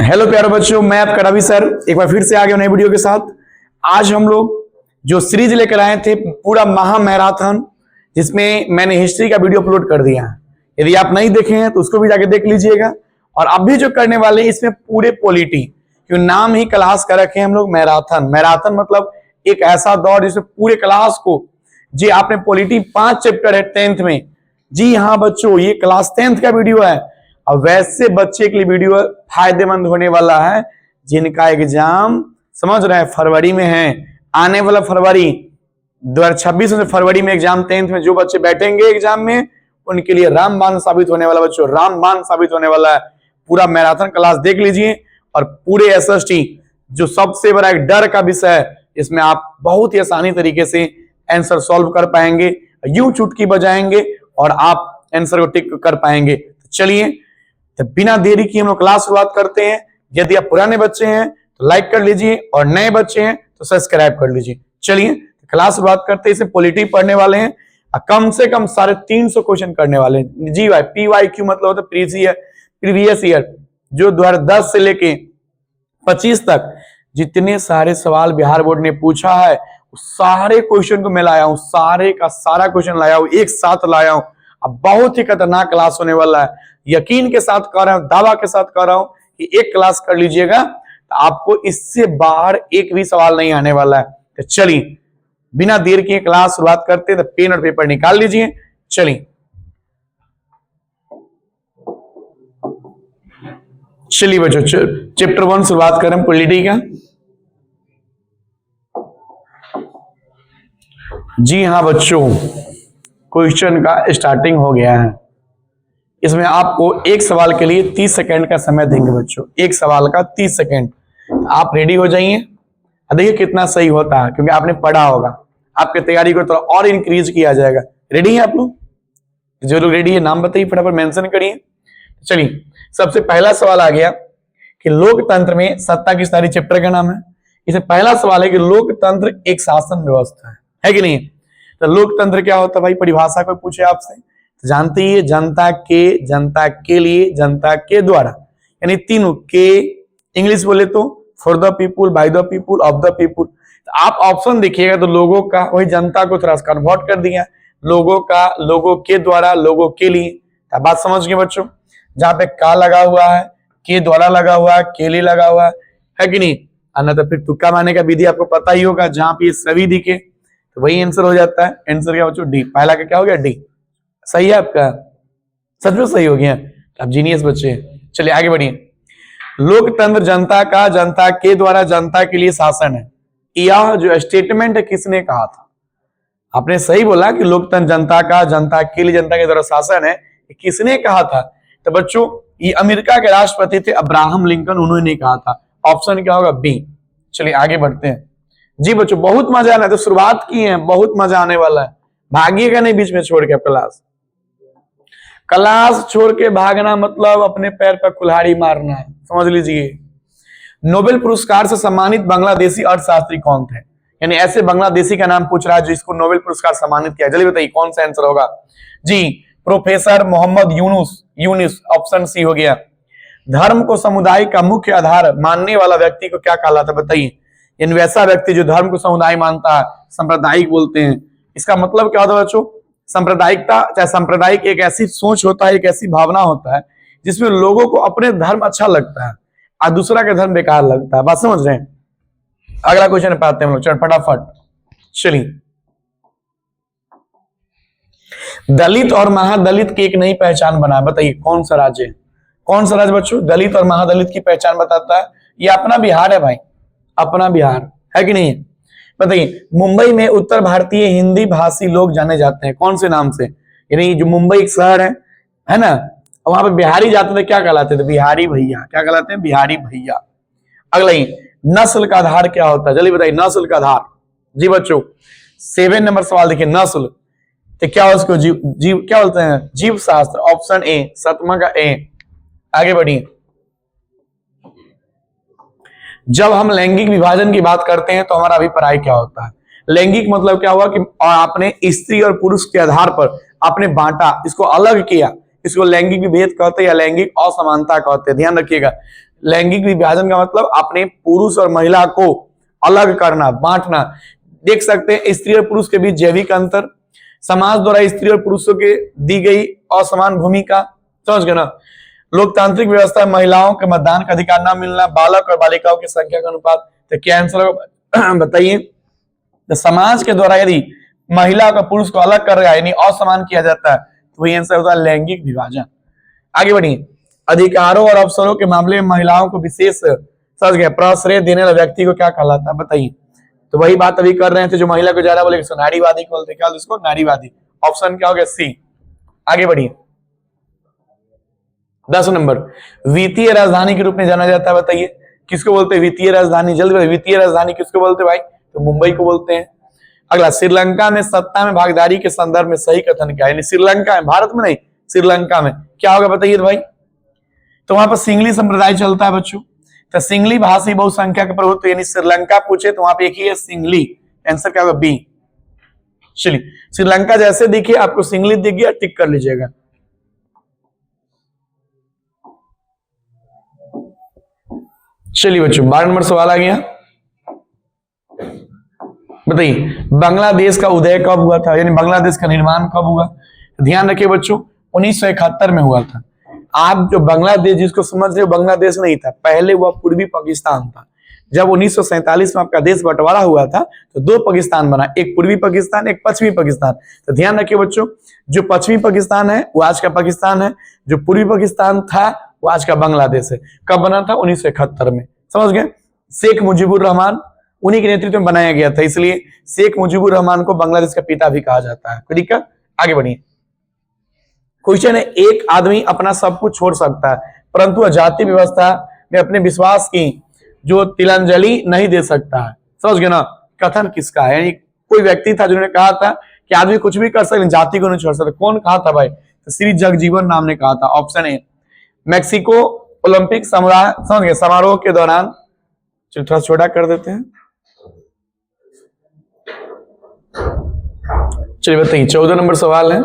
Hello प्यारे बच्चों, मैं आपका रवि सर एक बार फिर से आ गया नई वीडियो के साथ। आज हम लोग जो सीरीज लेकर आए थे पूरा महा मैराथन, जिसमें मैंने हिस्ट्री का वीडियो अपलोड कर दिया है। यदि आप नहीं देखे हैं तो उसको भी जाके देख लीजिएगा। और अभी जो करने वाले इसमें पूरे पॉलिटी, क्योंकि नाम ही क्लास का रखे हम लोग मैराथन। मैराथन मतलब एक ऐसा दौर जिसमें पूरे क्लास को, जी आपने पॉलिटी 5 चैप्टर है 10th में। जी हाँ बच्चों, ये क्लास 10th का वीडियो है। और वैसे बच्चे के लिए वीडियो फायदेमंद होने वाला है जिनका एग्जाम समझ रहे हैं फरवरी में है, आने वाला फरवरी 2026 में फरवरी में एग्जाम 10th में जो बच्चे बैठेंगे एग्जाम में उनके लिए रामबाण साबित होने वाला। बच्चों रामबाण साबित होने वाला है। पूरा मैराथन क्लास देख लीजिए। और पूरे एसएसटी जो सबसे बड़ा एक डर का विषय है, इसमें आप बहुत ही आसानी तरीके से आंसर सॉल्व कर पाएंगे, यूं चुटकी बजाएंगे और आप आंसर को टिक कर पाएंगे। तो चलिए, तो बिना देरी की हम लोग क्लास शुरुआत करते हैं। यदि आप पुराने बच्चे हैं तो लाइक कर लीजिए और नए बच्चे हैं तो सब्सक्राइब कर लीजिए। चलिए क्लास शुरुआत करते हैं। इसमें पॉलिटी पढ़ने वाले हैं, कम से कम 350 क्वेश्चन करने वाले हैं। जी भाई, PYQ मतलब होता है प्रीवियस ईयर, जो 2010 से लेके 25 तक जितने सारे सवाल बिहार बोर्ड ने पूछा है उस सारे क्वेश्चन को मैं लाया हूं, सारे का सारा क्वेश्चन लाया हूं, एक साथ लाया हूं। अब बहुत ही खतरनाक क्लास होने वाला है। यकीन के साथ कह रहा हूं, दावा के साथ कह रहा हूं कि एक क्लास कर लीजिएगा तो आपको इससे बाहर एक भी सवाल नहीं आने वाला है। तो चलिए बिना देर किए क्लास शुरुआत करते हैं। तो पेन और पेपर निकाल लीजिए। चलिए बच्चों, चैप्टर 1 शुरुआत करें पॉलिटी का। जी हाँ बच्चों, क्वेश्चन का स्टार्टिंग हो गया है। इसमें आपको एक सवाल के लिए 30 सेकंड का समय देंगे बच्चों, एक सवाल का 30 सेकंड। आप रेडी हो जाइए। देखिए कितना सही होता है, क्योंकि आपने पढ़ा होगा, आपकी तैयारी को थोड़ा और इंक्रीज किया जाएगा। रेडी है आप लोग? जो लोग रेडी है नाम बताइए, फटाफट मेंशन करिए। चलिए सबसे पहला सवाल आ गया कि लोकतंत्र में सत्ता की सारी चैप्टर का नाम है। इसमें पहला सवाल है कि लोकतंत्र एक शासन व्यवस्था है कि नहीं? तो लोकतंत्र क्या होता है भाई? परिभाषा कोई पूछे आपसे तो जानते ही, जनता के लिए, जनता के द्वारा, यानी तीनों के। इंग्लिश बोले तो for the people, by the people, of the people. तो आप ऑप्शन देखिएगा तो लोगों का, वही जनता को थोड़ा कन्वर्ट कर दिया, लोगों का, लोगों के द्वारा, लोगों के लिए। तो बात समझ गए बच्चों? जहां पे का लगा हुआ है, के द्वारा लगा हुआ है, के लिए लगा हुआ है कि नहीं? अन्य तो फिर तुक्का मारने का विधि आपको पता ही होगा। जहां पे सभी दिखे तो वही आंसर हो जाता है। आंसर क्या बच्चों? डी। पहला का क्या हो गया? डी। सही है आपका? सच में सही हो गया। आप जीनियस बच्चे। चलिए आगे बढ़िए। लोकतंत्र जनता का, जनता के द्वारा, जनता के लिए शासन है। यह जो स्टेटमेंट है किसने कहा था? आपने सही बोला कि लोकतंत्र जनता का, जनता के लिए, जनता के द्वारा शासन है। किसने कहा था? तो बच्चों ये अमेरिका के राष्ट्रपति थे अब्राहम लिंकन, उन्होंने कहा था। ऑप्शन क्या होगा? बी। चलिए आगे बढ़ते हैं। जी बच्चों बहुत मजा आना है, तो शुरुआत की है, बहुत मजा आने वाला है। भागिएगा नहीं बीच में छोड़ के। क्लास छोड़ के भागना मतलब अपने पैर पर कुल्हाड़ी मारना है, समझ लीजिए। नोबेल पुरस्कार से सम्मानित बांग्लादेशी अर्थशास्त्री कौन थे? यानी ऐसे बांग्लादेशी का नाम पूछ रहा है जिसको नोबेल पुरस्कार सम्मानित किया। जल्दी बताइए कौन सा आंसर होगा? जी professor Mohammad Yunus. Option C हो गया। धर्म को समुदाय का मुख्य आधार मानने वाला व्यक्ति को क्या कहलाता है? बताइए। यानी वैसा व्यक्ति जो धर्म को समुदाय मानता है, सांप्रदायिक बोलते हैं। इसका मतलब क्या होता है बच्चों? सांप्रदायिकता, चाहे सांप्रदायिक एक ऐसी सोच होता है, एक ऐसी भावना होता है जिसमें लोगों को अपने धर्म अच्छा लगता है और दूसरा का धर्म बेकार लगता है। बात समझ रहे हैं? अगला क्वेश्चन पाते हैं हम लोग फटाफट। चलिए, दलित और महादलित की एक नई पहचान बना। बताइए कौन सा राज्य है? कौन सा राज्य बच्चों दलित और महादलित की पहचान बताता है? ये अपना बिहार है भाई, अपना बिहार है कि नहीं? बताइए। मुंबई में उत्तर भारतीय हिंदी भाषी लोग जाने जाते हैं कौन से नाम से? यानी जो मुंबई एक शहर है ना, वहां पे बिहारी जाते थे, क्या कहलाते थे? बिहारी भैया। क्या कहलाते हैं? बिहारी भैया। अगला ही, नस्ल का आधार क्या होता है? जल्दी बताइए नस्ल का आधार। जी बच्चों 7 नंबर सवाल देखिए। नस्ल तो क्या हो उसको? जीव क्या बोलते हैं? जीव शास्त्र। ऑप्शन ए, 7वां का ए। आगे बढ़िए। जब हम लैंगिक विभाजन की बात करते हैं तो हमारा अभिप्राय क्या होता है? लैंगिक मतलब क्या हुआ कि आपने स्त्री और पुरुष के आधार पर आपने बांटा, इसको अलग किया, इसको लैंगिक विभेद कहते हैं या लैंगिक असमानता कहते हैं। ध्यान रखिएगा, लैंगिक विभाजन का मतलब अपने पुरुष और महिला को अलग करना, बांटना। देख सकते हैं स्त्री और पुरुष के बीच जैविक अंतर, समाज द्वारा स्त्री और पुरुषों के दी गई असमान भूमिका, समझ गए ना। लोकतांत्रिक व्यवस्था में महिलाओं के मतदान का अधिकार न मिलना, बालक और बालिकाओं की संख्या का अनुपात। तो क्या आंसर होगा बताइए। तो समाज के द्वारा यदि महिला का पुरुष को अलग कर रहा है यानी असमान किया जाता है तो वही आंसर होता है लैंगिक विभाजन। आगे बढ़िए। अधिकारों और अवसरों के मामले में महिलाओं को विशेष समझ गए प्रश्रय देने वाले व्यक्ति को क्या कहलाता है बताइए। तो वही बात अभी कर रहे थे, जो महिला को ज्यादा बोले नारीवादी बोलते, क्या इसको नारीवादी। ऑप्शन क्या हो गया सी। आगे बढ़िए। 10 नंबर, वित्तीय राजधानी के रूप में जाना जाता है बताइए किसको बोलते हैं वित्तीय राजधानी। जल्दी, वित्तीय राजधानी किसको बोलते हैं भाई, तो मुंबई को बोलते हैं। अगला, श्रीलंका में सत्ता में भागीदारी के संदर्भ में सही कथन क्या है, यानी श्रीलंका में, भारत में नहीं श्रीलंका में क्या होगा बताइए भाई। तो वहां पर सिंगली संप्रदाय चलता है बच्चों, तो सिंगली भाषी बहुसंख्या के प्रभुत्व, यानी श्रीलंका पूछे तो वहां पे एक ही है सिंगली। आंसर क्या होगा बी। चलिए, श्रीलंका जैसे दिखे आपको सिंगली दिख गया, टिक कर लीजिएगा। चलिए बच्चों, 12 नंबर सवाल आ गया। बताइए बांग्लादेश का उदय कब हुआ था, यानी बांग्लादेश का निर्माण कब हुआ। ध्यान रखिए बच्चों 1971 में हुआ था। आप जो बांग्लादेश जिसको समझ रहे हो, बांग्लादेश नहीं था, पहले वह पूर्वी पाकिस्तान था। जब 1947 में आपका देश बंटवारा हुआ था तो 2 पाकिस्तान बना, एक पूर्वी पाकिस्तान, एक पश्चिमी पाकिस्तान। तो ध्यान रखिए बच्चों, जो पश्चिमी पाकिस्तान है वो आज का पाकिस्तान है, जो पूर्वी पाकिस्तान था वो आज का बांग्लादेश है। कब बना था 1971 में, समझ गए। शेख मुजीबुर रहमान उन्हीं के नेतृत्व में बनाया गया था, इसलिए शेख मुजीबुर रहमान को बांग्लादेश का पिता भी कहा जाता है। कोई दिक्कत, आगे बढ़िए। क्वेश्चन है, एक आदमी अपना सब कुछ छोड़ सकता है परंतु जाति व्यवस्था में अपने विश्वास की जो तिलांजलि नहीं दे सकता है, समझ गए ना। कथन किसका है, यानी कोई व्यक्ति था जिन्होंने कहा था कि आदमी कुछ भी कर सकते जाति को नहीं छोड़ सकता। कौन कहा था भाई, तो श्री जगजीवन राम ने कहा था। ऑप्शन ए, मैक्सिको ओलंपिक समझ गए समारोह के दौरान, चलिए थोड़ा छोटा कर देते हैं। चलिए बताइए 14 नंबर सवाल है।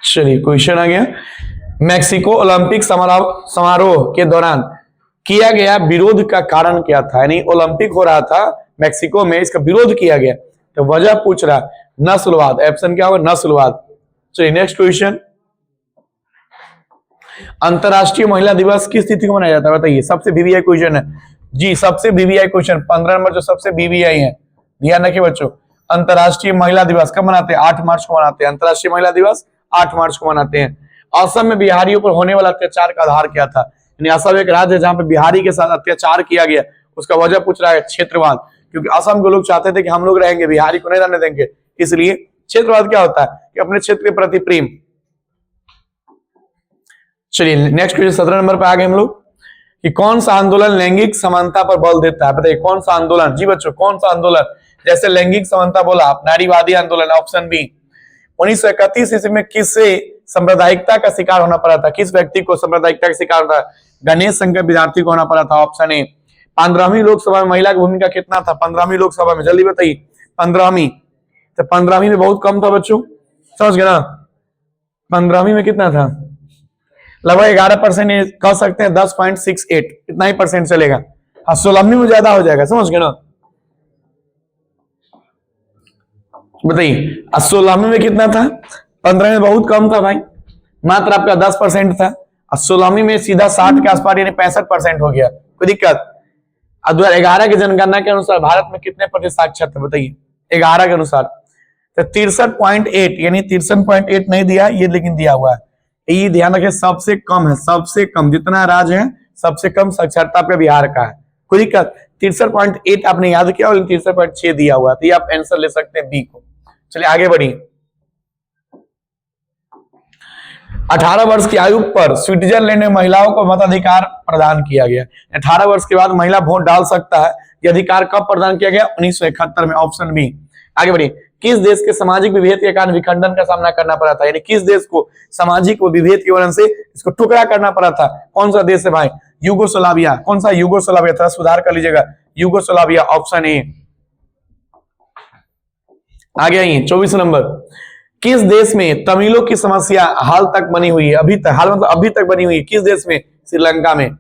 चलिए क्वेश्चन आ गया, मैक्सिको ओलंपिक समारोह के दौरान किया गया विरोध का कारण क्या था, यानी ओलंपिक हो रहा था मैक्सिको में, इसका विरोध किया गया तो वजह पूछ रहा नस्लवाद। ऑप्शन क्या होगा नस्लवाद। चलिए नेक्स्ट क्वेश्चन, अंतरराष्ट्रीय महिला दिवस किस तिथि को मनाया जाता है बताइए। सबसे वीवीआई क्वेश्चन है जी, सबसे वीवीआई क्वेश्चन 15 नंबर जो सबसे वीवीआई है। ध्यान रखिए बच्चों, अंतरराष्ट्रीय महिला दिवस कब मनाते हैं, 8 मार्च को मनाते हैं। अंतरराष्ट्रीय महिला दिवस 8 मार्च को मनाते हैं। असम में बिहारियों पर होने वाला अत्याचार का आधार क्या था, यानी असम एक राज्य है जहां पे बिहारी के साथ अत्याचार किया गया, उसका वजह पूछ रहा है क्षेत्रवाद, क्योंकि असम के लोग चाहते थे कि हम लोग रहेंगे, बिहारी को नहीं रहने देंगे, इसलिए क्षेत्रवाद क्या होता है कि अपने क्षेत्र के प्रति प्रेम। चलिए नेक्स्ट क्वेश्चन 17 नंबर पे आ गए हम लोग कि कौन सा आंदोलन लैंगिक समानता पर बल देता है बताइए। कौन सा आंदोलन, जी बच्चों कौन सा आंदोलन, जैसे लैंगिक समानता बोला आप, नारीवादी आंदोलन। Option B. 1931 ईस्वी में किससे सांप्रदायिकता का शिकार होना पड़ा था, किस व्यक्ति को सांप्रदायिकता का शिकार होता था, गणेश संकर विद्यार्थी को होना पड़ा था। Option A. 15वीं लोकसभा में महिला की भूमिका कितना था, 15वीं लोकसभा में, जल्दी बताइए 15वीं। तो 15वीं में बहुत कम था बच्चों, समझ गए ना। 15वीं में कितना था, लगभग 11% कह सकते हैं, 10.68 इतना ही परसेंट चलेगा। हाँ 16वीं में ज्यादा हो जाएगा, समझ गए ना। बताइए 16वीं में कितना था, 15 में बहुत कम था भाई, मात्र आपका 10% था। 16वीं में सीधा 60 के आसपास यानी 65% हो गया। कोई दिक्कत। 2011 की जनगणना के अनुसार भारत में कितने प्रतिशत साक्षर थे बताइए, 11 के अनुसार तो 63.8, यानी 63.8 नहीं दिया ये, लेकिन दिया हुआ है। ये ध्यान रखिए सबसे कम है, सबसे कम जितना राज्य है सबसे कम साक्षरता आपका बिहार का है। कोई दिक्कत। 63.8 आपने याद किया और 63.6 दिया हुआ, तो ये आप आंसर ले सकते हैं बी को। चलिए आगे बढ़िए। 18 वर्ष की आयु पर स्विट्जरलैंड में महिलाओं को मताधिकार प्रदान किया गया। 18 वर्ष के बाद महिला वोट डाल सकता है, यह अधिकार कब प्रदान किया गया, 1971 में। Option B. आगे बढ़िए। किस देश के सामाजिक विभेद के कारण विखंडन का सामना करना पड़ा था, यानी किस देश को सामाजिक विभेद की वजह से इसको टुकड़ा करना पड़ा था, कौन सा देश है भाई, यूगोस्लाविया। कौन सा, यूगोस्लाविया, थोड़ा सुधार कर लीजिएगा, यूगोस्लाविया। Option A. आगे आइए 24 नंबर, किस देश में तमिलों की समस्या हाल तक बनी हुई है? अभी तक, हाल मतलब अभी तक बनी हुई है। किस देश में? श्रीलंका में।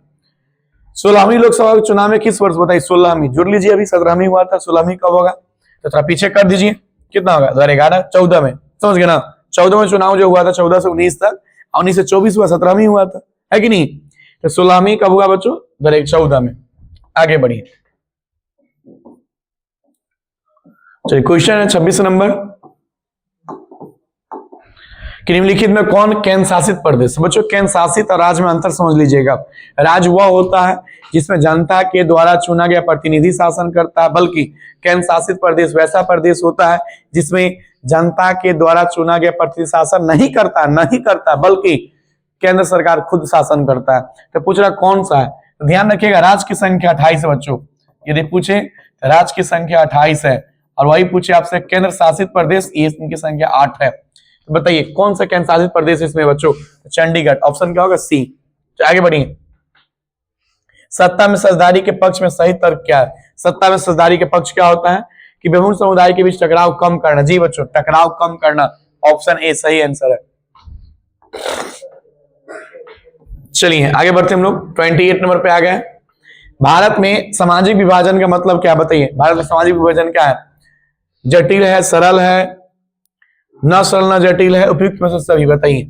16वीं लोकसभा चुनाव में किस वर्ष? बताइए। 16वीं जुड़ लीजिए, अभी 17वीं हुआ था, 16वीं कब होगा? तो थोड़ा पीछे कर दीजिए, कितना होगा? 2011, 14 में, समझ गए ना? 14 में चुनाव जो हुआ था, 14 से 19 तक, 19 से 24 हुआ, 17वीं हुआ था, है कि नहीं? तो 16वीं कब हुआ बच्चों? 14 में। आगे बढ़िए, चलिए क्वेश्चन है 26 नंबर कि निम्नलिखित में कौन केंद्र शासित प्रदेश? बच्चों केंद्र शासित और राज्य में अंतर समझ लीजिएगा। राज्य वह होता है जिसमें जनता के द्वारा चुना गया प्रतिनिधि शासन करता है, बल्कि केंद्र शासित प्रदेश वैसा प्रदेश होता है जिसमें जनता के द्वारा चुना गया प्रतिनिधि शासन नहीं करता बल्कि केंद्र सरकार खुद शासन करता है। तो पूछ रहा कौन सा है? तो ध्यान रखिएगा, राज्य की संख्या 28 है बच्चों। यदि पूछे राज्य की संख्या 28 है और वही पूछे आपसे केंद्र शासित प्रदेश, ये इनकी संख्या 8 है। तो बताइए कौन सा केंद्र शासित प्रदेश इसमें बच्चों? चंडीगढ़। ऑप्शन क्या होगा? सी। तो आगे बढ़िए, सत्ता में साझेदारी के पक्ष में सही तर्क क्या है? सत्ता में साझेदारी के पक्ष क्या होता है? कि विभिन्न समुदाय के बीच टकराव कम करना। जी बच्चों, टकराव कम करना, ऑप्शन ए सही आंसर है। चलिए आगे बढ़ते हम लोग 28 नंबर पे आ गए। भारत में सामाजिक विभाजन का मतलब क्या? बताइए, भारत में सामाजिक विभाजन क्या है? जटिल है, सरल है, न सरल न जटिल है, उपयुक्त में से सभी। बताइए,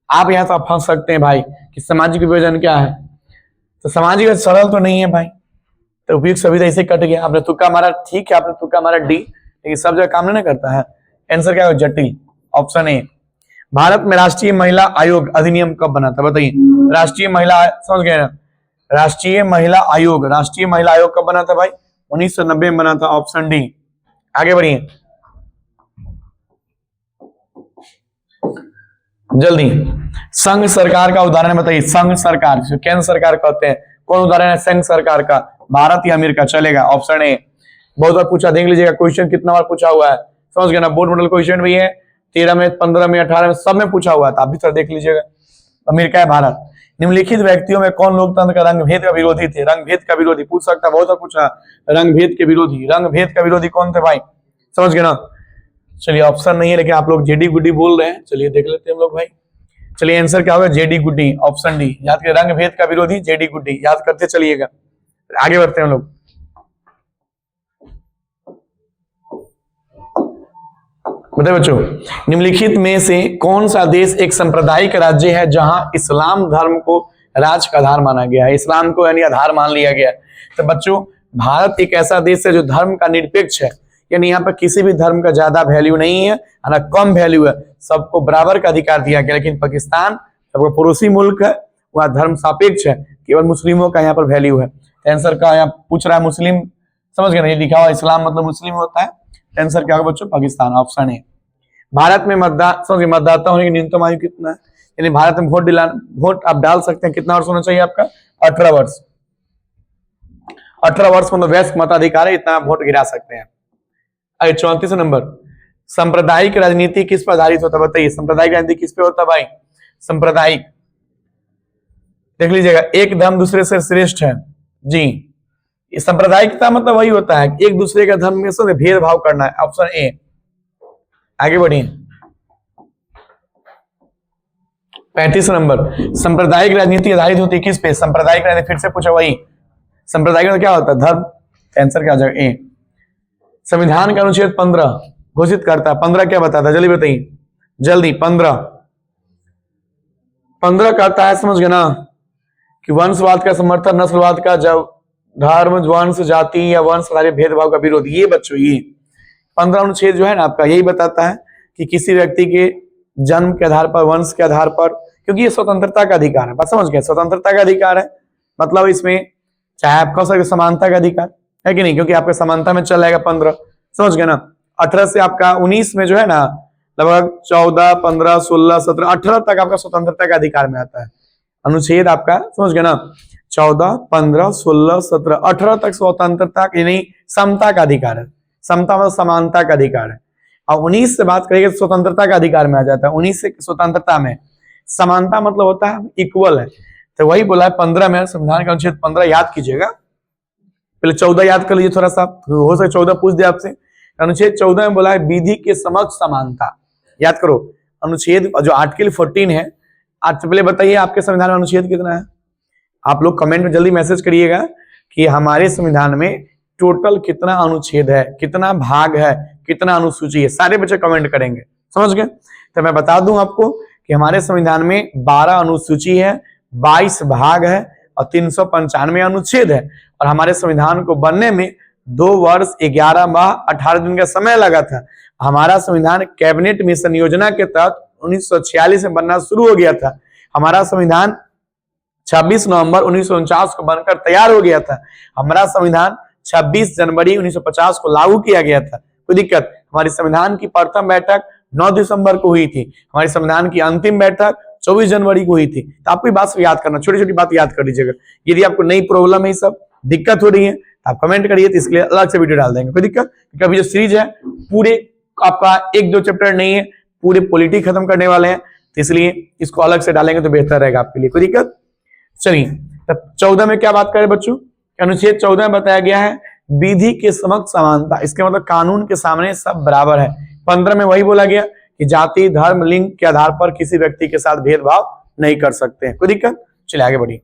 आप यहां तो फंस सकते हैं भाई कि सामाजिक विभाजन क्या है। तो सामाजिक सरल तो नहीं है भाई, तो उपयुक्त सभी तो ऐसे कट गया। आपने तुक्का मारा, ठीक है, आपने तुक्का मारा डी, लेकिन सब जगह काम नहीं करता है। आंसर क्या है? जटिल, ऑप्शन ए। भारत में राष्ट्रीय महिला आयोग अधिनियम कब बना था? बताइए, राष्ट्रीय महिला, समझ गए ना? राष्ट्रीय महिला आयोग कब बना था भाई? 1990 में बना था, ऑप्शन डी। आगे बढ़िए जल्दी। संघ सरकार का उदाहरण बताइए। संघ सरकार, केंद्र सरकार कहते हैं, कौन उदाहरण है संघ सरकार का? भारत या अमेरिका? चलेगा, ऑप्शन ए। बहुत बार पूछा, देख लीजिएगा क्वेश्चन कितना बार पूछा हुआ है, समझ गए ना? बोर्ड मॉडल क्वेश्चन भी है, 13 में, 15 में, 18 में, सब में पूछा हुआ था। आप भी सर देख लीजिएगा। अमेरिका है भारत। निम्नलिखित व्यक्तियों में कौन लोकतंत्र का रंग भेद का विरोधी थे? रंग भेद का विरोधी पूछ सकता, बहुत बार पूछा। रंग भेद के विरोधी, रंग भेद का विरोधी कौन थे भाई? समझ गए ना? चलिए ऑप्शन नहीं है, लेकिन आप लोग जेडी गुड्डी बोल रहे हैं, चलिए देख लेते हैं हम लोग भाई। चलिए आंसर क्या होगा? जेडी गुड्डी, ऑप्शन डी। याद करें, रंग भेद का विरोधी जेडी गुड्डी, याद करते चलिएगा। आगे बढ़ते हैं हम लोग। बताइए बच्चों, निम्नलिखित में से कौन सा देश एक सांप्रदायिक राज्य है जहां इस्लाम धर्म को राज्य का आधार माना गया है? इस्लाम को यानी आधार मान लिया गया है। तो बच्चों, भारत एक ऐसा देश है जो धर्म का निरपेक्ष है, यानी यहाँ पर किसी भी धर्म का ज्यादा वैल्यू नहीं है ना कम वैल्यू है, सबको बराबर का अधिकार दिया गया। लेकिन पाकिस्तान सबको पड़ोसी मुल्क है, वह धर्म सापेक्ष है, केवल मुस्लिमों का यहाँ पर वैल्यू है। आंसर का यहाँ पूछ रहा है मुस्लिम, समझ गए? नहीं लिखा हुआ इस्लाम मतलब मुस्लिम होता है। आंसर क्या होगा बच्चों? Pakistan, option A. भारत में मतदाता होने की न्यूनतम आयु कितना है? यानी भारत में वोट आप डाल सकते हैं, कितना वर्ष होना चाहिए आपका? 18 वर्ष। 18 वर्ष मतलब वयस्क मताधिकार है, इतना आप वोट गिरा सकते हैं। 34 नंबर, सांप्रदायिक राजनीति किस पर आधारित होता है? बताइए, सांप्रदायिक राजनीति किस पे होता है भाई? सांप्रदायिक, देख लीजिएगा, एक धर्म दूसरे से श्रेष्ठ है जी। सांप्रदायिकता मतलब वही होता है एक दूसरे का धर्म में से भेदभाव करना है, ऑप्शन ए। आगे बढ़िए 35 नंबर, सांप्रदायिक राजनीति आधारित होती है किस पे? सांप्रदायिक राजनीति, फिर से पूछा वही, सांप्रदायिक क्या होता है? धर्म। आंसर क्या हो जाएगा? ए। संविधान का अनुच्छेद 15 घोषित करता है, 15 क्या बताता है? जल्दी बताइए, जल्दी। 15 कहता है, समझ गए ना, कि वंशवाद का समर्थन, नस्लवाद का, जब धर्म, वंश, जाति या वंश आधारित भेदभाव का विरोध। ये बच्चों, ये 15 अनुच्छेद जो है ना आपका, यही बताता है कि किसी व्यक्ति के जन्म के आधार पर, वंश के आधार पर, क्योंकि ये स्वतंत्रता का अधिकार है, बात समझ गए? स्वतंत्रता का अधिकार है, मतलब इसमें चाहे आप कह सकते समानता का अधिकार है कि नहीं, क्योंकि आपका समानता में चल जाएगा 15, समझ गए ना? 18 से आपका 19 में जो है ना, लगभग 14, 15, 16, 17, 18 तक आपका स्वतंत्रता का अधिकार में आता है अनुच्छेद आपका, समझ गए ना? 14, 15, 16, 17, 18 तक स्वतंत्रता यानी समता का अधिकार है। समता मतलब समानता का अधिकार है। और 19 से बात करेंगे तो स्वतंत्रता का अधिकार में आ जाता है। 19 से स्वतंत्रता में, समानता मतलब होता है इक्वल है, तो वही बोला है 15 में, संविधान का अनुच्छेद 15 याद कीजिएगा। पहले 14 याद कर लीजिए थोड़ा सा, हो सके 14 पूछ दे आपसे। अनुच्छेद 14 में बोला है विधि के समक्ष समानता, याद करो अनुच्छेद जो आर्टिकल 14 है। आज से पहले बताइए आपके संविधान में अनुच्छेद कितना है? आप लोग कमेंट में जल्दी मैसेज करिएगा कि हमारे संविधान में टोटल कितना अनुच्छेद है, कितना भाग है, कितना अनुसूची है। सारे बच्चे कमेंट करेंगे, समझ गए? तो मैं बता दूं आपको कि हमारे संविधान में 12 अनुसूची है, 22 भाग है और 395 अनुच्छेद है। और हमारे संविधान को बनने में 2 वर्ष 11 माह 18 दिन का समय लगा था। हमारा संविधान कैबिनेट मिशन योजना के तहत 1946 में बनना शुरू हो गया था। हमारा संविधान 26 नवंबर 1949 को बनकर तैयार हो गया था। हमारा संविधान 26 जनवरी 1950 को लागू किया गया था। कोई दिक्कत? हमारे संविधान की प्रथम बैठक 9 दिसंबर को हुई थी। हमारे संविधान की अंतिम बैठक 24 जनवरी को हुई थी। तो आपको बात याद करना, छोटी छोटी बात याद कर लीजिएगा। यदि आपको नई प्रॉब्लम है, सब दिक्कत हो रही है तो आप कमेंट करिए, तो इसके लिए अलग से वीडियो डाल देंगे। कोई दिक्कत? कभी जो सीरीज है पूरे आपका 1-2 चैप्टर नहीं है, पूरे पॉलिटी खत्म करने वाले हैं, तो इसलिए इसको अलग से डालेंगे तो बेहतर रहेगा आपके लिए। कोई दिक्कत? चलिए तब 14 में क्या बात करें बच्चों? अनुच्छेद 14 में बताया गया है विधि के समक्ष समानता। इसके मतलब कानून के सामने सब बराबर है। 15 में वही बोला गया कि जाति, धर्म, लिंग के आधार पर किसी व्यक्ति के साथ भेदभाव नहीं कर सकते हैं। कोई दिक्कत? चलिए आगे बढ़िए।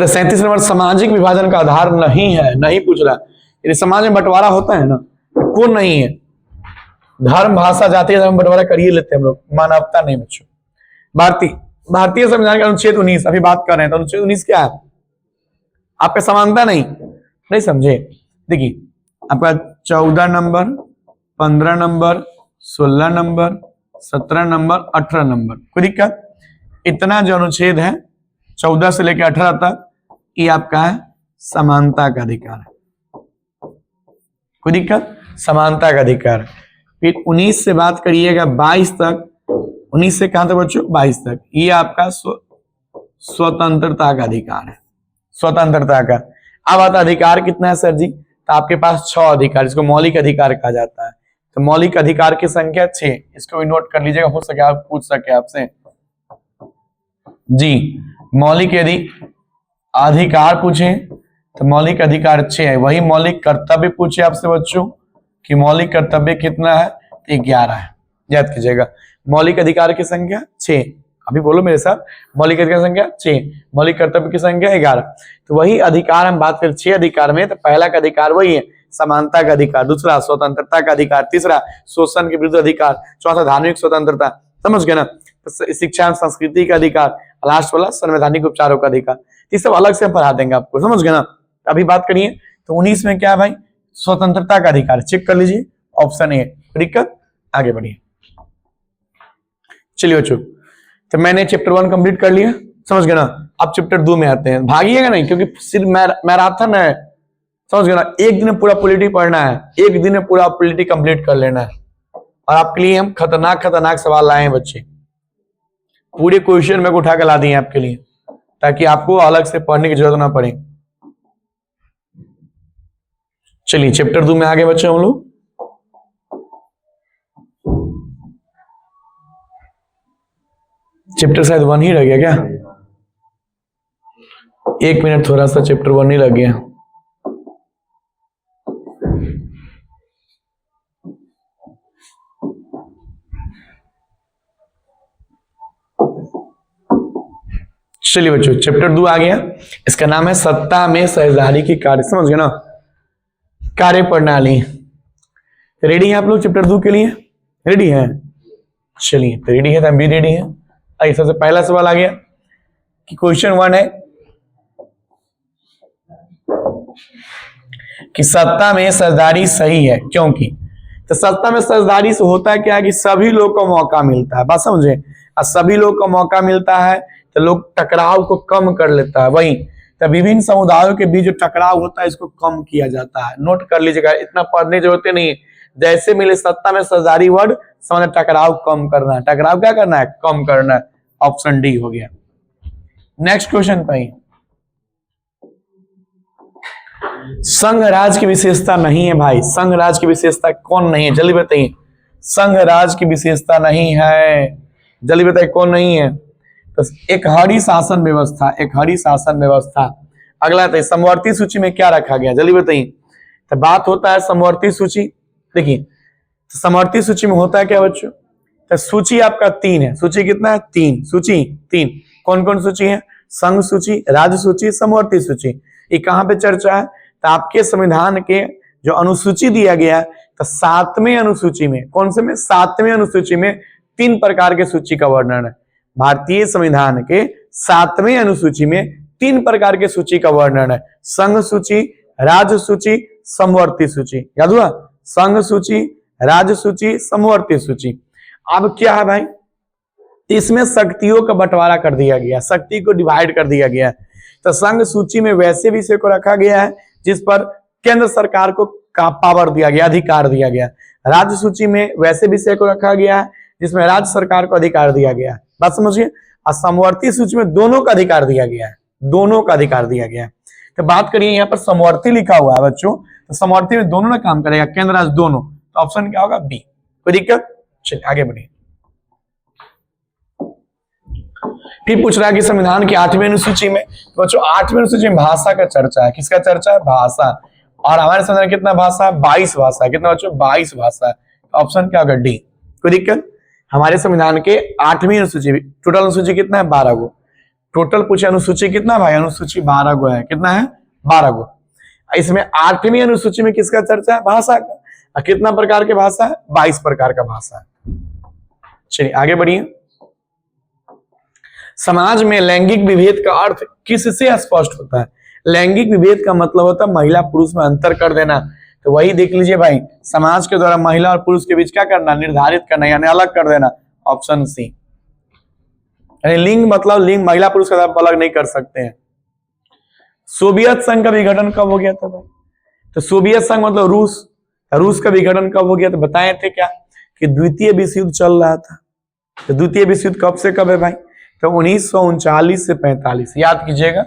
37 नंबर सामाजिक विभाजन का आधार नहीं है, नहीं पूछ रहा। यदि समाज में बंटवारा होता है ना, तो कौन नहीं है? धर्म, भाषा, जाति, धर्म बंटवारा करिए लेते हैं हम लोग, मानवता नहीं बच्चों। भारतीय संविधान का अनुच्छेद 19 अभी बात कर रहे हैं, तो अनुच्छेद 19 क्या है? आपका समानता नहीं समझे? देखिए आपका 14 number, 15 number, 16 number, 17 number, 18 number. कोई दिक्कत? इतना जो अनुच्छेद है 14 से लेकर 18 तक, ये आपका है समानता का अधिकार है। कोई दिक्कत? समानता का अधिकार। फिर 19 से बात करिएगा 22 तक। 19 से कहां तक बच्चों? 22 तक। ये आपका स्वतंत्रता का अधिकार है, स्वतंत्रता का। अब आता अधिकार कितना है सर जी? तो आपके पास 6 अधिकार, जिसको मौलिक अधिकार कहा जाता है। तो मौलिक अधिकार की संख्या 6, इसको भी नोट कर लीजिएगा, हो सके आप पूछ सके आपसे जी। मौलिक यदि अधिकार पूछे तो मौलिक अधिकार 6 है। वही मौलिक कर्तव्य पूछे आपसे बच्चों कि मौलिक कर्तव्य कितना है? 11 है। याद कीजिएगा, मौलिक अधिकार की संख्या 6। अभी बोलो मेरे साथ, मौलिक अधिकार की संख्या 6, मौलिक कर्तव्य की संख्या 11। तो वही अधिकार हम बात करें 6 अधिकार में, तो पहला का अधिकार वही है समानता का अधिकार, दूसरा स्वतंत्रता का अधिकार, तीसरा शोषण के विरुद्ध अधिकार, चौथा धार्मिक स्वतंत्रता। समझ गए ना? तो शिक्षा संस्कृति का अधिकार, लास्ट वाला संवैधानिक उपचारों का अधिकार। ये सब अलग से हम पढ़ा देंगे आपको, समझ गए ना? अभी बात करिए तो 19 में क्या है भाई? स्वतंत्रता का अधिकार। चेक कर लीजिए, ऑप्शन ए। दिक्कत? आगे बढ़िए। चलिए बच्चों, तो मैंने चैप्टर 1 कंप्लीट कर लिया, समझ गए ना? अब चैप्टर 2 में आते हैं। भागिएगा नहीं, क्योंकि सिर्फ मैराथन है, समझ गए ना? एक दिन में पूरा पॉलिटी पढ़ना है, एक दिन में पूरा पॉलिटी कंप्लीट कर लेना है। और आपके लिए हम खतरनाक सवाल लाए हैं बच्चे, पूरे क्वेश्चन में उठा कर ला दिए आपके लिए, ताकि आपको अलग से पढ़ने की जरूरत ना पड़े। चलिए चैप्टर 2 में आगे बच्चे हम लोग। चैप्टर शायद 1 ही रह गया क्या? 1 मिनट, थोड़ा सा चैप्टर 1 ही लग गया। चलिए बच्चों, चैप्टर 2 आ गया। इसका नाम है सत्ता में साझेदारी की कार्य, समझ गए ना? कार्य प्रणाली। रेडी है आप लोग चैप्टर 2 के लिए? रेडी है? चलिए, तो रेडी है तो हम भी रेडी है। आइए, सबसे पहला सवाल आ गया कि क्वेश्चन 1 है कि सत्ता में साझेदारी सही है क्योंकि। तो सत्ता में साझेदारी से होता है क्या कि सभी लोग को मौका मिलता है, बात समझे? और सभी लोग को मौका मिलता है तो लोग टकराव को कम कर लेता है। वही तो विभिन्न समुदायों के बीच जो टकराव होता है, इसको कम किया जाता है। नोट कर लीजिएगा, इतना पढ़ने की जरूरत नहीं है। जैसे मिले सत्ता में साझेदारी वर्ड, समझ टकराव कम करना है। टकराव क्या करना है? कम करना है। ऑप्शन डी हो गया। नेक्स्ट क्वेश्चन पे, संघ राज की विशेषता नहीं है भाई। संघ राज की विशेषता कौन नहीं है? जल्दी बताइए। संघ राज की विशेषता नहीं है, जल्दी बताइए कौन नहीं है? तो एक हरी शासन व्यवस्था, एक हरी शासन व्यवस्था। अगला तो समवर्ती सूची में क्या रखा गया? जल्दी बताइए। तो बात होता है समवर्ती सूची। देखिए, तो समवर्ती सूची में होता है क्या बच्चों? तो सूची आपका 3 है। सूची कितना है? 3। सूची 3। कौन कौन सूची है? संघ सूची, राज्य सूची, समवर्ती सूची। ये कहाँ पे चर्चा है? तो आपके संविधान के जो अनुसूची दिया गया है, तो 7वें अनुसूची में, कौन से में? 7वें अनुसूची में 3 प्रकार के सूची का वर्णन है। भारतीय संविधान के 7वें अनुसूची में 3 प्रकार के सूची का वर्णन है। संघ सूची, राज्य सूची, समवर्ती सूची। याद हुआ? संघ सूची, राज्य सूची, समवर्ती सूची। अब क्या है भाई? इसमें शक्तियों का बंटवारा कर दिया गया, शक्ति को डिवाइड कर दिया गया। तो संघ सूची में वैसे विषय को रखा गया है जिस पर केंद्र सरकार को पावर दिया गया, अधिकार दिया गया। राज्य सूची में वैसे विषय को रखा गया है जिसमें राज्य सरकार को अधिकार दिया गया है। बात समझिए। और समवर्ती सूची में दोनों का अधिकार दिया गया है, दोनों का अधिकार दिया गया है। तो बात करिए, यहाँ पर समवर्ती लिखा हुआ है बच्चों, तो समवर्ती में दोनों ने काम करेगा, केंद्र राज्य दोनों। तो ऑप्शन क्या होगा? बी। कोई दिक्कत? चलिए आगे बढ़िए। फिर पूछ रहा है कि संविधान की 8वीं अनुसूची में, तो बच्चों 8वीं अनुसूची में भाषा का चर्चा है। किसका चर्चा है? भाषा। और हमारे संविधान कितना भाषा है? 22 भाषा है। कितना बच्चों? 22 भाषा है। ऑप्शन क्या होगा? डी। कोई दिक्कत? हमारे संविधान के 8वीं अनुसूची, टोटल अनुसूची कितना है? 12 गो। टोटल पूछे अनुसूची कितना भाई? अनुसूची 12 गो है। कितना है? 12 गो। इसमें 8वीं अनुसूची में किसका चर्चा है? भाषा का। और कितना प्रकार के भाषा है? 22 प्रकार का भाषा है। चलिए आगे बढ़िए। समाज में लैंगिक विभेद का अर्थ किससे स्पष्ट होता है? लैंगिक विभेद का मतलब होता है महिला पुरुष में अंतर कर देना। तो वही देख लीजिए भाई, समाज के द्वारा महिला और पुरुष के बीच क्या करना? निर्धारित करना, यानी अलग कर देना। Option C. यानी लिंग मतलब लिंग, महिला पुरुष का अलग नहीं कर सकते हैं। सोवियत संघ का विघटन कब हो गया था भाई? तो सोवियत संघ मतलब रूस। रूस का विघटन कब हो गया? तो बताए थे क्या कि द्वितीय विश्व युद्ध चल रहा था। तो द्वितीय विश्व युद्ध कब से कब है भाई? तो 1939 से 45। याद कीजिएगा,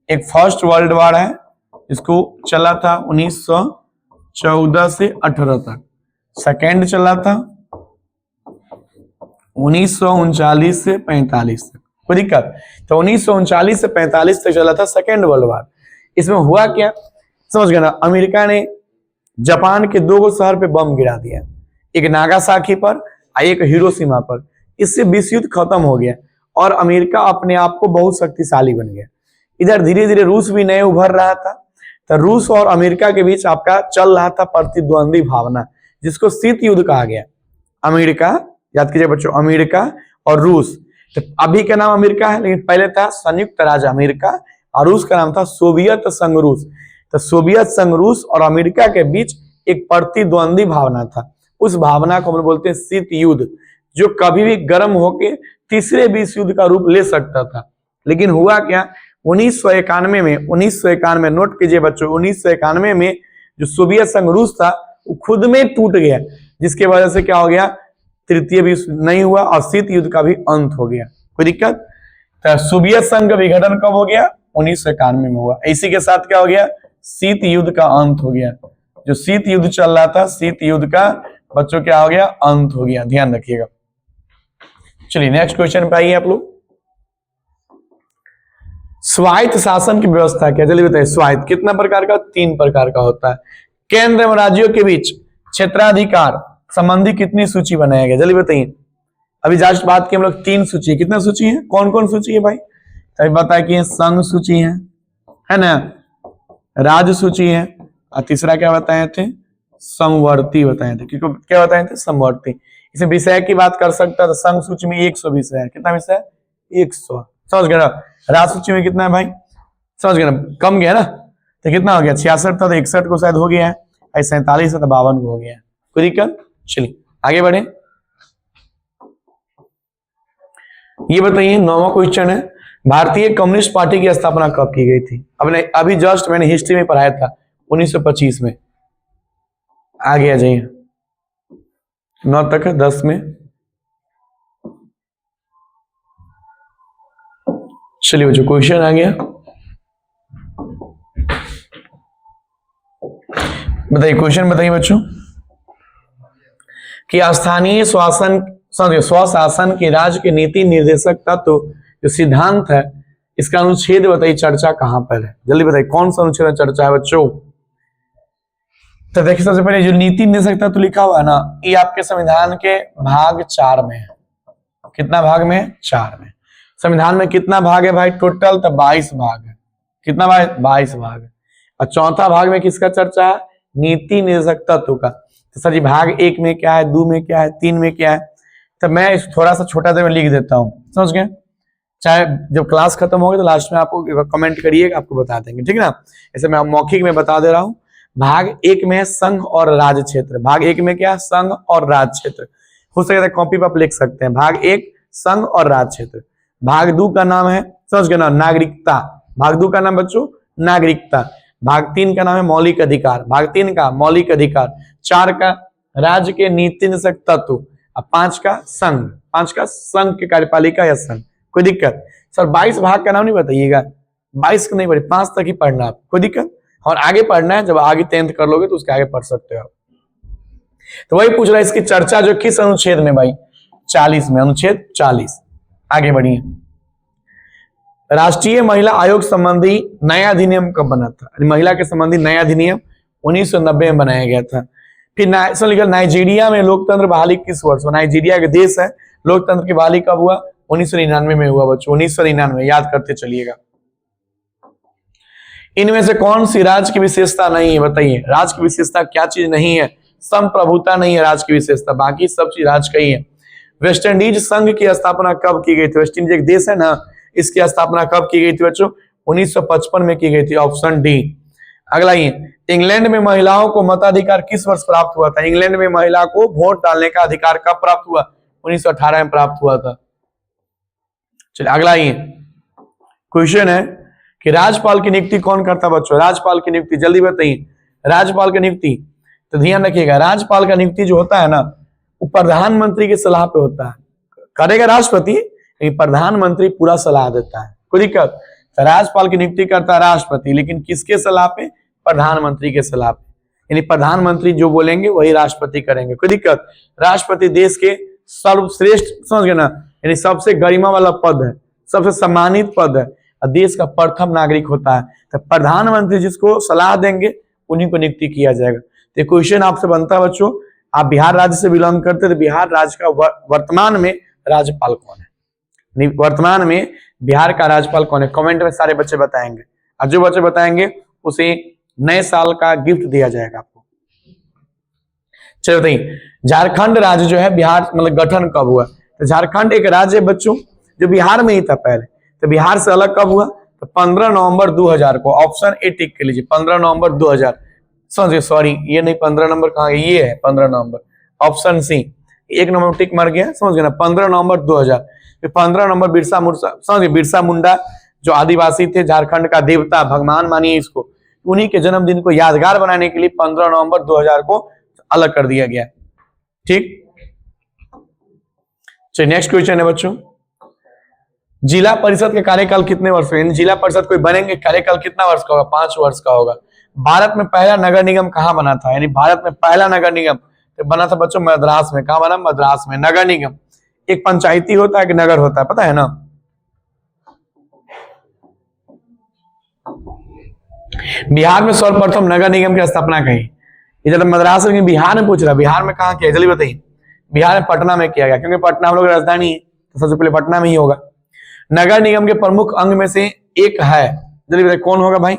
एक फर्स्ट वर्ल्ड वॉर है, इसको चला था 1914 से 18 तक। सेकेंड चला था 1939 से 45 तक। कोई दिक्कत? तो 1939 से 45 तक चला था सेकेंड वर्ल्ड वॉर। इसमें हुआ क्या समझ गए ना? अमेरिका ने जापान के 2 शहर पे बम गिरा दिया, एक नागासाकी पर और एक हिरोशिमा पर। इससे विश्व युद्ध खत्म हो गया और अमेरिका अपने आप को बहुत शक्तिशाली बन गया। इधर धीरे धीरे रूस भी नए उभर रहा था। तो रूस और अमेरिका के बीच आपका चल रहा था प्रतिद्वंदी भावना, जिसको शीत युद्ध कहा गया। अमेरिका, याद कीजिए बच्चों, अमेरिका और रूस। तो अभी का नाम अमेरिका है, लेकिन पहले था संयुक्त राज्य अमेरिका और रूस का नाम था सोवियत संघ रूस। तो सोवियत संघ रूस और अमेरिका के बीच एक प्रतिद्वंदी भावना था। उस भावना को हम बोलते हैं शीत युद्ध, जो कभी भी गर्म होके तीसरे विश्व युद्ध का रूप ले सकता था। लेकिन हुआ क्या? 1991 में, नोट कीजिए बच्चों, 1991 में जो सोवियत संघ रूस था वो खुद में टूट गया, जिसके वजह से क्या हो गया? तृतीय विश्व नहीं हुआ और शीत युद्ध का भी अंत हो गया। कोई दिक्कत? तो सोवियत संघ का विघटन कब हो गया? 1991 में हुआ। इसी के साथ क्या हो गया? शीत युद्ध का अंत हो गया। जो शीत युद्ध चल रहा था, शीत युद्ध का बच्चों क्या हो गया? अंत हो गया। ध्यान रखिएगा। चलिए नेक्स्ट क्वेश्चन पे आइए आप लोग। स्वायत्त शासन की व्यवस्था क्या? जल्दी बताइए। स्वायत्त कितना प्रकार का? 3 प्रकार का होता है। केंद्र एवं राज्यों के बीच क्षेत्राधिकार संबंधी कितनी सूची बनाया गया? जल्दी बताइए। अभी जस्ट बात की हम लोग 3 सूची। कितना सूची है? कौन कौन सूची है भाई? अभी बताया कि संघ सूची है ना, राज्य सूची है, और तीसरा क्या बताए थे? समवर्ती बताए थे। क्योंकि क्या बताए थे? समवर्ती। इसे विषय की बात कर सकता है तो संघ सूची में 100 विषय है। कितना विषय है? 100। समझ गए ना? राज्य सूची में कितना है भाई? समझ गए ना? कम गया ना? तो कितना हो गया? 66 था तो 61 को शायद हो गया है, 47 था तो 52 को हो गया है। कोई दिक्कत? चलिए आगे बढ़े। ये बताइए 9वां क्वेश्चन है, भारतीय कम्युनिस्ट पार्टी की स्थापना कब की गई थी? अभी जस्ट मैंने हिस्ट्री में पढ़ाया था 1925 में। आगे आ जाइए, 9 तक है, 10 में। चलिए बच्चों क्वेश्चन आ गया। बताइए क्वेश्चन बताइए बच्चों कि स्थानीय स्वशासन के राज्य के नीति निर्देशक तत्व जो सिद्धांत है, इसका अनुच्छेद बताइए, चर्चा कहां पर है? जल्दी बताइए कौन सा अनुच्छेद चर्चा है बच्चों? तो देखिए सबसे पहले जो नीति निदेशक तत्व लिखा हुआ है ना, ये आपके संविधान के भाग 4 में है। कितना भाग में? 4 में। संविधान में कितना भाग है भाई टोटल? तो 22 भाग है। कितना भाई? 22 भाग है। और चौथा भाग में किसका चर्चा है? नीति निदेशक तत्व का। तो सर जी भाग 1 में क्या है, 2 में क्या है, 3 में क्या है? तो मैं इस थोड़ा सा छोटा सा में लिख देता हूँ, समझ गए? चाहे जब क्लास खत्म होगी तो लास्ट में आपको कमेंट करिएगा, आपको बता देंगे, ठीक है ना? ऐसे मैं मौखिक में बता दे रहा हूँ। भाग 1 में है संघ और राज्य क्षेत्र। भाग 1 में क्या? संघ और राज्य क्षेत्र। हो सके तो कॉपी पर आप लिख सकते हैं। भाग 1 संघ और राज्य क्षेत्र। भाग 2 का नाम है, समझ गए ना, नागरिकता। भाग 2 का नाम बच्चों नागरिकता। भाग 3 का नाम है मौलिक अधिकार। भाग 3 का मौलिक अधिकार। 4 का राज्य के नीति निदेशक तत्व। और 5 का संघ। 5 का संघ के कार्यपालिका या संघ। कोई दिक्कत? सर 22 भाग का नाम नहीं बताइएगा, 22 का नहीं पढ़े, 5 तक ही पढ़ना आप। कोई दिक्कत? और आगे पढ़ना है, जब आगे 10th कर लोगे तो उसके आगे पढ़ सकते हो आप। तो वही पूछ रहा है इसकी चर्चा जो किस अनुच्छेद में भाई? 40 में, अनुच्छेद 40। आगे बढ़िए। राष्ट्रीय महिला आयोग संबंधी नया अधिनियम कब बना था? महिला के संबंधी नया अधिनियम 1990 में बनाया गया था। फिर नाइजीरिया में लोकतंत्र बहाली किस वर्ष? नाइजीरिया के देश है, लोकतंत्र की बहाली कब हुआ? 1999 में हुआ बच्चों, 1999। याद करते चलिएगा। इनमें से कौन सी राज्य की विशेषता नहीं है? बताइए, राज्य की विशेषता क्या चीज नहीं है? संप्रभुता नहीं है राज्य की विशेषता, बाकी सब चीज राज्य का ही है। वेस्ट इंडीज संघ की स्थापना कब की गई थी? वेस्ट इंडीज एक देश है ना, इसकी स्थापना कब की गई थी बच्चों? 1955 में की गई थी, ऑप्शन डी। अगला ही, इंग्लैंड में महिलाओं को मताधिकार किस वर्ष प्राप्त हुआ था? इंग्लैंड में महिला को वोट डालने का अधिकार कब प्राप्त हुआ? 1918 में प्राप्त हुआ था। चलिए अगला ही क्वेश्चन है कि राज्यपाल की नियुक्ति कौन करता है बच्चों? राज्यपाल की नियुक्ति जल्दी बताइए। राज्यपाल की नियुक्ति, तो ध्यान रखिएगा, राज्यपाल का नियुक्ति जो होता है ना, वो प्रधानमंत्री की सलाह पे होता है। करेगा राष्ट्रपति, लेकिन प्रधानमंत्री पूरा सलाह देता है। कोई दिक्कत? तो राज्यपाल की नियुक्ति करता है राष्ट्रपति, लेकिन किसके सलाह पे? प्रधानमंत्री के सलाह पे। यानी प्रधानमंत्री जो बोलेंगे वही राष्ट्रपति करेंगे। कोई दिक्कत? राष्ट्रपति देश के सर्वश्रेष्ठ, समझ गए ना, यानी सबसे गरिमा वाला पद है, सबसे सम्मानित पद है, देश का प्रथम नागरिक होता है। तो प्रधानमंत्री जिसको सलाह देंगे उन्हीं को नियुक्ति किया जाएगा। तो क्वेश्चन आपसे बनता है बच्चों, आप बिहार राज्य से बिलोंग करते, तो बिहार राज्य का वर्तमान में राज्यपाल कौन है? वर्तमान में बिहार का राज्यपाल कौन है? कमेंट में सारे बच्चे बताएंगे, और जो बच्चे बताएंगे उसे नए साल का गिफ्ट दिया जाएगा आपको। चलो बताइए, झारखंड राज्य जो है बिहार मतलब गठन कब हुआ? तो झारखंड एक राज्य है बच्चों जो बिहार में ही था पहले, तो बिहार से अलग कब हुआ? तो 15 नवंबर 2000 को। ऑप्शन ए टिक कर लीजिए, 15 नवंबर 2000। समझिए, सॉरी ये नहीं, 15 नंबर कहाँ है? ये है 15 नवंबर, ऑप्शन सी। 1 नंबर टिक मर गया, समझ गए ना, 15 नवंबर 2000। 15 नवंबर बिरसा मुंडा, समझिए बिरसा मुंडा जो आदिवासी थे, झारखंड का देवता, भगवान मानिए इसको, उन्हीं के जन्मदिन को यादगार बनाने के लिए 15 नवंबर 2000 को अलग कर दिया गया। ठीक, चलिए नेक्स्ट क्वेश्चन है बच्चों, जिला परिषद का कार्यकाल कितने वर्ष का? जिला परिषद कोई बनेंगे, कार्यकाल कितना वर्ष का होगा? 5 वर्ष का होगा। भारत में पहला नगर निगम कहाँ बना था? यानी भारत में पहला नगर निगम तो बना था बच्चों मद्रास में। कहाँ बना? मद्रास में। नगर निगम एक पंचायती होता है कि नगर होता है, पता है ना? बिहार में सर्वप्रथम नगर निगम की स्थापना कही, ये जब मद्रास में, बिहार में पूछ रहा, बिहार में कहाँ किया? जल्दी बताइए। बिहार में पटना में किया गया, क्योंकि पटना हम लोग राजधानी है, तो सबसे पहले पटना में ही होगा। नगर निगम के प्रमुख अंग में से एक है, जल्दी बताइए कौन होगा भाई?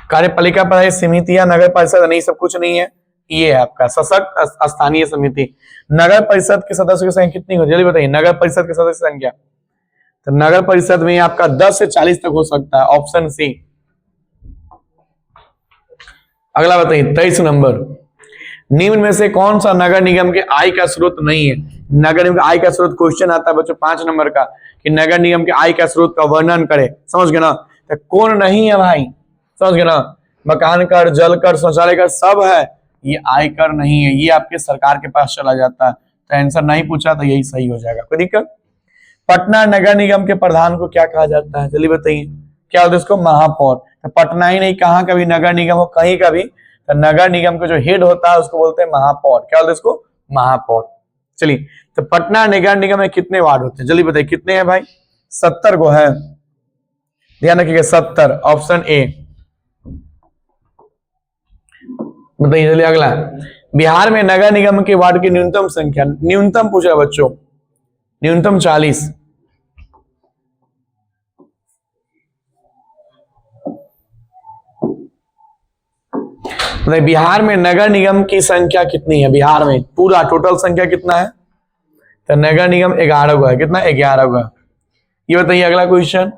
कार्यपालिका पर समितियां, नगर परिषद नहीं, सब कुछ नहीं है, ये है आपका सशक्त स्थानीय समिति। नगर परिषद के सदस्यों की संख्या कितनी हो? जल्दी बताइए, नगर परिषद के सदस्य संख्या। तो नगर परिषद में आपका 10 से 40 तक हो सकता है, ऑप्शन सी। अगला बताइए 23 नंबर, निम्न में से कौन सा नगर निगम के आय का स्रोत नहीं है? नगर निगम का आय का स्रोत क्वेश्चन आता है बच्चों 5 नंबर का, कि नगर निगम के आय का स्रोत का वर्णन करे। समझ गए ना? तो कौन नहीं है भाई? समझ गए ना? मकान कर, जल कर, शौचालय कर सब है, ये आयकर नहीं है, ये आपके सरकार के पास चला जाता है। तो आंसर नहीं पूछा तो यही सही हो जाएगा। कोई दिक्कत? पटना नगर निगम के प्रधान को क्या कहा जाता है? जल्दी बताइए, क्या होता है उसको? महापौर। तो पटना ही नहीं, कहाँ का भी नगर निगम हो, कहीं का भी, तो नगर निगम का जो हेड होता है उसको बोलते हैं महापौर। क्या बोलते हैं उसको? महापौर। चलिए, तो पटना नगर निगम में कितने वार्ड होते हैं? जल्दी बताइए कितने हैं भाई? 70 को है, ध्यान रखिएगा 70, ऑप्शन ए। बताइए चलिए अगला, बिहार में नगर निगम के वार्ड की न्यूनतम संख्या, न्यूनतम पूछ रहा बच्चों, न्यूनतम 40। बिहार में नगर निगम की संख्या कितनी है? बिहार में पूरा टोटल संख्या कितना है? तो नगर निगम 11 हुआ है। कितना? 11 हुआ। ये बताइए अगला क्वेश्चन,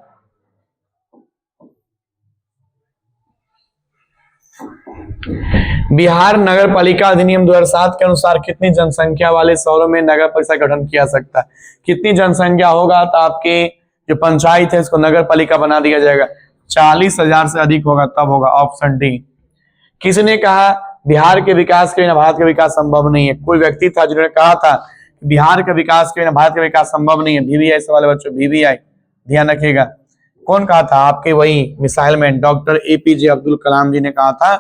बिहार नगर पालिका अधिनियम 2007 के अनुसार कितनी जनसंख्या वाले शहरों में नगर परिषद गठन किया सकता है? कितनी जनसंख्या होगा तो आपके जो पंचायत है इसको नगर पालिका बना दिया जाएगा? 40,000 से अधिक होगा तब होगा। Option D. किसने कहा बिहार के विकास के बिना भारत का विकास संभव नहीं है? कोई व्यक्ति था जिन्होंने कहा था बिहार का विकास के बिना भारत का विकास संभव नहीं है। VVI सवाल है बच्चों, VVI ध्यान रखिएगा। कौन कहा था? आपके वही missile man doctor APJ Abdul Kalam ji ने कहा था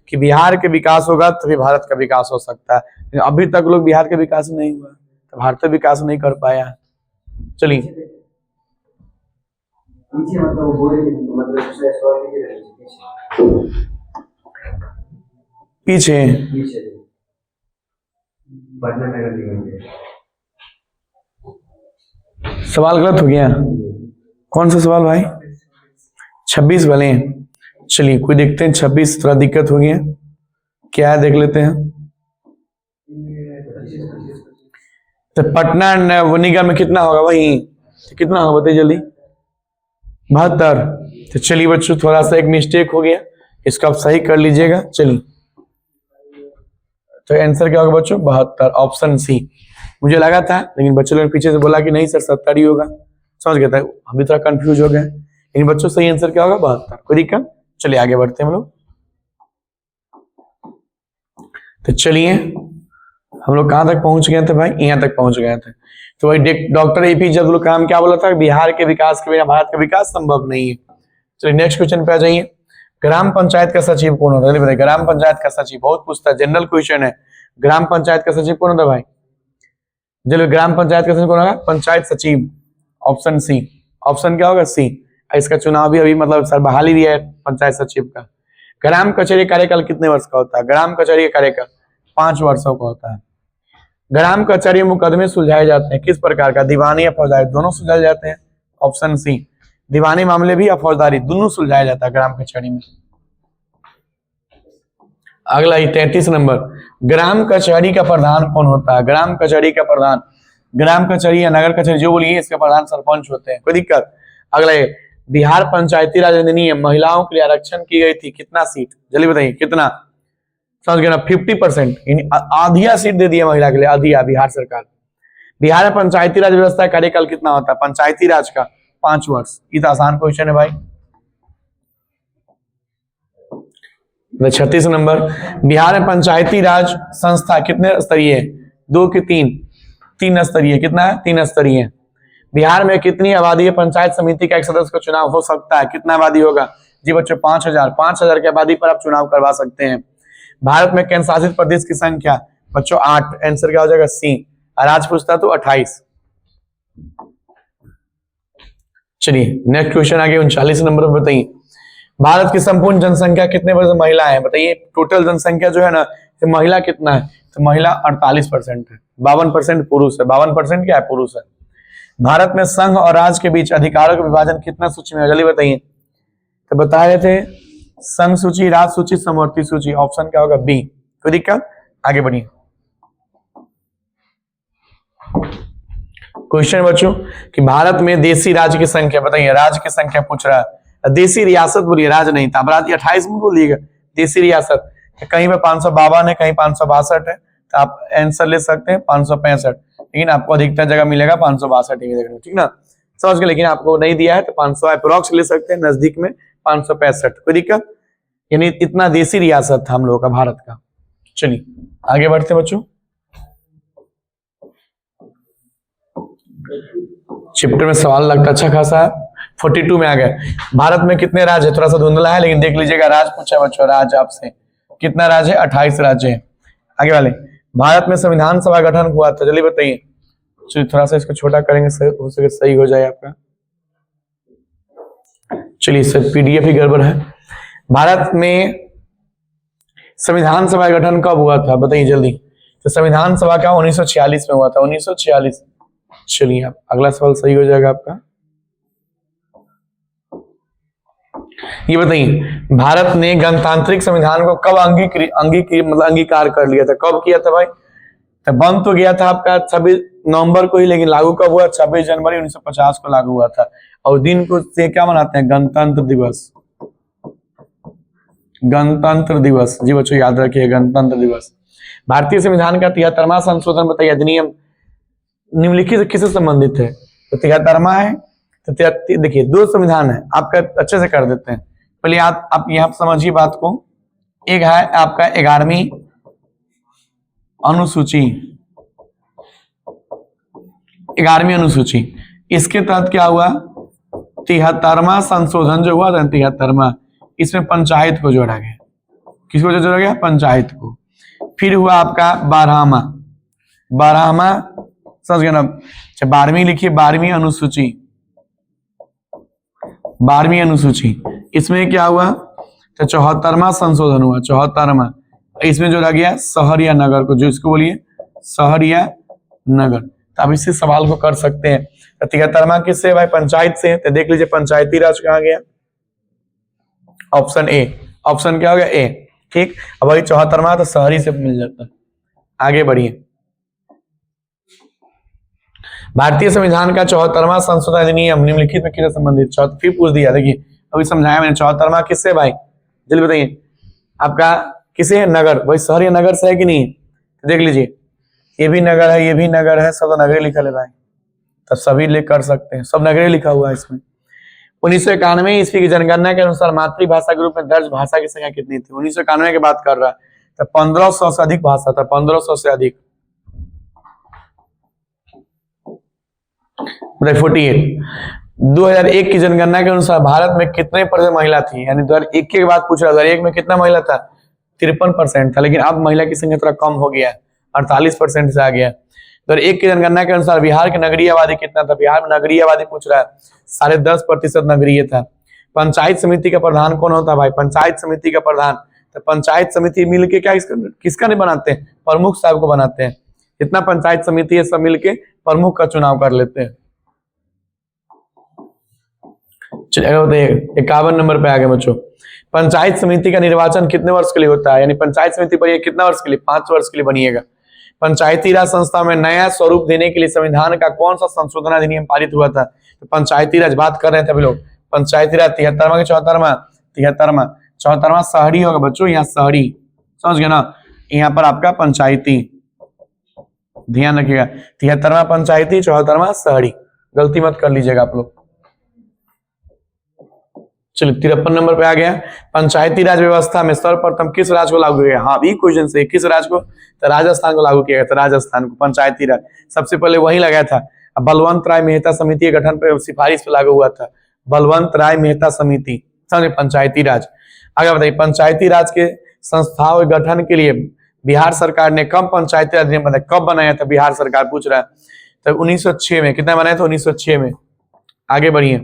कि बिहार के विकास होगा तभी भारत का विकास हो सकता है। अभी तक लोग बिहार का विकास नहीं हुआ तो भारत का विकास नहीं कर पाया। चलिए पीछे सवाल गलत हो गया। कौन सा सवाल भाई? 26 वाले। चलिए कोई देखते हैं, 26 थोड़ा दिक्कत हो गया, क्या है देख लेते हैं। तो पटना निगम में कितना होगा? वही तो कितना होगा बताइए जल्दी? 72। तो चलिए बच्चों थोड़ा सा एक मिस्टेक हो गया, इसको आप सही कर लीजिएगा। चलिए तो आंसर क्या होगा बच्चों? 72। Option C. मुझे लगा था लेकिन बच्चों ने पीछे से बोला कि नहीं सर 70 ही होगा, समझ गया था, हम भी थोड़ा कंफ्यूज हो गए। लेकिन बच्चों सही आंसर क्या होगा? 72। कोई दिक्कत? चलिए आगे बढ़ते हैं हम लोग। तो चलिए हम लोग कहां तक पहुंच गए थे भाई? यहां तक पहुंच गए थे। तो वही डॉक्टर APJ अब्दुल कलाम क्या बोला था? बिहार के विकास के बिना भारत का विकास संभव नहीं है। चलिए नेक्स्ट क्वेश्चन पे आ जाइए। ग्राम पंचायत का सचिव कौन होता है? ग्राम पंचायत का सचिव बहुत पूछता है, जनरल क्वेश्चन है। ग्राम पंचायत का सचिव कौन होता है भाई? चलिए ग्राम पंचायत का सचिव कौन होगा? पंचायत सचिव। Option C. ऑप्शन क्या होगा? सी। इसका चुनाव भी अभी मतलब सर बहाली भी है पंचायत सचिव का। ग्राम कचहरी कार्यकाल कितने वर्ष का होता है? ग्राम कचहरी का कार्यकाल 5 वर्षों का होता है। ग्राम कचहरी मुकदमे सुलझाए जाते हैं किस प्रकार का? दीवानी या फौजदारी दोनों सुलझाए जाते हैं। Option C. दीवानी मामले भी या फौजदारी दोनों सुलझाया जाता है ग्राम कचहरी में। अगला 33 नंबर, ग्राम कचहरी का प्रधान कौन होता है? ग्राम कचहरी का प्रधान, ग्राम कचहरी या नगर कचहरी जो बोलिए, इसके प्रधान सरपंच होते हैं। कोई दिक्कत? अगला बिहार पंचायती राज अधिनियम महिलाओं के लिए आरक्षण की गई थी, कितना सीट? जल्दी बताइए कितना? समझ गए ना? 50%, आधिया सीट दे दिया महिला के लिए, आधिया। बिहार सरकार, बिहार में पंचायती राज व्यवस्था कार्यकाल कितना होता है पंचायती राज का? 5 वर्ष। ये तो आसान क्वेश्चन है भाई। 36 नंबर, बिहार में पंचायती राज संस्था कितने स्तरीय है? 2 की 3? 3 स्तरीय। कितना है? 3 स्तरीय। बिहार में कितनी आबादी है? पंचायत समिति का एक सदस्य का चुनाव हो सकता है, कितना आबादी होगा? जी बच्चों 5000। 5000 की आबादी पर आप चुनाव करवा सकते हैं। भारत में केंद्र शासित प्रदेश की संख्या बच्चों 8। आंसर क्या हो जाएगा? सी। राज्य पूछता तो 28। चलिए नेक्स्ट क्वेश्चन आगे 39 नंबर पर बताइए, भारत की संपूर्ण जनसंख्या कितने % महिला है? बताइए टोटल जनसंख्या जो है ना, तो महिला कितना है? तो महिला 48% है, 52% पुरुष है। 52% क्या है? पुरुष है। भारत में संघ और राज्य के बीच अधिकारों का विभाजन कितना सूची में? जल्दी बताइए। तो बता रहे थे संघ सूची, राज्य सूची, समवर्ती सूची। ऑप्शन क्या होगा? बी। कोई दिक्कत? आगे बढ़िए। क्वेश्चन बच्चों कि भारत में देशी राज्य की संख्या बताइए। राज्य की संख्या पूछ रहा है। देशी रियासत बोलिए, राज्य नहीं था। राज्य 28 में बोलिएगा, देशी रियासत कहीं पे 552 है, कहीं 562 है, तो आप आंसर ले सकते हैं 565। लेकिन आपको अधिकतर जगह मिलेगा 562 ही देखने, ठीक ना? समझ गए? लेकिन आपको नहीं दिया है तो 500 अप्रोक्स ले सकते हैं, नजदीक में 565। कोई दिक्कत? यानी इतना देशी रियासत था हम लोगों का भारत का। चलिए आगे बढ़ते हैं बच्चों। चैप्टर में सवाल लगता अच्छा खासा है। 42 में आ गए। भारत में कितने राज्य? थोड़ा सा धुंधला है लेकिन देख लीजिएगा। राज्य पूछा बच्चों, राज्य आपसे कितना राज्य है? 28 राज्य है। आगे वाले, भारत में संविधान सभा गठन हुआ था, जल्दी बताइए। चलिए थोड़ा सा इसको छोटा करेंगे, हो सके सही हो जाए आपका। चलिए सर PDF ही गड़बड़ है। भारत में संविधान सभा का गठन कब हुआ था बताइए जल्दी। तो संविधान सभा का 1946 में हुआ था, 1946। चलिए आप अगला सवाल सही हो जाएगा आपका। ये बताइए भारत ने गणतांत्रिक संविधान को कब अंगीकार कर लिया था, कब किया था भाई। तो बन तो गया था आपका 26 नवंबर को ही, लेकिन लागू कब हुआ, 26 जनवरी 1950 को लागू हुआ था। और दिन को से क्या मनाते हैं, गणतंत्र दिवस। गणतंत्र दिवस, जी बच्चों याद रखिए, गणतंत्र दिवस। भारतीय संविधान का 73वां संशोधन बताइए, अधिनियम निम्नलिखित से किससे संबंधित है। तो 73वां है, तो देखिए 2 संविधान है आपका, अच्छे से कर देते हैं। पहले आप यहाँ समझिए बात को। एक है आपका 11वीं अनुसूची, 11वीं अनुसूची, इसके तहत क्या हुआ, 73वां संशोधन जो हुआ था, 73वां, इसमें पंचायत को जोड़ा गया। किसको जोड़ा गया, पंचायत को। फिर हुआ आपका 12वां, समझ गए ना। 12वीं लिखिए, 12वीं अनुसूची, 12वीं अनुसूची, इसमें क्या हुआ, तो 74वां संशोधन हुआ, 74वां, इसमें जोड़ा गया शहर या नगर को, जो इसको बोलिए शहर या नगर। तो आप इसी सवाल को कर सकते हैं। तो 73वां किससे भाई, पंचायत से। तो देख लीजिए पंचायती राज कहाँ गया, ऑप्शन ए, ऑप्शन क्या हो गया, ए, ठीक। अब वही 74वां तो शहरी से मिल जाता है। आगे बढ़िए, भारतीय संविधान का 74वां संशोधन अधिनियम निम्नलिखित में किससे संबंधित, फिर पूछ दिया, देखिए अभी समझाया मैंने। 74वां किससे भाई, जल्दी बताइए आपका, किसे है, नगर, वही शहर या नगर से है कि नहीं। देख लीजिए ये भी नगर है, ये भी नगर है, सब नगरे लिखा है भाई, तब सभी ले कर सकते हैं, सब नगरे लिखा हुआ है इसमें। 1991 ईस्वी की जनगणना के अनुसार मातृभाषा के रूप में दर्ज भाषा की संख्या कितनी थी। 1991 की बात कर रहा है, तो 1500 से अधिक भाषा था, 1500 से अधिक। 48। 2001 की जनगणना के अनुसार भारत में कितने % महिला थी, यानी 2001 के बाद पूछ रहा, 2001 में कितना महिला था, 53% था, लेकिन अब महिला की संख्या थोड़ा कम हो गया, 48% से आ गया। 2001 की जनगणना के अनुसार बिहार की नगरीय आबादी कितना था, बिहार में नगरीय आबादी पूछ रहा है, 10.5% नगरीय था। पंचायत समिति का प्रधान कौन होता है भाई, पंचायत समिति का प्रधान, तो पंचायत समिति मिलके क्या किसका नहीं बनाते हैं, प्रमुख साहब को बनाते हैं। जितना पंचायत समिति है सब मिलके प्रमुख का चुनाव कर लेते हैं। चलिए 51 नंबर पे आ गए बच्चों। पंचायत समिति का निर्वाचन कितने वर्ष के लिए होता है, यानी पंचायत समिति पर कितना वर्ष के लिए, 5 वर्ष के लिए बनिएगा। पंचायती राज संस्था में नया स्वरूप देने के लिए संविधान का कौन सा संशोधन अधिनियम पारित हुआ था। तो पंचायती राज बात कर रहे थे अभी लोग, पंचायती राज 73वां के 74वां शहरी होगा बच्चों, यहाँ शहरी, समझ गए ना, यहाँ पर आपका पंचायती, ध्यान रखिएगा, 73वां पंचायती, 74वां शहरी, गलती मत कर लीजिएगा आप लोग। चलिए 53 नंबर पे आ गया, पंचायती राज व्यवस्था में सर्वप्रथम किस राज्य को लागू किया गया। हाँ भी क्वेश्चन से, किस राज्य को, तो राजस्थान को लागू किया गया था, राजस्थान को पंचायती राज सबसे पहले वही लगाया था। बलवंत राय मेहता समिति के गठन पर सिफारिश पे लागू हुआ था, बलवंत राय मेहता समिति, समझे, पंचायती राज। आगे बताइए, पंचायती राज के संस्थाओं के गठन के लिए बिहार सरकार ने कब पंचायती राज अधिनियम बनाया, कब बनाया था बिहार सरकार, पूछ रहा है। तो 1906 में, कितना बनाया था, 1906 में। आगे बढ़िए,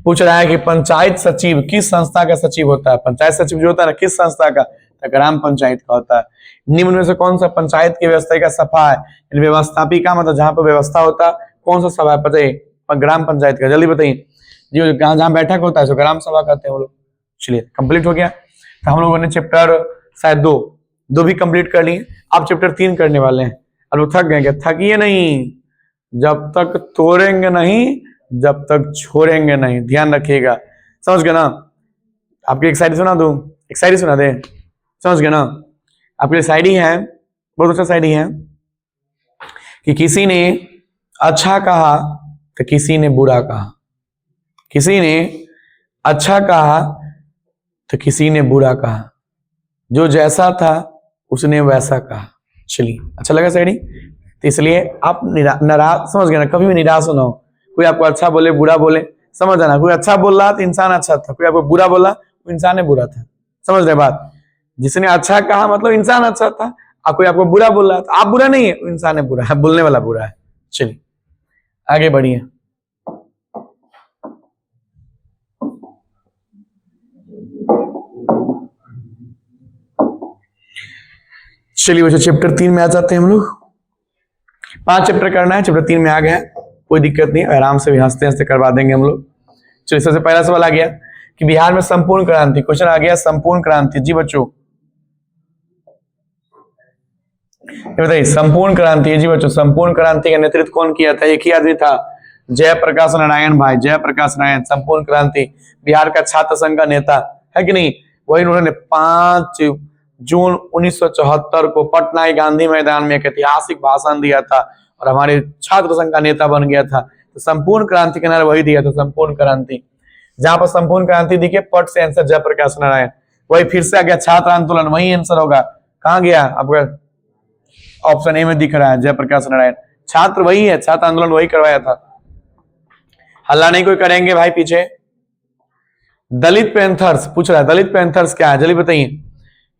पूछ रहा है कि पंचायत सचिव किस संस्था का सचिव होता है, पंचायत सचिव जो होता है ना, किस संस्था का, तो ग्राम पंचायत का होता है। निम्न में से कौन सा पंचायत की व्यवस्था सभा है, व्यवस्थापिका मतलब जहां पर व्यवस्था होता है, कौन सा सभा है बताइए, ग्राम पंचायत का, जल्दी बताइए जी, जहां बैठक होता है सो ग्राम सभा कहते हैं वो लोग। चलिए कंप्लीट हो गया, तो हम लोगों ने चैप्टर शायद दो भी कंप्लीट कर लिए, अब चैप्टर 3 करने वाले हैं। और थक गए क्या, थकिए नहीं, जब तक तोड़ेंगे नहीं, जब तक छोड़ेंगे नहीं, ध्यान रखिएगा, समझ गए ना। आपकी एक शायरी सुना दूं, एक शायरी सुना दे, समझ गए ना। आपके लिए शायरी है, बहुत अच्छा शायरी है, कि किसी ने अच्छा कहा तो किसी ने बुरा कहा, किसी ने अच्छा कहा तो किसी ने बुरा कहा, जो जैसा था उसने वैसा कहा। चलिए अच्छा लगा शायरी, तो इसलिए आप नाराज, समझ गए ना, कभी भी निराश ना हो। कोई आपको अच्छा बोले बुरा बोले, समझ जाना, कोई अच्छा बोल रहा तो इंसान अच्छा था, कोई आपको बुरा बोला वो इंसान ही बुरा था, समझ रहे बात। जिसने अच्छा कहा मतलब इंसान अच्छा था, और कोई आपको बुरा बोल रहा था, आप बुरा नहीं है, वो इंसान है बुरा है, बोलने वाला बुरा है। चलिए आगे बढ़िए, चलिए बच्चों चैप्टर 3 में आ जाते हैं हम लोग। 5 चैप्टर करना है, चैप्टर 3 में आ गया, कोई दिक्कत नहीं, आराम से भी हंसते हंसते करवा देंगे हम लोग। चलिए सबसे पहला सवाल आ गया कि बिहार में संपूर्ण क्रांति, क्वेश्चन आ गया संपूर्ण क्रांति। जी बच्चों ये बताइए संपूर्ण क्रांति, जी बच्चों संपूर्ण क्रांति का नेतृत्व कौन किया था? एक ही आदमी था, जयप्रकाश नारायण भाई, जयप्रकाश नारायण। संपूर्ण क्रांति बिहार का छात्र संघ का नेता है कि नहीं, वही उन्होंने 5 जून 1974 को पटना गांधी मैदान में एक ऐतिहासिक भाषण दिया था और हमारे छात्र संघ का नेता बन गया था। तो संपूर्ण क्रांति का नारा वही दिया था, संपूर्ण क्रांति। जहां पर संपूर्ण क्रांति दिखे पट से आंसर जयप्रकाश नारायण, वही फिर से आ गया छात्र आंदोलन, वही आंसर होगा। कहां गया आपका? ऑप्शन ए में दिख रहा है जयप्रकाश नारायण, छात्र वही है, छात्र आंदोलन वही करवाया था। हल्ला नहीं कोई करेंगे भाई पीछे। दलित पैंथर्स पूछ रहा है, दलित पैंथर्स क्या है जल्दी बताइए।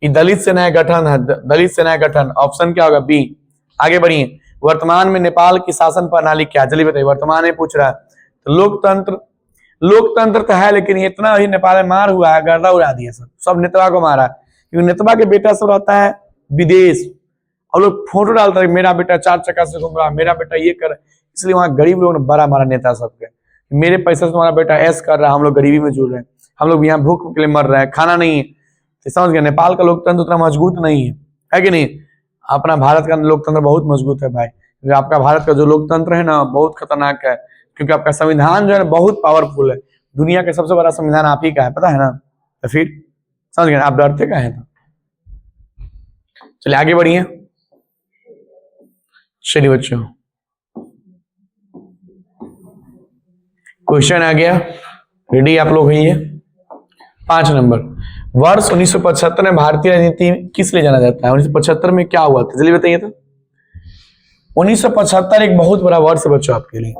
ये दलित सेना गठन है, दलित सेना गठन, ऑप्शन क्या होगा? बी। आगे बढ़िए, वर्तमान में नेपाल की शासन प्रणाली क्या है जल्दी बताइए। वर्तमान में पूछ रहा है तो लोकतंत्र, लोकतंत्र तो है लेकिन इतना ही नेपाल में मार हुआ है, गर्दा उड़ा दिया, सब नेतवा को मारा, क्योंकि नेतवा के बेटा सब रहता है विदेश और लोग फोटो डालता है मेरा बेटा 4 चक्का से घूम रहा, मेरा बेटा ये कर, इसलिए वहां गरीब लोगों ने बड़ा मारा नेता सबके, मेरे पैसे से तुम्हारा बेटा ऐश कर रहा है, हम लोग गरीबी में जुड़ रहे हैं, हम लोग यहाँ भूख के लिए मर रहे हैं, खाना नहीं है। तो समझ गए नेपाल का लोकतंत्र उतना मजबूत नहीं है कि नहीं? अपना भारत का लोकतंत्र बहुत मजबूत है भाई, क्योंकि आपका भारत का जो लोकतंत्र है ना बहुत खतरनाक है, क्योंकि आपका संविधान जो है बहुत पावरफुल है, दुनिया का सबसे बड़ा संविधान आप ही का है, पता है ना? तो फिर समझ गए आप डरते का है? तो चलिए आगे बढ़िए। चलिए बच्चों क्वेश्चन आ गया, रेडी आप लोग है? 5 नंबर, वर्ष 1975 में भारतीय राजनीति किस लिए जाना जाता है? 1975 में क्या हुआ था जल्दी बताइए। तो 1975 एक बहुत बड़ा वर्ष है बच्चों आपके लिए।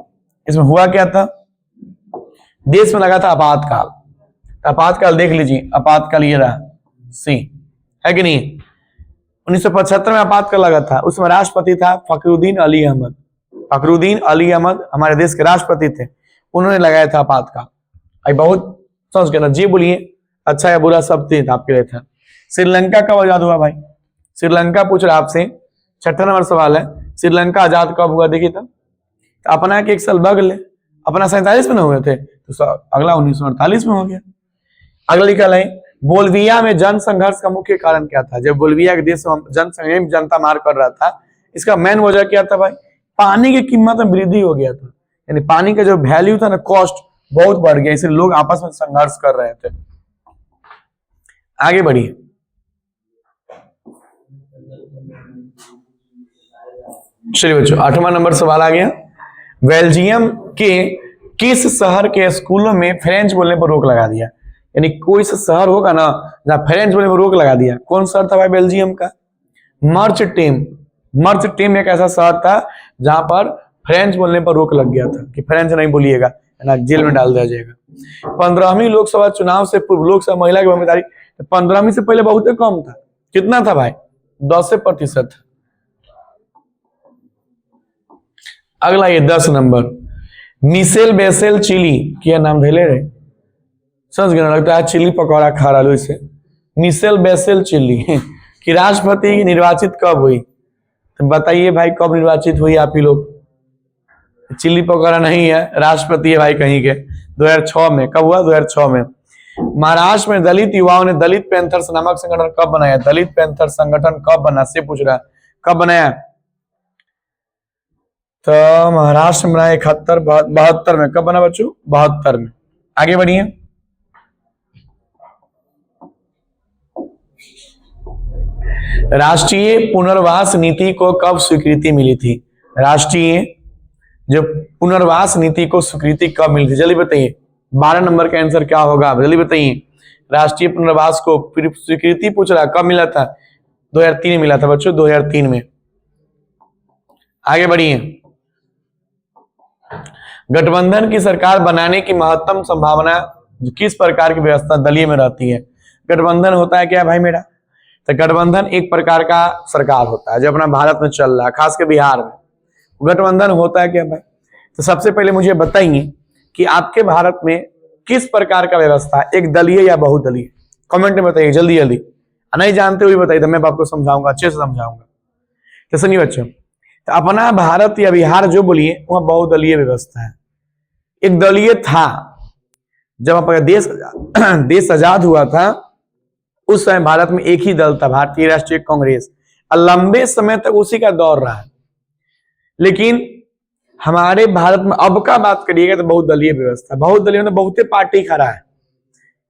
इसमें हुआ क्या था? देश में लगा था आपातकाल। आपातकाल देख लीजिए, आपातकाल ये रहा सी, है कि नहीं? 1975 में आपातकाल लगा था, उसमें राष्ट्रपति था फखरुद्दीन अली अहमद। फखरुद्दीन अली अहमद हमारे देश के राष्ट्रपति थे, उन्होंने लगाया था आपातकाल। आई बहुत समझ गए ना? जी बोलिए, अच्छा या बुरा सब चीज आपके लिए था। श्रीलंका कब आजाद हुआ भाई? श्रीलंका पूछ रहा आपसे, 6ठा नंबर सवाल है, श्रीलंका आजाद कब हुआ? देखिए तो अपना के एक साल बगल, अपना 47 में न हुए थे तो अगला 1948 में हो गया। अगला लिखा है, बोल्विया में जन संघर्ष का मुख्य कारण क्या था? जब बोल्विया के देश में जनता मार कर रहा था, इसका मेन वजह क्या था भाई? पानी की कीमत में वृद्धि हो गया था, यानी पानी का जो वैल्यू था ना, कॉस्ट बहुत बढ़ गया, इसलिए लोग आपस में संघर्ष कर रहे थे। आगे बढ़िए। चलिए बच्चों 8वां नंबर सवाल आ गया, बेल्जियम के किस शहर के स्कूलों में फ्रेंच बोलने पर रोक लगा दिया? यानी कोई सा शहर होगा ना जहां फ्रेंच बोलने पर रोक लगा दिया, कौन शहर था भाई बेल्जियम का? मर्चटेम। मर्चटेम एक ऐसा शहर था जहां पर फ्रेंच बोलने पर रोक लग गया था कि फ्रेंच नहीं बोलिएगा, ना जेल में डाल दिया जाएगा। 15वीं लोकसभा चुनाव से पूर्व लोकसभा महिला की भागीदारी 15वीं से पहले बहुत कम था, कितना था भाई? 10%। अगला ये 10 नंबर, मिशेल बेसेल चिली, क्या नाम धेले रहे, समझ गए? लगता है चिली पकौड़ा खा रहा लो इसे। मिशेल बेसेल चिली की राष्ट्रपति निर्वाचित कब हुई? तो बताइए भाई कब निर्वाचित हुई आप ही लोग? चिली पकौड़ा नहीं है, राष्ट्रपति है भाई कहीं के। 2006 में। कब हुआ? 2006 में। महाराष्ट्र में दलित युवाओं ने दलित पैंथर्स नामक संगठन कब बनाया? दलित पैंथर संगठन कब बना से पूछ रहा है, कब बनाया? तो महाराष्ट्र में बनाया 72 में। कब बना बच्चों? 72 में। आगे बढ़िए। राष्ट्रीय पुनर्वास नीति को कब स्वीकृति मिली थी? राष्ट्रीय जो पुनर्वास नीति को स्वीकृति कब मिली थी जल्दी बताइए। 12 नंबर का आंसर क्या होगा जल्दी बताइए। राष्ट्रीय पुनर्वास को स्वीकृति पूछ रहा, कब मिला था? 2003 में मिला था बच्चों, 2003 में। आगे बढ़िए। गठबंधन की सरकार बनाने की महत्तम संभावना किस प्रकार की व्यवस्था दलीय में रहती है? गठबंधन होता है क्या भाई मेरा? तो गठबंधन एक प्रकार का सरकार होता है जो अपना भारत में चल रहा है, खास कर बिहार में गठबंधन होता है क्या भाई? तो सबसे पहले मुझे बताइए कि आपके भारत में किस प्रकार का व्यवस्था, एक दलीय या बहुदलीय? कमेंट में बताइए जल्दी जल्दी। नहीं जानते हुए बताइए, तो मैं आपको समझाऊंगा, अच्छे से समझाऊंगा। तो सुनिए बच्चों, तो अपना भारत या बिहार जो बोलिए वहां बहुदलीय व्यवस्था है। एक दलीय था जब आपका देश आजाद हुआ था, उस समय भारत में एक ही दल था, भारतीय राष्ट्रीय कांग्रेस, और लंबे समय तक उसी का दौर रहा। लेकिन हमारे भारत में अब का बात करिएगा तो बहुदलीय व्यवस्था, बहुदलीय में बहुते पार्टी खड़ा है,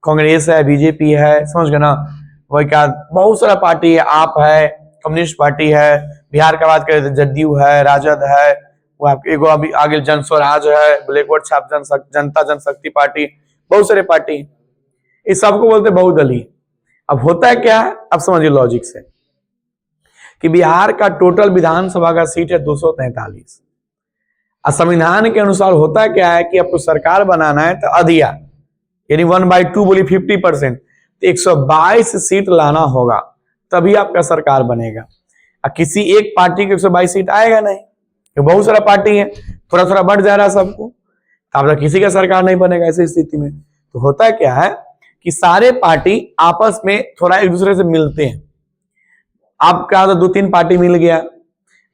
कांग्रेस है, बीजेपी है, समझ गए ना, वही क्या बहुत सारा पार्टी है, आप है, कम्युनिस्ट पार्टी है, बिहार का बात करें तो जदयू है, राजद है, वो आपके एगो अभी आगे जन स्वराज है, ब्लैकवर्ड छाप जनता जनशक्ति पार्टी, बहुत सारे पार्टी, इस सबको बोलते बहुदलीय। अब होता है क्या, अब समझिए लॉजिक से, कि बिहार का टोटल विधानसभा का सीट है 243, और संविधान के अनुसार होता क्या है कि आपको सरकार बनाना है तो अधिया यानी 1/2 बोली 50%, तो 122 सीट लाना होगा, तभी आपका सरकार बनेगा। और किसी एक पार्टी के 122 सीट आएगा नहीं, तो बहुत सारा पार्टी है, थोड़ा थोड़ा बढ़ जा रहा है सबको, तो आप किसी का सरकार नहीं बनेगा। ऐसी स्थिति में तो होता क्या है कि सारे पार्टी आपस में थोड़ा एक दूसरे से मिलते हैं। आपका तो 2-3 पार्टी मिल गया,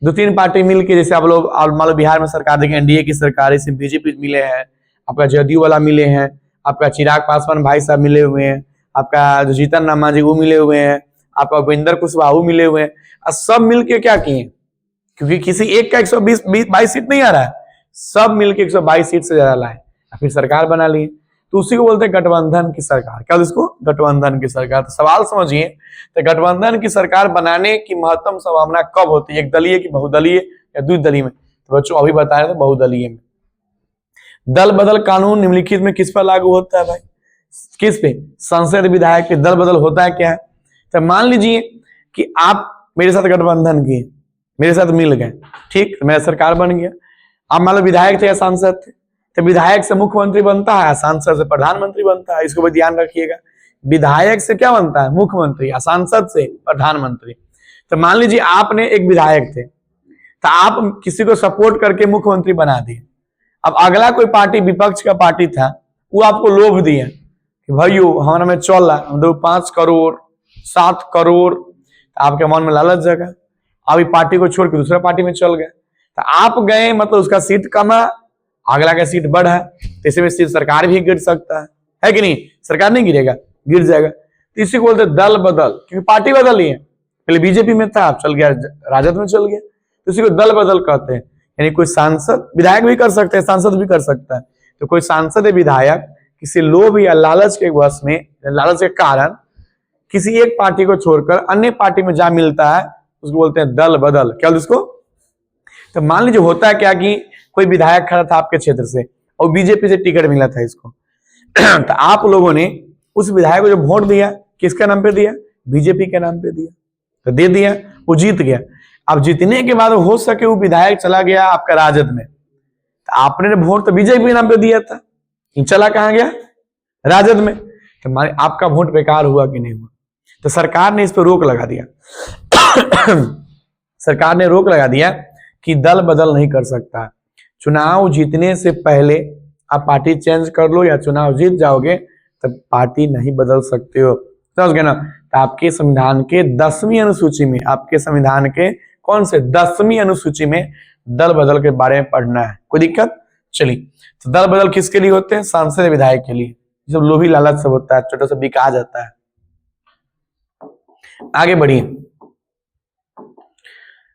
2-3 पार्टी मिलके, जैसे आप लोग मान लो बिहार में सरकार देखें, एनडीए की सरकार, इसमें बीजेपी मिले हैं, आपका जदयू वाला मिले हैं, आपका चिराग पासवान भाई साहब मिले हुए हैं, आपका जो जीतन राम मांझी वो मिले हुए हैं, आपका उपेंद्र कुशवाहा मिले हुए हैं, और सब मिलके क्या किए, क्योंकि किसी एक का 122 सीट नहीं आ रहा है, सब मिलके 122 सीट से ज्यादा लाए, फिर सरकार बना लिए, तो उसी को बोलते हैं गठबंधन की सरकार। क्या इसको, गठबंधन की सरकार। तो सवाल समझिए, तो गठबंधन की सरकार बनाने की महत्तम संभावना कब होती है, एक दलीय की बहुदलीय या द्विदलीय में? तो बच्चों अभी बता रहे थे बहुदलीय में। दल बदल कानून निम्नलिखित में किस पर लागू होता है भाई, किस पे? संसद विधायक पे दल बदल होता है क्या है? तो मान लीजिए कि आप मेरे साथ गठबंधन किए, मेरे साथ मिल गए, ठीक, मेरा सरकार बन गया। आप मान लो विधायक थे या सांसद थे, तो विधायक से मुख्यमंत्री बनता है, सांसद से प्रधानमंत्री बनता है, इसको भी ध्यान रखिएगा। विधायक से क्या बनता है, मुख्यमंत्री, सांसद से प्रधानमंत्री। तो मान लीजिए आपने एक विधायक थे, तो आप किसी को सपोर्ट करके मुख्यमंत्री बना दिए। अब अगला कोई पार्टी, विपक्ष का पार्टी था, वो आपको लोभ दिए कि भाइयों हमारा में चल रहा है, हम दो 5 करोड़ 7 करोड़, आपके मन में लालच जगा, आप पार्टी को छोड़ के दूसरा पार्टी में चल गए, तो आप गए, मतलब उसका सीट कमा, अगला का सीट बढ़ा, तो इसमें सीट सरकार भी गिर सकता है कि नहीं? सरकार नहीं गिरेगा, गिर जाएगा। तो इसी को बोलते दल बदल, क्योंकि पार्टी बदल ही है, पहले बीजेपी में था, आप चल गया राजद में चल गया, तो इसी को दल बदल कहते हैं। यानी कोई सांसद, विधायक भी कर सकते हैं, सांसद भी कर सकता है, तो कोई सांसद या विधायक किसी लोभ या लालच के वश में, लालच के कारण किसी एक पार्टी को छोड़कर अन्य पार्टी में जा मिलता है, उसको बोलते हैं दल बदल। क्या उसको? तो मान लीजिए होता है क्या कि कोई विधायक खड़ा था आपके क्षेत्र से और बीजेपी से टिकट मिला था इसको तो आप लोगों ने उस विधायक को जो वोट दिया, किसके नाम पे दिया? बीजेपी के नाम पे दिया, तो दे दिया, वो जीत गया। अब जीतने के बाद हो सके वो विधायक चला गया आपका राजद में, तो आपने वोट तो बीजेपी के नाम पे दिया था, चला कहां गया? राजद में। तो आपका वोट बेकार हुआ कि नहीं हुआ? तो सरकार ने इस पर रोक लगा दिया सरकार ने रोक लगा दिया कि दल बदल नहीं कर सकता। चुनाव जीतने से पहले आप पार्टी चेंज कर लो, या चुनाव जीत जाओगे तब पार्टी नहीं बदल सकते हो, समझ गए ना? तो आपके संविधान के 10वीं अनुसूची में, आपके संविधान के कौन से 10वीं अनुसूची में दल बदल के बारे में पढ़ना है। कोई दिक्कत? चलिए, तो दल बदल किसके लिए होते हैं? सांसद विधायक के लिए, सब लोभी लालच सब होता है, छोटा सा बिका जाता है। आगे बढ़िए,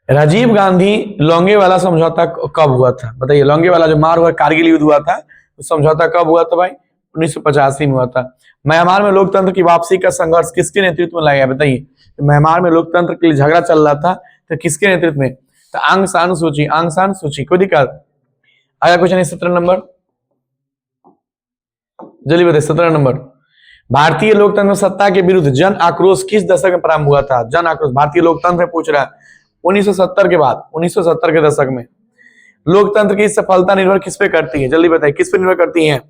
राजीव गांधी लोंगेवाला समझौता कब हुआ था? बताइए, लोंगेवाला जो मार हुआ, कारगिल युद्ध हुआ था, तो समझौता कब हुआ था भाई? 1985 में हुआ था। म्यांमार में लोकतंत्र की वापसी का संघर्ष किसके नेतृत्व में लाया? बताइए, तो म्यांमार में लोकतंत्र के लिए झगड़ा चल रहा था, तो किसके नेतृत्व में? तो आंग सान सूची, आंग सान सूची। कोई दिक्कत? आगे क्वेश्चन है 17 नंबर, जल्दी बताइए 17 नंबर। भारतीय लोकतंत्र सत्ता के विरुद्ध जन आक्रोश किस दशक में प्रारंभ हुआ था? जन आक्रोश भारतीय लोकतंत्र पूछ रहा है, 1970 के बाद, 1970 के दशक में। लोकतंत्र की सफलता निर्भर किस पे करती है? जल्दी बताइए, किस पे निर्भर करती है?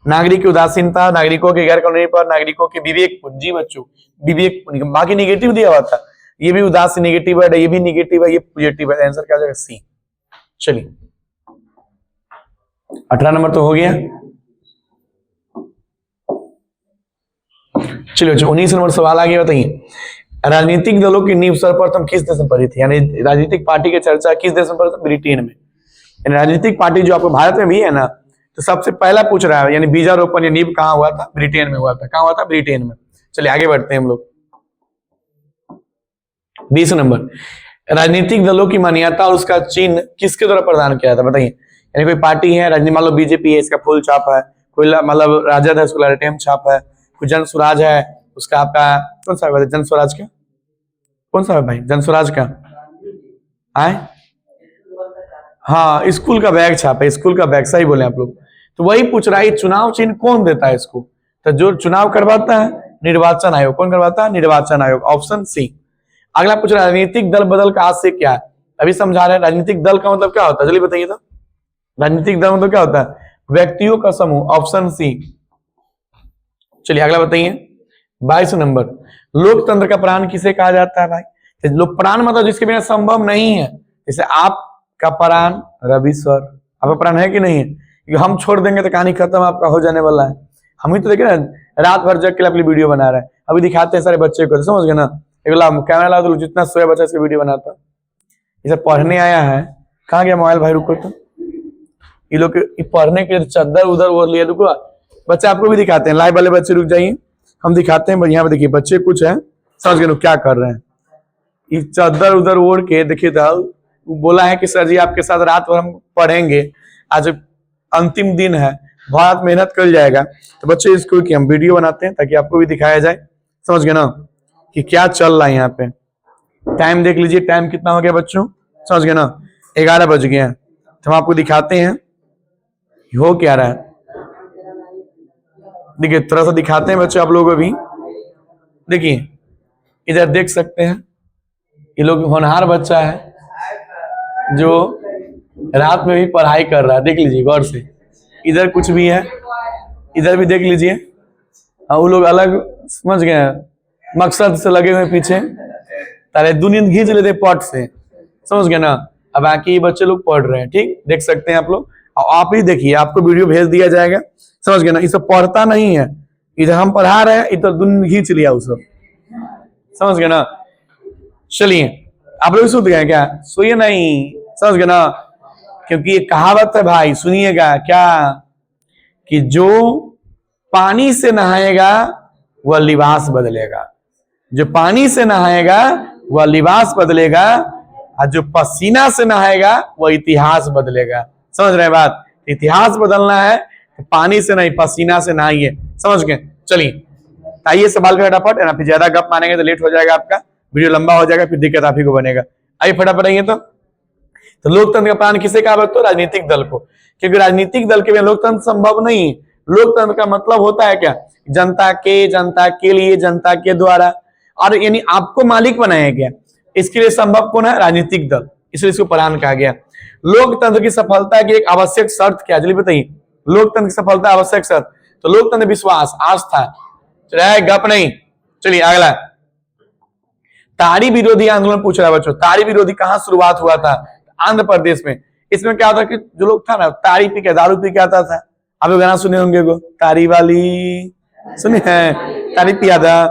नागरिक की उदासीनता, नागरिकों के गैर कानूनी पर, नागरिकों के विवेक। जी बच्चों, विवेक। बाकी निगेटिव दिया हुआ था, ये भी उदासीन निगेटिव है, ये भी निगेटिव है, ये पॉजिटिव है। आंसर क्या हो जाएगा? सी। चलिए, 18 नंबर तो हो गया। चलिए 19 नंबर सवाल आगे बताइए, राजनीतिक दलों की नींव सर्वप्रथम किस देश में पड़ी थी? यानी राजनीतिक पार्टी की चर्चा किस देश में पड़ी थी? ब्रिटेन में। यानी राजनीतिक पार्टी जो आपको भारत में भी है ना, तो सबसे पहला पूछ रहा है, यानी बीजारोपण या नींव कहाँ हुआ था? ब्रिटेन में हुआ था। कहाँ हुआ था? ब्रिटेन में। चलिए आगे बढ़ते हैं हम लोग। 20 नंबर, राजनीतिक दलों की मान्यता और उसका चिन्ह किसके द्वारा प्रदान किया था? बताइए। यानी कोई पार्टी है राजनीति, मान लो बीजेपी है, इसका फूल छाप है, कोई मतलब राजद है, उसका ललटेन छाप है, कोई जन स्वराज है, उसका आपका कौन सा है? जन स्वराज का कौन सा है भाई? जन स्वराज का आए, हाँ स्कूल का बैग छाप है, स्कूल का बैग, सही बोले आप लोग। तो वही पूछ रहा है चुनाव चिन्ह कौन देता है इसको? तो जो चुनाव करवाता है निर्वाचन आयोग। कौन करवाता है? निर्वाचन आयोग, ऑप्शन सी। अगला पूछ रहा है राजनीतिक दल बदल का आशय क्या है? अभी समझा रहे हैं राजनीतिक दल का मतलब क्या होता है, चलिए बताइए तो। राजनीतिक दल मतलब क्या होता है? व्यक्तियों का समूह, ऑप्शन सी। चलिए अगला बताइए 22 नंबर, लोकतंत्र का प्राण किसे कहा जाता है भाई? लोक प्राण मतलब जिसके बिना संभव नहीं है। जैसे आपका प्राण रवि सर, आपका प्राण है कि नहीं है? क्योंकि हम छोड़ देंगे तो कहानी खत्म, आपका हो जाने वाला है। हम ही तो देखे ना, रात भर जग के लिए अपनी वीडियो बना रहे हैं, अभी दिखाते हैं सारे बच्चे को, समझ गए ना? कैमरा ला दो, जितना सोया बच्चा इसकी वीडियो बनाता। इसे पढ़ने आया है, कहाँ गया मोबाइल भाई? रुको तो, ये लोग पढ़ने के चद्दर उधर वो लिए, रुको बच्चे आपको भी दिखाते हैं, लाइव वाले बच्चे रुक जाइए, हम दिखाते हैं। यहाँ पे देखिए बच्चे कुछ है, समझ गए क्या कर रहे हैं? ये चद्दर उधर ओढ़ के देखिए तो बोला है कि सर जी आपके साथ रात भर हम पढ़ेंगे, आज अंतिम दिन है, बहुत मेहनत कर जाएगा। तो बच्चे इसको कि हम वीडियो बनाते हैं ताकि आपको भी दिखाया जाए, समझ गए ना कि क्या चल रहा है यहाँ पे। टाइम देख लीजिए, टाइम कितना हो गया बच्चों, समझ गए ना? 11 बज गए हैं। तो हम आपको दिखाते हैं हो क्या रहा है। देखिए थोड़ा सा दिखाते हैं बच्चों आप लोगों को भी। देखिए इधर देख सकते हैं, ये लोग होनहार बच्चा है जो रात में भी पढ़ाई कर रहा है, देख लीजिए गौर से। इधर कुछ भी है, इधर भी देख लीजिए। वो लोग अलग, समझ गए, मकसद से लगे हुए पीछे, तारे दुनिया खींच लेते पट से, समझ गए ना? अब बाकी बच्चे लोग पढ़ रहे हैं, ठीक देख सकते हैं आप लोग। आप ही देखिए, आपको वीडियो भेज दिया जाएगा, समझ गए ना? ये सब पढ़ता नहीं है, इधर हम पढ़ा रहे हैं, इधर दुनिया खींच लिया वो सब, समझ गए ना? चलिए आप लोग सुन गए क्या? सोइए नहीं, समझ गए ना? क्योंकि ये कहावत है भाई, सुनिएगा क्या, कि जो पानी से नहाएगा वह लिबास बदलेगा, जो पानी से नहाएगा वह लिबास बदलेगा, और जो पसीना से नहाएगा वह इतिहास बदलेगा। समझ रहे बात? इतिहास बदलना है तो पानी से नहीं, पसीना से नहाइए, समझ गए? चलिए आइए सवाल पे फटाफट, है ना? फिर ज्यादा गप मानेंगे तो लेट हो जाएगा, आपका वीडियो लंबा हो जाएगा, फिर दिक्कत आप ही को बनेगा। आइए फटाफट आइए। तो लोकतंत्र का प्राण किसे कहा? तो राजनीतिक दल को, क्योंकि राजनीतिक दल के बिना लोकतंत्र संभव नहीं है। लोकतंत्र का मतलब होता है क्या? जनता के, जनता के लिए, जनता के द्वारा, और यानी आपको मालिक बनाया गया। इसके लिए संभव कौन है? राजनीतिक दल, इसलिए इसको प्राण कहा गया। लोकतंत्र की सफलता की एक आवश्यक शर्त क्या? जल्दी बताइए, लोकतंत्र की सफलता आवश्यक शर्त। तो लोकतंत्र विश्वास, आस्था, गप नहीं। चलिए अगला, ताड़ी विरोधी आंदोलन पूछ रहा है बच्चों। ताड़ी विरोधी कहां शुरुआत हुआ था? आंध्र प्रदेश में। इसमें क्या होता कि जो लोग था ना, ताड़ी पी के, दारू पी के आता था। आप लोग गाना सुने होंगे, को ताड़ी वाली सुने हैं, ताड़ी पिया था।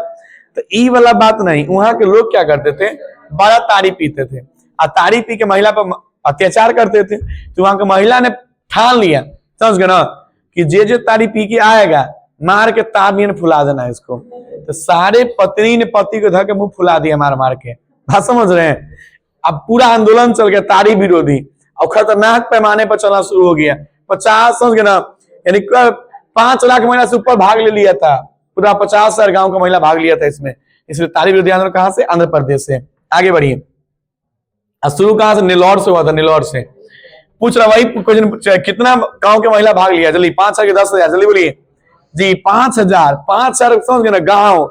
तो ई वाला बात नहीं, वहां के लोग क्या करते थे, बड़ा ताड़ी पीते थे, और ताड़ी पी के महिला पर अत्याचार करते थे। तो वहां की महिला ने ठान लिया, समझ गए ना, कि जे ताड़ी पी के आएगा मार के तार फुला देना है इसको। तो सारे पत्नी ने पति को धर के मुंह फुला दिया मार मार के, बात समझ रहे हैं? अब पूरा आंदोलन चल गया ताड़ी विरोधी, और खतरनाक पैमाने पर चलना शुरू हो गया। 50, समझ गए ना, यानी 5 लाख महिला से ऊपर भाग ले लिया था, पूरा 50,000 गांव का महिला भाग लिया था इसमें। इसलिए ताड़ी विरोधी आंदोलन कहां से? आंध्र प्रदेश से। आगे बढ़िए, शुरू कहां से? नेल्लौर से हुआ था, नेल्लौर से। पूछ रहा वही क्वेश्चन, कितना गांव के महिला भाग लिया? जल्दी 5,000 के 10,000, जल्दी बोलिए जी। 5,000, 5,000 समझ गए ना, गांव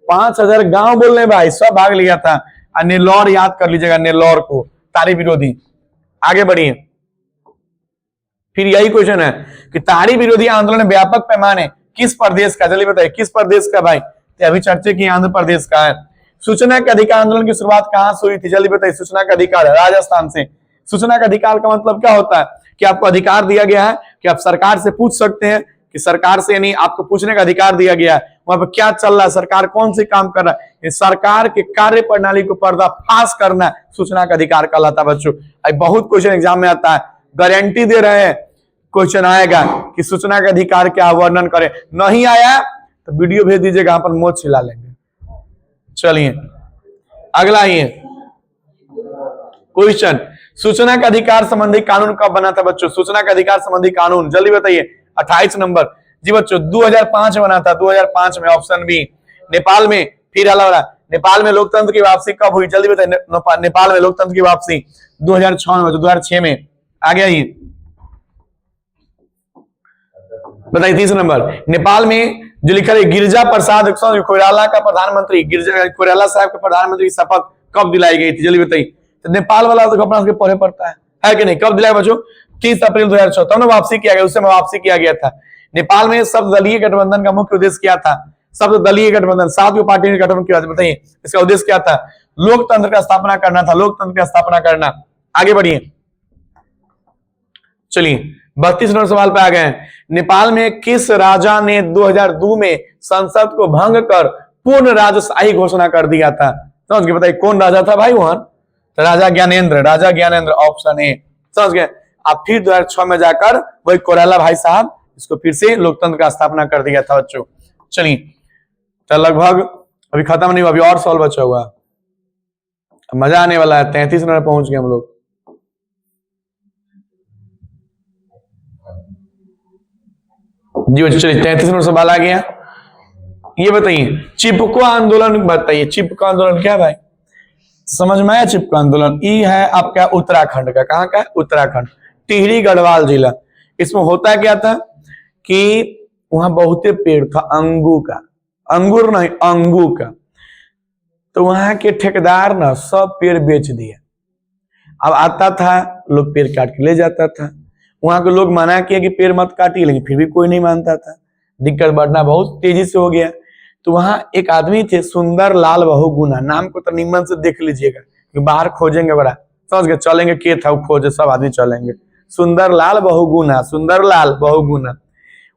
5,000 गांव बोल रहे भाई, सब भाग लिया था। नेल्लौर याद कर लीजिएगा, नेल्लौर को, ताड़ी विरोधी। आगे बढ़िए, फिर यही क्वेश्चन है कि ताड़ी विरोधी आंदोलन व्यापक पैमाने किस प्रदेश का? जल्दी बताइए किस प्रदेश का भाई? तो अभी चर्चा की आंध्र प्रदेश का है। सूचना का अधिकार आंदोलन की शुरुआत कहां से हुई थी? जल्दी बताइए। सूचना का अधिकार राजस्थान से। सूचना का अधिकार का मतलब क्या होता है? कि आपको अधिकार दिया गया है कि आप सरकार से पूछ सकते हैं, कि सरकार से, यानी आपको पूछने का अधिकार दिया गया है, वहां पर क्या चल रहा है, सरकार कौन से काम कर रहा है, ये सरकार के कार्य प्रणाली को पर्दाफाश करना सूचना का अधिकार कहलाता है बच्चों। बहुत क्वेश्चन एग्जाम में आता है, गारंटी दे रहे हैं क्वेश्चन आएगा कि सूचना का अधिकार क्या वर्णन करें। नहीं आया तो वीडियो भेज दीजिएगा, यहाँ पर मोच छिला लेंगे। चलिए अगला ही क्वेश्चन, सूचना का अधिकार संबंधी कानून कब बना था बच्चों? सूचना का अधिकार संबंधी कानून जल्दी बताइए। 28 नंबर जी बच्चों 2005 में बना था, 2005 में, ऑप्शन बी। नेपाल में फिर हला हो रहा, नेपाल में लोकतंत्र की वापसी कब हुई? जल्दी बताइए। नेपाल में लोकतंत्र की वापसी 2006 में, 2006 में। आ गया ये बताइए। 30 नंबर नेपाल में जो लिखा है गिरिजा प्रसाद कोइराला का प्रधानमंत्री, गिरिजा कोइराला साहब के प्रधानमंत्री की शपथ कब दिलाई गई थी? जल्दी बताइए। तो नेपाल वाला तो अपना पढ़े पड़ता है कि नहीं? कब दिलाया बच्चों? 30 अप्रैल 2014 में वापसी किया गया, उससे वापसी किया गया था। नेपाल में सर्वदलीय गठबंधन का मुख्य उद्देश्य क्या था? सर्वदलीय गठबंधन, 7 पार्टी का गठबंधन किया, बताइए इसका उद्देश्य क्या था? लोकतंत्र का स्थापना करना था, लोकतंत्र का स्थापना करना। आगे बढ़िए चलिए 32 नंबर सवाल पे आ गए हैं। नेपाल में किस राजा ने 2002 में संसद को भंग कर पूर्ण राजशाही घोषणा कर दिया था? समझ गए? बताइए कौन राजा था भाई वहां? तो राजा ज्ञानेंद्र, राजा ज्ञानेंद्र, ऑप्शन ए। समझ गए? आप फिर 2006 में जाकर वही कोइराला भाई साहब इसको फिर से लोकतंत्र का स्थापना कर दिया था बच्चों। चलिए तो लगभग अभी खत्म नहीं हुआ, अभी और सवाल बचा हुआ, मजा आने वाला है। 33 नंबर पहुंच गए हम लोग। जी बच्चों चलिए 33 नंबर सवाल आ गया। ये बताइए चिपको आंदोलन बताइए। चिपको आंदोलन क्या भाई? समझ में आया? चिपको आंदोलन ये है आपका उत्तराखंड का। कहाँ का? उत्तराखंड, टिहरी गढ़वाल जिला। इसमें होता क्या था कि वहां बहुते पेड़ था अंगू का, अंगूर नहीं अंगू का। तो वहां के ठेकेदार ना सब पेड़ बेच दिए। अब आता था लोग पेड़ काट के ले जाता था, वहां के लोग मना किया कि पेड़ मत काटिए, लेकिन फिर भी कोई नहीं मानता था। दिक्कत बढ़ना बहुत तेजी से हो गया। तो वहां एक आदमी थे सुंदर लाल बहुगुणा, नाम को तो निम्न से देख लीजिएगा, बाहर खोजेंगे बड़ा, समझ गए? चलेंगे के था वो खोजे, सब आदमी चलेंगे। सुंदर लाल बहुगुणा, सुंदर लाल बहुगुणा।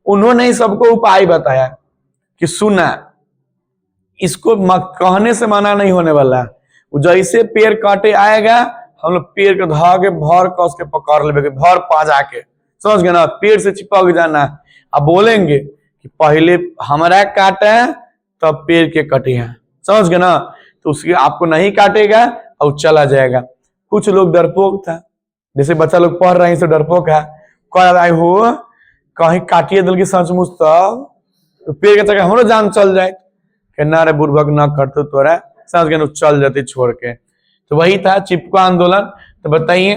उन्होंने सबको उपाय बताया कि सुना इसको कहने से मना नहीं होने वाला, जैसे पेड़ काटे आएगा हम लोग पेड़ के धागे भर कस के पकड़ लेंगे, भर पाजा के, समझ गए ना? पेड़ से चिपक जाना। अब बोलेंगे कि पहले हमारा काटे तब पेड़ के कटे हैं, समझ गए ना? तो उसके आपको नहीं काटेगा और चला जाएगा। कुछ लोग डरपोक था, जैसे बच्चा लोग पढ़ रहे हैं तो डरपोक है, कह रहा हो कहीं काटिए दिल की सचमुच तो पेड़ के तक हमारो जान चल जाए। ना रे बुर्बक न करते तोरा, समझ गए? चल जाते छोड़ के। तो वही था चिपको आंदोलन। तो बताइए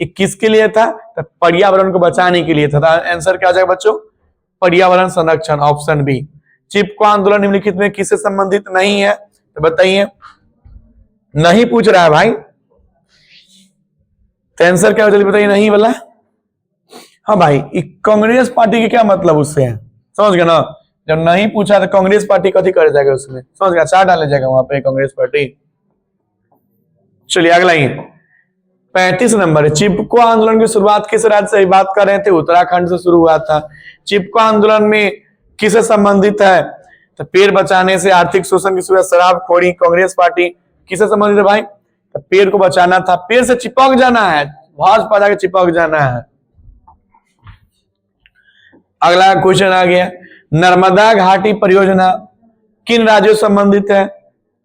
ये किसके लिए था? तो पर्यावरण को बचाने के लिए था। आंसर क्या हो जाएगा बच्चों? पर्यावरण संरक्षण, ऑप्शन बी। चिपको आंदोलन निम्नलिखित में किससे संबंधित नहीं है? तो बताइए, नहीं पूछ रहा है भाई, तो आंसर क्या हो जल्दी बताइए। नहीं बोला? हाँ भाई, कांग्रेस पार्टी के क्या मतलब उससे है, समझ गए ना? जब नहीं पूछा तो कांग्रेस पार्टी कथी कर जाएगा उसमें, समझ गया? चार डाले जाएगा वहां पे कांग्रेस पार्टी। चलिए अगला ही 35 नंबर है। चिपको आंदोलन की शुरुआत किस राज्य से बात कर रहे थे? उत्तराखंड से शुरू हुआ था। चिपको आंदोलन में किससे संबंधित है? तो पेड़ बचाने से, आर्थिक शोषण की शुरुआत, शराबखोरी, कांग्रेस पार्टी किससे संबंधित है भाई? तो पेड़ को बचाना था, पेड़ से चिपक जाना है, भाजपा जाके चिपक जाना है। अगला क्वेश्चन आ गया, नर्मदा घाटी परियोजना किन राज्यों से संबंधित है?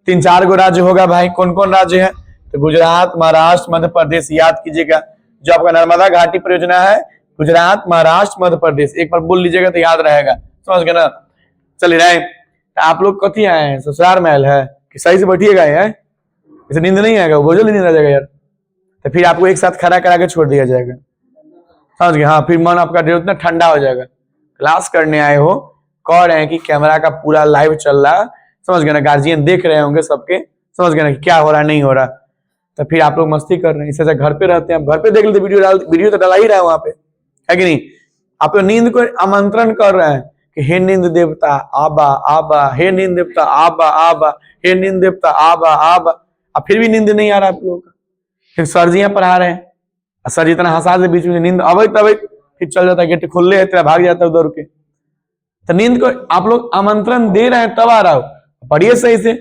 3-4 गो राज्य होगा भाई। कौन कौन राज्य है? तो गुजरात, महाराष्ट्र, मध्य प्रदेश। याद कीजिएगा जो आपका नर्मदा घाटी परियोजना है, गुजरात, महाराष्ट्र, मध्य प्रदेश। एक बार बोल लीजिएगा तो याद रहेगा, समझ गए ना? चलिए रहे आप लोग कथी आए हैं? ससुराल महल है कि सही से बैठिएगा यार, इसे नींद नहीं आएगा, बोझल नींद आ जाएगा यार। तो फिर आपको एक साथ खड़ा करा के छोड़ दिया जाएगा, समझ गए? हाँ, फिर मन आपका उतना ठंडा हो जाएगा। क्लास करने आए हो, कह रहे हैं कि कैमरा का पूरा लाइव चल रहा, समझ गए ना? गार्जियन देख रहे होंगे सबके, समझ गए ना कि क्या हो रहा नहीं हो रहा। तो फिर आप लोग मस्ती कर रहे हैं, इससे घर पे रहते हैं, घर पे देख लेते, वीडियो तो डाला ही रहा है वहां पे, है कि नहीं? आप लोग नींद को आमंत्रण कर रहे हैं कि हे नींद देवता आबा आबा, हे नींद देवता आबा आबा, हे नींद देवता आबा आबा। अब फिर भी नींद नहीं आ रहा आप लोगों का। फिर सरजियां पढ़ा रहे हैं, सर जितना हंसा से बीच में नींद अवैत फिर चल जाता है, गेट खोल ले तेरा भाग जाता है उधर के। तो नींद को आप लोग आमंत्रण दे रहे हैं तब आ रहा हो, पढ़िए सही से,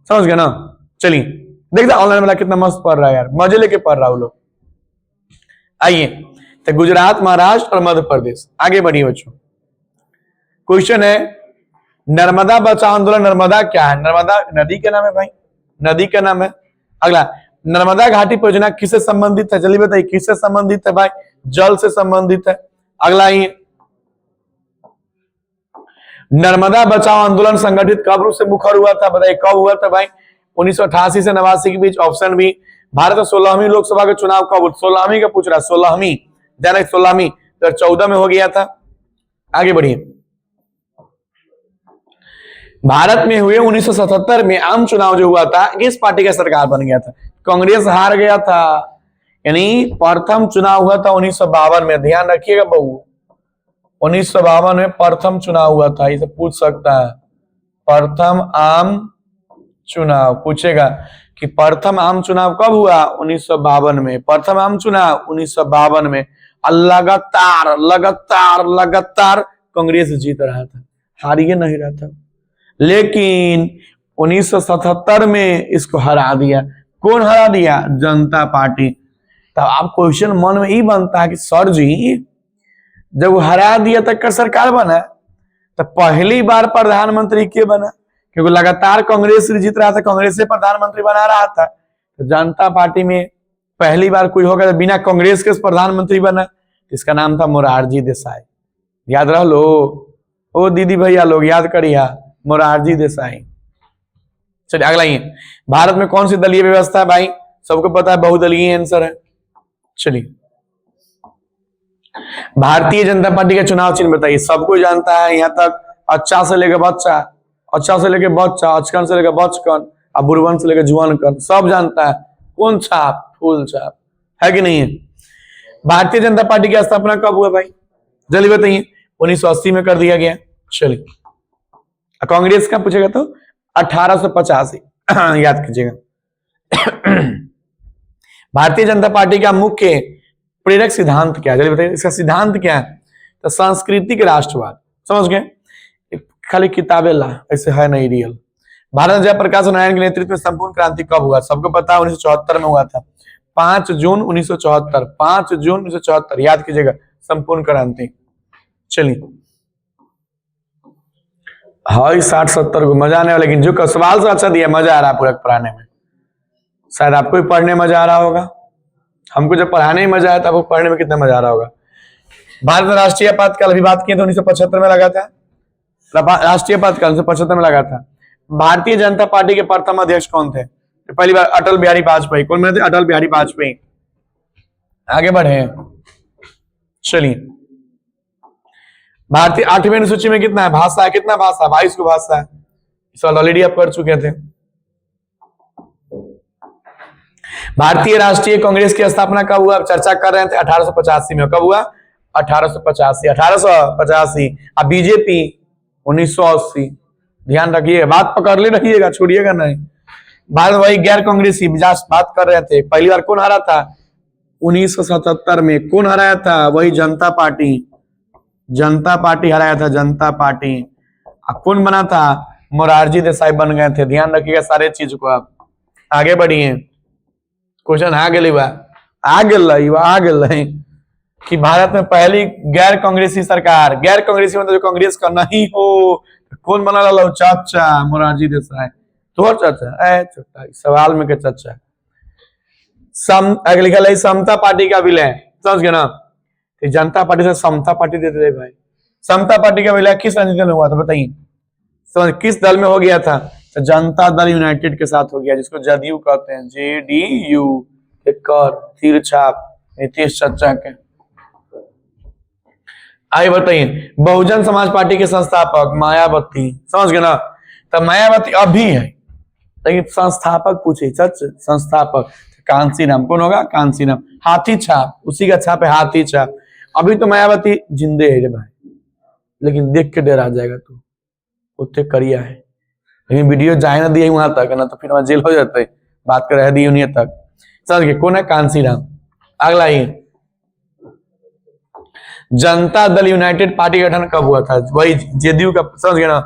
समझ गए ना। चलिए देखते ऑनलाइन वाला कितना मस्त पढ़ रहा है यार, मजे लेके पढ़ रहा हूं लोग। आइए तो गुजरात, महाराष्ट्र और मध्य प्रदेश, आगे बढ़िए बच्चों। क्वेश्चन है नर्मदा बचाओ आंदोलन, नर्मदा क्या है? नर्मदा नदी का नाम है भाई, नदी का नाम है। अगला, नर्मदा घाटी परियोजना किससे संबंधित है? जल्दी बताइए किससे संबंधित है भाई? जल से संबंधित है। अगला ये नर्मदा बचाओ आंदोलन संगठित कब रूप से मुखर हुआ था? बताइए कब हुआ था भाई? 1988 से 89 के बीच। ऑप्शन बी भारत में 16वीं लोकसभा का चुनाव कब? 16वीं का पूछ रहा, 16वीं, ध्यान 16वीं, 2014 में हो गया था। आगे बढ़िए, भारत में हुए 1977 में आम चुनाव जो हुआ था, किस पार्टी का सरकार बन गया था? कांग्रेस हार गया था, यानी प्रथम चुनाव हुआ था 1952 में, ध्यान रखिएगा बहू, 1952 में प्रथम चुनाव हुआ था। इसे पूछ सकता है, प्रथम आम चुनाव पूछेगा कि प्रथम आम चुनाव कब हुआ? 1952 में, प्रथम आम चुनाव 1952 में। लगातार लगातार लगातार कांग्रेस जीत रहा था, हारिए नहीं रहा था, लेकिन 1977 में इसको हरा दिया। कौन हरा दिया? जनता पार्टी। तब आप क्वेश्चन मन में ही बनता है कि सर जी जब वो हरा दिया तक का सरकार बना, तो पहली बार प्रधानमंत्री के बना? क्योंकि लगातार कांग्रेस जीत रहा था, कांग्रेस से प्रधानमंत्री बना रहा था। तो जनता पार्टी में पहली बार कोई होगा तो बिना कांग्रेस के प्रधानमंत्री बना, इसका नाम था मोरारजी देसाई। याद रह लो, ओ दीदी भैया लोग याद करिए, मोरारजी देसाई। चलिए अगला ही, भारत में कौन सी दलीय व्यवस्था है भाई? सबको पता है बहुदलीय आंसर है। चलिए, भारतीय जनता पार्टी का चुनाव चिन्ह बताइए, सबको जानता है यहाँ तक, अच्छा से लेकर बच्चा, अच्छा से लेकर बच्चा, अचकन से लेकर बचकन, और बुरबन से लेकर जुआनकन, सब जानता है। कौन छाप? फूल छाप, है कि नहीं है? भारतीय जनता पार्टी की स्थापना कब हुआ भाई? जल्दी बताइए। 1980 में कर दिया गया। चलिए, कांग्रेस का पूछेगा तो 1885, याद कीजिएगा। भारतीय जनता पार्टी का मुख्य प्रेरक सिद्धांत क्या है? जल्दी बताइए, इसका सिद्धांत क्या है? तो सांस्कृतिक राष्ट्रवाद, समझ गए? खाली किताबें ला, ऐसे है नहीं रियल। भारत जयप्रकाश नारायण के नेतृत्व में संपूर्ण क्रांति कब हुआ? सबको पता है 1974 में हुआ था, 5 जून 1974, 5 जून 1974, याद कीजिएगा, संपूर्ण क्रांति। चलिए, हाई 60-70 को मजा आने वाला, लेकिन जो सवाल से अच्छा दिया, मजा आ रहा है पूरा पढ़ाने में। शायद आपको भी पढ़ने में मजा आ रहा होगा, हमको जब पढ़ाने में मजा आया था, आपको पढ़ने में कितना मजा आ रहा होगा। भारत में राष्ट्रीय आपातकाल अभी बात की तो 1975 में लगा था, राष्ट्रीय आपातकाल 1975 में लगा था। भारतीय जनता पार्टी के प्रथम अध्यक्ष कौन थे? तो पहली बार अटल बिहारी वाजपेयी। कौन बने थे? अटल बिहारी वाजपेयी। आगे बढ़े, चलिए, भारतीय 8वीं अनुसूची में कितना है? भाषा है, कितना भाषा? 22 को भाषा है, इस ऑलरेडी आप कर चुके थे। भारतीय राष्ट्रीय कांग्रेस की स्थापना कब हुआ? चर्चा कर रहे थे 1885 में। कब हुआ? 1885। अब बीजेपी 1980। ध्यान रखिएगा, बात पकड़ ले रखिएगा, छोड़िएगा नहीं। भारत वही गैर कांग्रेसी बात कर रहे थे। पहली बार कौन हरा था? 1977 में। कौन हराया था? वही जनता पार्टी, जनता पार्टी हराया था, जनता पार्टी। कौन बना था? मोरारजी देसाई बन गए थे। ध्यान रखिएगा सारे चीज को। आप आगे बढ़िए, क्वेश्चन आ गए कि भारत में पहली गैर कांग्रेसी सरकार, गैर कांग्रेसी मतलब जो कांग्रेस का नहीं हो, कौन बना ला? चाचा मोरारजी देसाई। तो चाचा छोटा सवाल में के चाचा। लिखा है समता पार्टी का विलय, समझ गए ना? जनता पार्टी से समता पार्टी देते थे भाई। समता पार्टी का विलय किस राजनीति में हुआ था बताइए? समझ किस दल में हो गया था? तो जनता दल यूनाइटेड के साथ हो गया, जिसको जदयू कहते हैं, JDU। कर तीर छाप नीतीश चाचा के। आइए बताइए, बहुजन समाज पार्टी के संस्थापक मायावती, समझ गए ना? तो मायावती अभी है, लेकिन संस्थापक पूछे, सच संस्थापक कांसीराम। कौन होगा? कांसीराम। हाथी छाप, उसी का छाप है, हाथी छाप। अभी तो मायावती जिंदे है रे भाई, लेकिन देख के डर आ जाएगा तू, उत्ते करिया है। लेकिन वीडियो जाए ना दिए वहां तक, ना तो फिर वहां जेल हो जाता है। बात कर रहे दी उन्हीं तक, समझ गए? कौन है? कांसीराम। अगला ही, जनता दल यूनाइटेड पार्टी का गठन कब हुआ था? वही जदयू का, समझ गए ना?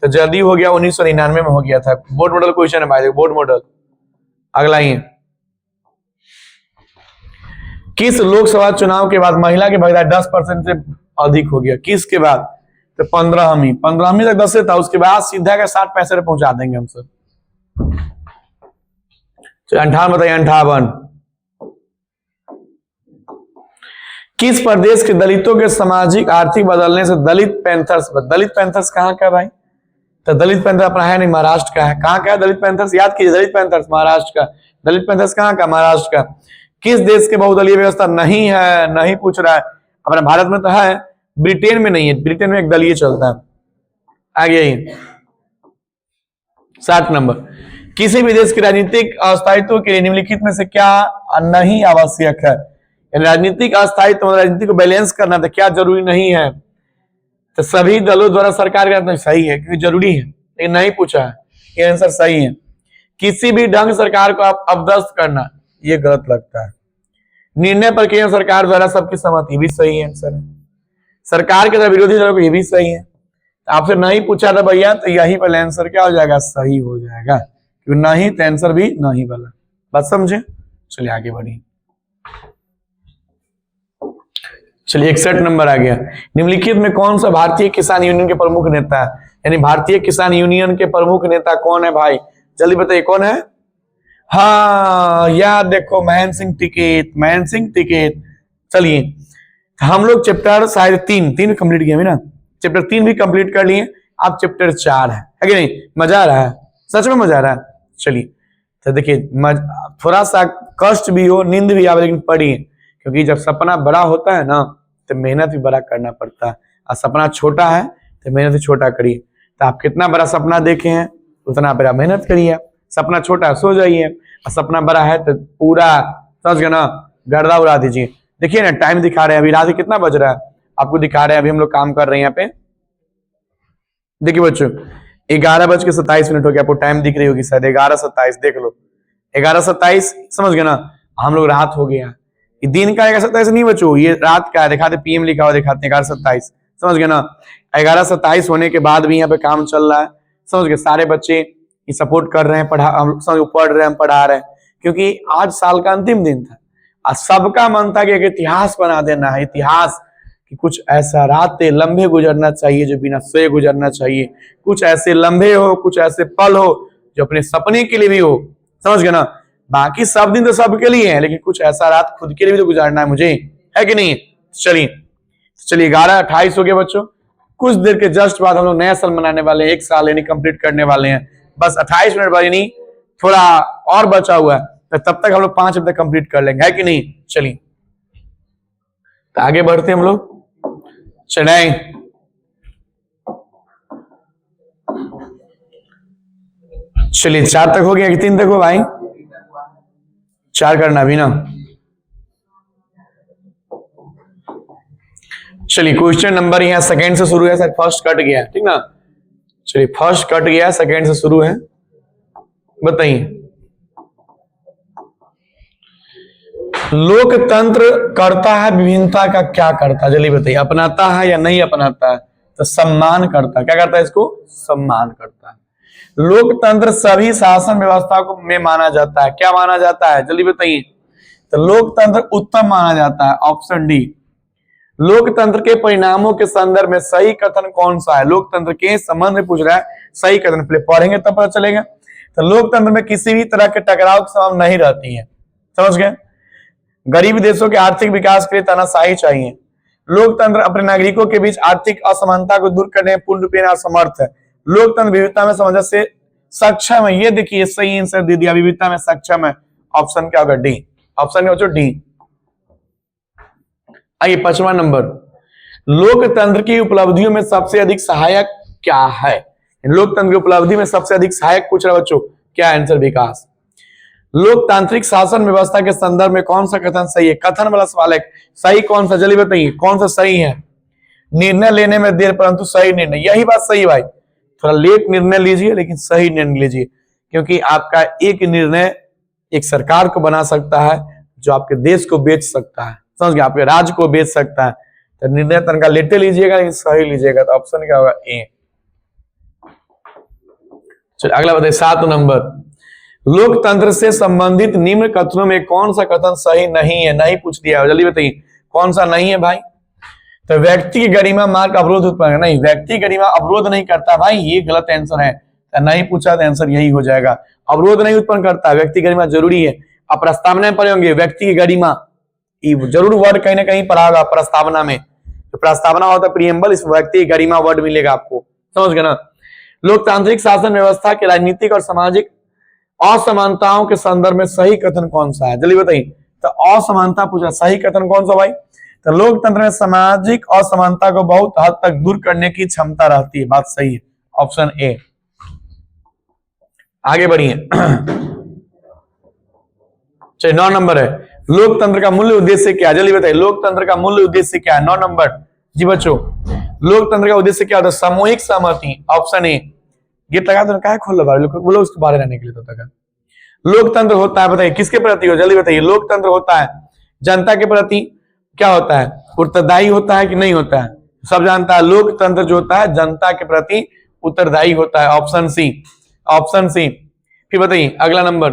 तो जदयू हो गया 1999 में हो गया था। बोर्ड मॉडल क्वेश्चन है भाई, बोर्ड मॉडल। अगला ही किस लोकसभा चुनाव के बाद महिला की भागीदारी 10% से अधिक हो गया? किसके बाद? तो 15वीं तक 10 था, उसके बाद सीधा का 60 पैसे पे पहुंचा देंगे हम सब। 58 बताइए, 58। किस प्रदेश के दलितों के सामाजिक आर्थिक बदलने से दलित पैंथर्स कहाँ का भाई? तो दलित पैंथर अपना है नहीं, महाराष्ट्र का है। कहाँ का है दलित पैंथर्स? याद कीजिए, दलित पैंथर्स महाराष्ट्र का। दलित पैंथर्स कहाँ का? महाराष्ट्र का। किस देश के बहुदलीय व्यवस्था नहीं है? नहीं पूछ रहा है, अपने भारत में तो है, ब्रिटेन में नहीं है। ब्रिटेन में एक दलीय चलता है। आगे ही 60 नंबर, किसी भी देश के राजनीतिक अस्थायित्व के लिए निम्नलिखित में से क्या नहीं आवश्यक है? राजनीतिक अस्थायित्व, राजनीति को बैलेंस करना तो क्या जरूरी नहीं है? तो सभी दलों द्वारा सरकार का सही है, क्योंकि जरूरी है, लेकिन नहीं पूछा है। ये आंसर सही है। किसी भी ढंग सरकार को अपदस्थ करना, ये गलत लगता है। निर्णय पर केंद्र सरकार द्वारा सबकी सहमति, भी सही है आंसर है। सरकार के विरोधी दलों को, ये भी सही है। आपसे नहीं पूछा था भैया, तो यही वाला आंसर क्या हो जाएगा? सही हो जाएगा, क्योंकि नहीं तो आंसर भी नहीं वाला। बात समझे? चलिए आगे बढ़िए। चलिए 61 नंबर आ गया। निम्नलिखित में कौन सा भारतीय किसान यूनियन के प्रमुख नेता है? यानी भारतीय किसान यूनियन के प्रमुख नेता कौन है भाई? जल्दी बताइए कौन है? हाँ याद देखो, महेंद्र सिंह टिकैत। चलिए हम लोग चैप्टर शायद तीन कंप्लीट किए ना, चैप्टर 3 भी कंप्लीट कर लिए। अब चैप्टर 4 है कि नहीं? मजा आ रहा है? सच में मजा आ रहा है। चलिए तो देखिए, थोड़ा सा कष्ट भी हो, नींद भी आवे, लेकिन पढ़िए, क्योंकि जब सपना बड़ा होता है ना, तो मेहनत भी बड़ा करना पड़ता है। और सपना छोटा है तो मेहनत भी छोटा करिए। तो आप कितना बड़ा सपना देखे हैं, उतना बड़ा मेहनत करिए। सपना छोटा है सो जाइए, और सपना बड़ा है तो पूरा, समझ गए ना, गर्दा उड़ा दीजिए। देखिए ना, टाइम दिखा रहे हैं अभी, रात कितना बज रहा है आपको दिखा रहे हैं। अभी हम लोग काम कर रहे हैं यहाँ पे, देखिए बच्चों 11:27 हो गया। आपको टाइम दिख रही होगी शायद 11:27, देख लो 11:27, समझ गए ना। हम लोग रात हो गया, ये दिन का 11:27 नहीं बच्चों, ये रात का है। दिखाते पीएम लिखा हुआ, दिखाते 11:27, समझ गए ना। 11:27 होने के बाद भी यहाँ पे काम चल रहा है, समझ गए। सारे बच्चे ये सपोर्ट कर रहे हैं, पढ़ रहे हैं, हम पढ़ा रहे हैं, क्योंकि आज साल का अंतिम दिन था और सबका मन था कि एक इतिहास बना देना है। इतिहास कि कुछ ऐसा रातें लंबे गुजरना चाहिए जो बिना सोए गुजरना चाहिए। कुछ ऐसे लम्हे हो, कुछ ऐसे पल हो जो अपने सपने के लिए भी हो, समझ गए ना। बाकी सब दिन तो सबके लिए है, लेकिन कुछ ऐसा रात खुद के लिए भी तो गुजारना है मुझे, है कि नहीं? चलिए 11:28 हो गया बच्चों। कुछ देर के जस्ट बाद हम लोग नया साल मनाने वाले हैं, 1 साल यानी कंप्लीट करने वाले हैं। बस 28 मिनट बाद, यानी थोड़ा और बचा हुआ है, तो तब तक हम लोग 5 बजे तक कंप्लीट कर लेंगे, है कि नहीं? चलिए तो आगे बढ़ते हम लोग। चढ़ाई चलिए 4 तक हो गया कि 3 तक हो भाई? 4 करना भी ना। चलिए क्वेश्चन नंबर यहाँ सेकंड से शुरू है, सर फर्स्ट कट गया, ठीक ना। चलिए फर्स्ट कट गया, सेकंड से शुरू है। बताइए, लोकतंत्र करता है विभिन्नता का क्या करता है? जल्दी बताइए, अपनाता है या नहीं अपनाता है? तो सम्मान करता है। क्या करता है? इसको सम्मान करता है। लोकतंत्र सभी शासन व्यवस्था को में माना जाता है। क्या माना जाता है? जल्दी बताइए। तो लोकतंत्र उत्तम माना जाता है, ऑप्शन डी। लोकतंत्र के परिणामों के संदर्भ में सही कथन कौन सा है? लोकतंत्र के संबंध में पूछ रहा है, सही कथन पहले पढ़ेंगे तब पता चलेगा। तो लोकतंत्र में किसी भी तरह के टकराव की संभावना नहीं रहती है, समझ गए। गरीब देशों के आर्थिक विकास के लिए तानाशाही चाहिए। लोकतंत्र अपने नागरिकों के बीच आर्थिक असमानता को दूर करने में पूर्ण रूप से असमर्थ है। लोकतंत्र विविधता में सामंजस्य सक्षम है। ये देखिए सही आंसर दे दिया, विविधता में सक्षम है। ऑप्शन क्या होगा? डी। ऑप्शन क्या बच्चों? डी। आइए 5वां नंबर, लोकतंत्र की उपलब्धियों में सबसे अधिक सहायक क्या है? लोकतंत्र की उपलब्धि में सबसे अधिक सहायक पूछ रहा है बच्चों, क्या आंसर? विकास। लोकतांत्रिक शासन व्यवस्था के संदर्भ में कौन सा कथन सही है? कथन वाला सवाल है, सही कौन सा? जल्दी बताइए कौन सा सही है? निर्णय लेने में देर परंतु सही निर्णय, यही बात सही भाई। थोड़ा लेट निर्णय लीजिए लेकिन सही निर्णय लीजिए, क्योंकि आपका एक निर्णय एक सरकार को बना सकता है जो आपके देश को बेच सकता है, समझ गए, आपके राज्य को बेच सकता है। तो निर्णय तनका लेटे लीजिएगा, लेकिन सही लीजिएगा। तो ऑप्शन क्या होगा? ए। चलिए अगला बताइए 7 नंबर, लोकतंत्र से संबंधित निम्न कथनों में कौन सा कथन सही नहीं है? नहीं पूछ दिया, जल्दी बताइए कौन सा नहीं है भाई। तो व्यक्ति की गरिमा मार्ग अवरोध उत्पन्न, नहीं, व्यक्ति गरिमा अवरोध नहीं करता भाई, ये गलत आंसर है। तो नहीं पूछा तो आंसर यही हो जाएगा, अवरोध नहीं उत्पन्न करता। व्यक्ति गरिमा जरूरी है। आप प्रस्तावना में पढ़े होंगे व्यक्ति की गरिमा, जरूर वर्ड कहीं ना कहीं पढ़ा होगा प्रस्तावना में। तो प्रस्तावना होता है प्रियम्बल, इस व्यक्ति की गरिमा वर्ड मिलेगा आपको, समझ गए ना। लोकतांत्रिक शासन व्यवस्था के राजनीतिक और सामाजिक असमानताओं के संदर्भ में सही कथन कौन सा है? जल्दी बताइए। तो असमानता पूछा, सही कथन कौन सा भाई? तो लोकतंत्र में सामाजिक असमानता को बहुत हद तक दूर करने की क्षमता रहती है, बात सही है, ऑप्शन ए। आगे बढ़िए चलिए 9 नंबर है, लोकतंत्र का मूल्य उद्देश्य क्या? जल्दी बताइए, लोकतंत्र का मूल्य उद्देश्य क्या है? 9 नंबर जी बच्चों, लोकतंत्र का उद्देश्य क्या होता है? सामूहिक सहमति, ऑप्शन ए। गेट लगा दो, क्या खोल लो, बोलो उसके बाहर रहने के लिए। तो लोकतंत्र होता है, बताइए किसके प्रति हो? जल्दी बताइए। लोकतंत्र होता है जनता के प्रति, क्या होता है? उत्तरदायी होता है कि नहीं होता है? सब जानता है लोकतंत्र जो होता है जनता के प्रति उत्तरदायी होता है, ऑप्शन सी, ऑप्शन सी। फिर बताइए अगला नंबर,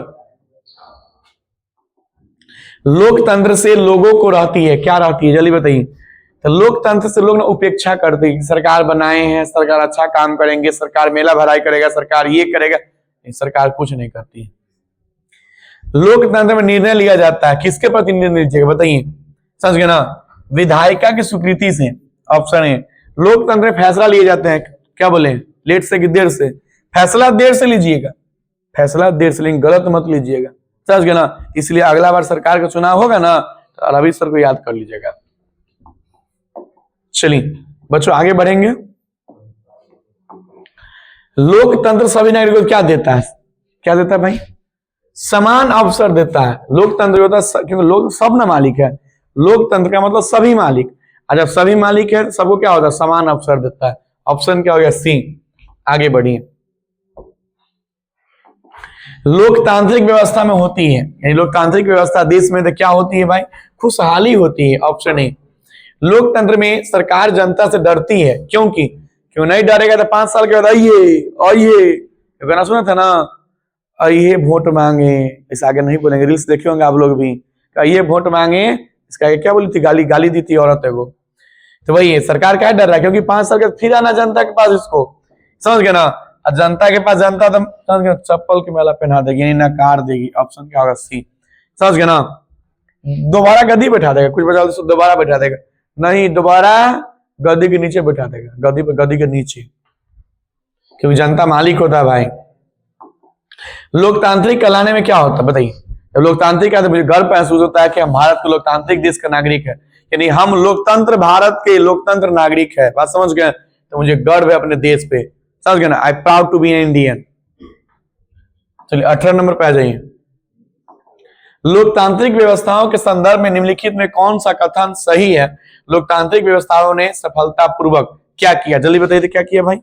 लोकतंत्र से लोगों को रहती है, क्या रहती है? जल्दी बताइए। तो लोकतंत्र से लोग ना उपेक्षा करते हैं, सरकार बनाए हैं, सरकार अच्छा काम करेंगे, सरकार मेला भराई करेगा, सरकार ये करेगा, सरकार कुछ नहीं करती है। लोकतंत्र में निर्णय लिया जाता है, किसके प्रति निर्णय लीजिएगा बताइए, समझ गए ना? विधायिका की स्वीकृति से, ऑप्शन ए। लोकतंत्र में फैसला लिए जाते हैं, क्या बोले, लेट से कि देर से? फैसला देर से लीजिएगा, फैसला देर से, लेकिन गलत मत लीजिएगा, समझ गए ना? इसलिए अगला बार सरकार का चुनाव होगा ना, तो रवि सर को याद कर लीजिएगा। चलिए बच्चों आगे बढ़ेंगे। लोकतंत्र सभी नागरिकों को क्या देता है? क्या देता है भाई? समान अवसर देता है। लोकतंत्र होता है क्योंकि लोग सब ना मालिक है, लोकतंत्र का मतलब सभी मालिक, और जब सभी मालिक है सबको क्या होता है? समान अवसर देता है, ऑप्शन क्या हो गया? सी। आगे बढ़िए, लोकतांत्रिक व्यवस्था में होती है, यानी लोकतांत्रिक व्यवस्था देश में तो क्या होती है भाई? खुशहाली होती है, ऑप्शन ए। लोकतंत्र में सरकार जनता से डरती है, क्योंकि क्यों नहीं डरेगा? तो 5 साल के बाद आइए आइए, गाना सुना था ना, आइए वोट मांगे, इस आगे नहीं बोलेंगे, रील्स देखे होंगे आप लोग भी, आइए वोट मांगे, इसका क्या बोली थी? गाली, गाली दी थी औरत को। तो वही है, सरकार क्या डर रहा है? क्योंकि 5 साल के फिर आना जनता के पास इसको, समझ गए ना? जनता के पास जनता तो समझ गए चप्पल की माला पहना देगी, यानी नकार देगी, ऑप्शन क्या होगा? सी। समझ गए ना? दोबारा गद्दी बैठा देगा, कुछ बचा तो दोबारा बैठा देगा, नहीं दोबारा गद्दी के नीचे बैठा देगा, गद्दी पे, गद्दी के नीचे, क्योंकि जनता मालिक होता है भाई। लोकतांत्रिक कहलाने में क्या होता है बताइए? जब लोकतांत्रिक का तो मुझे गर्व महसूस होता है कि हम भारत के लोकतांत्रिक देश का नागरिक है, यानी हम लोकतंत्र, भारत के लोकतंत्र नागरिक है, बात समझ गए? तो मुझे गर्व है अपने देश पे, समझ गए ना? I proud to be an Indian. चलिए 18 नंबर पे आ जाइए, लोकतांत्रिक व्यवस्थाओं के संदर्भ में निम्नलिखित में कौन सा कथन सही है? लोकतांत्रिक व्यवस्थाओं ने सफलतापूर्वक क्या किया? जल्दी बताइए क्या किया भाई?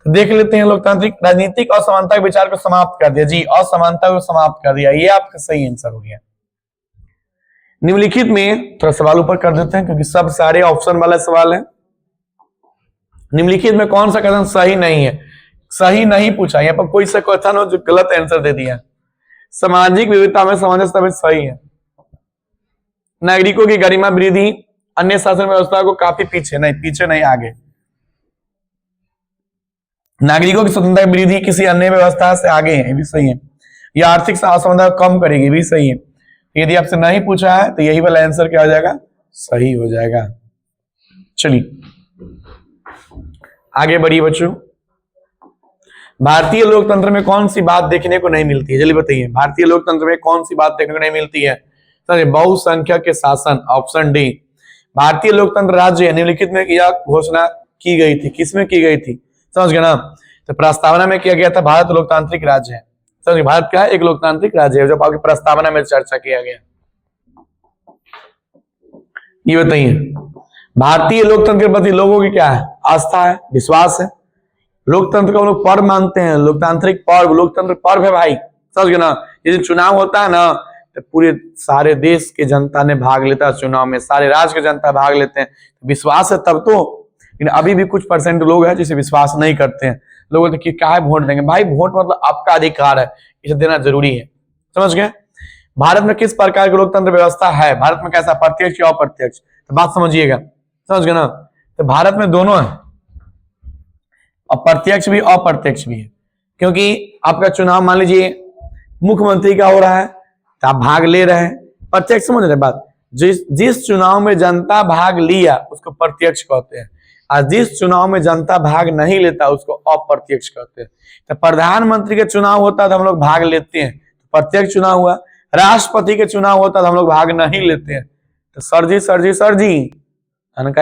तो देख लेते हैं। लोकतांत्रिक राजनीतिक असमानता के विचार को समाप्त कर दिया, जी, असमानता को समाप्त कर दिया, ये आपका सही आंसर हो गया। निम्नलिखित में थोड़ा सवाल ऊपर कर देते हैं क्योंकि सब सारे ऑप्शन वाला सवाल है। निम्नलिखित में कौन सा कथन सही नहीं है? सही नहीं पूछा, यहाँ पर कोई सा कथन हो जो गलत आंसर दे दिया। सामाजिक विविधता में सामंजस्य में सही है। नागरिकों की गरिमा वृद्धि अन्य शासन व्यवस्था को काफी पीछे नहीं, पीछे नहीं, आगे। नागरिकों की स्वतंत्रता की वृद्धि किसी अन्य व्यवस्था से आगे है, ये भी सही है। यह आर्थिक असमानता को कम करेगी, भी सही है। यदि आपसे नहीं पूछा है तो यही वाला आंसर क्या हो जाएगा? सही हो जाएगा। चलिए आगे बढ़िए बच्चों। भारतीय लोकतंत्र में कौन सी बात देखने को नहीं मिलती है? जल्दी बताइए, भारतीय लोकतंत्र में कौन सी बात देखने को नहीं मिलती है? बहुसंख्यक के शासन, ऑप्शन डी। भारतीय लोकतंत्र राज्य निम्नलिखित में यह घोषणा की गई थी, किसमें की गई थी? समझ गए ना? तो प्रस्तावना में किया गया था, भारत लोकतांत्रिक राज्य है। समझ, भारत क्या है? एक लोकतांत्रिक राज्य है, जब आपकी प्रस्तावना में चर्चा किया गया। ये बताइए, भारतीय लोकतंत्र के प्रति लोगों की क्या है? आस्था है, विश्वास है। लोकतंत्र को हम लोग पर्व मानते हैं, लोकतांत्रिक पर्व, लोकतंत्र पर्व है भाई, समझ गए ना? ये चुनाव होता है ना, तो पूरे सारे देश के जनता ने भाग लेता है चुनाव में, सारे राज्य के जनता भाग लेते हैं, विश्वास है तब तो। लेकिन अभी भी कुछ परसेंट लोग हैं जिसे विश्वास नहीं करते हैं। लोग बोलते कि क्या है वोट देंगे, भाई वोट मतलब आपका अधिकार है, इसे देना जरूरी है। समझ गए? भारत में किस प्रकार की लोकतंत्र व्यवस्था है? भारत में कैसा, प्रत्यक्ष या अप्रत्यक्ष? तो बात समझिएगा, समझ गए ना? तो भारत में दोनों है, अप्रत्यक्ष भी अप्रत्यक्ष भी है। क्योंकि आपका चुनाव मान लीजिए मुख्यमंत्री का हो रहा है तो आप भाग ले रहे हैं, प्रत्यक्ष। समझ रहे बात? जिस चुनाव में जनता भाग लिया उसको प्रत्यक्ष कहते हैं, और जिस चुनाव में जनता भाग नहीं लेता उसको अप्रत्यक्ष कहते हैं। तो प्रधानमंत्री का चुनाव होता है तो हम लोग भाग लेते हैं, तो प्रत्यक्ष चुनाव हुआ। राष्ट्रपति के चुनाव होता है तो हम लोग भाग नहीं लेते हैं। तो सर जी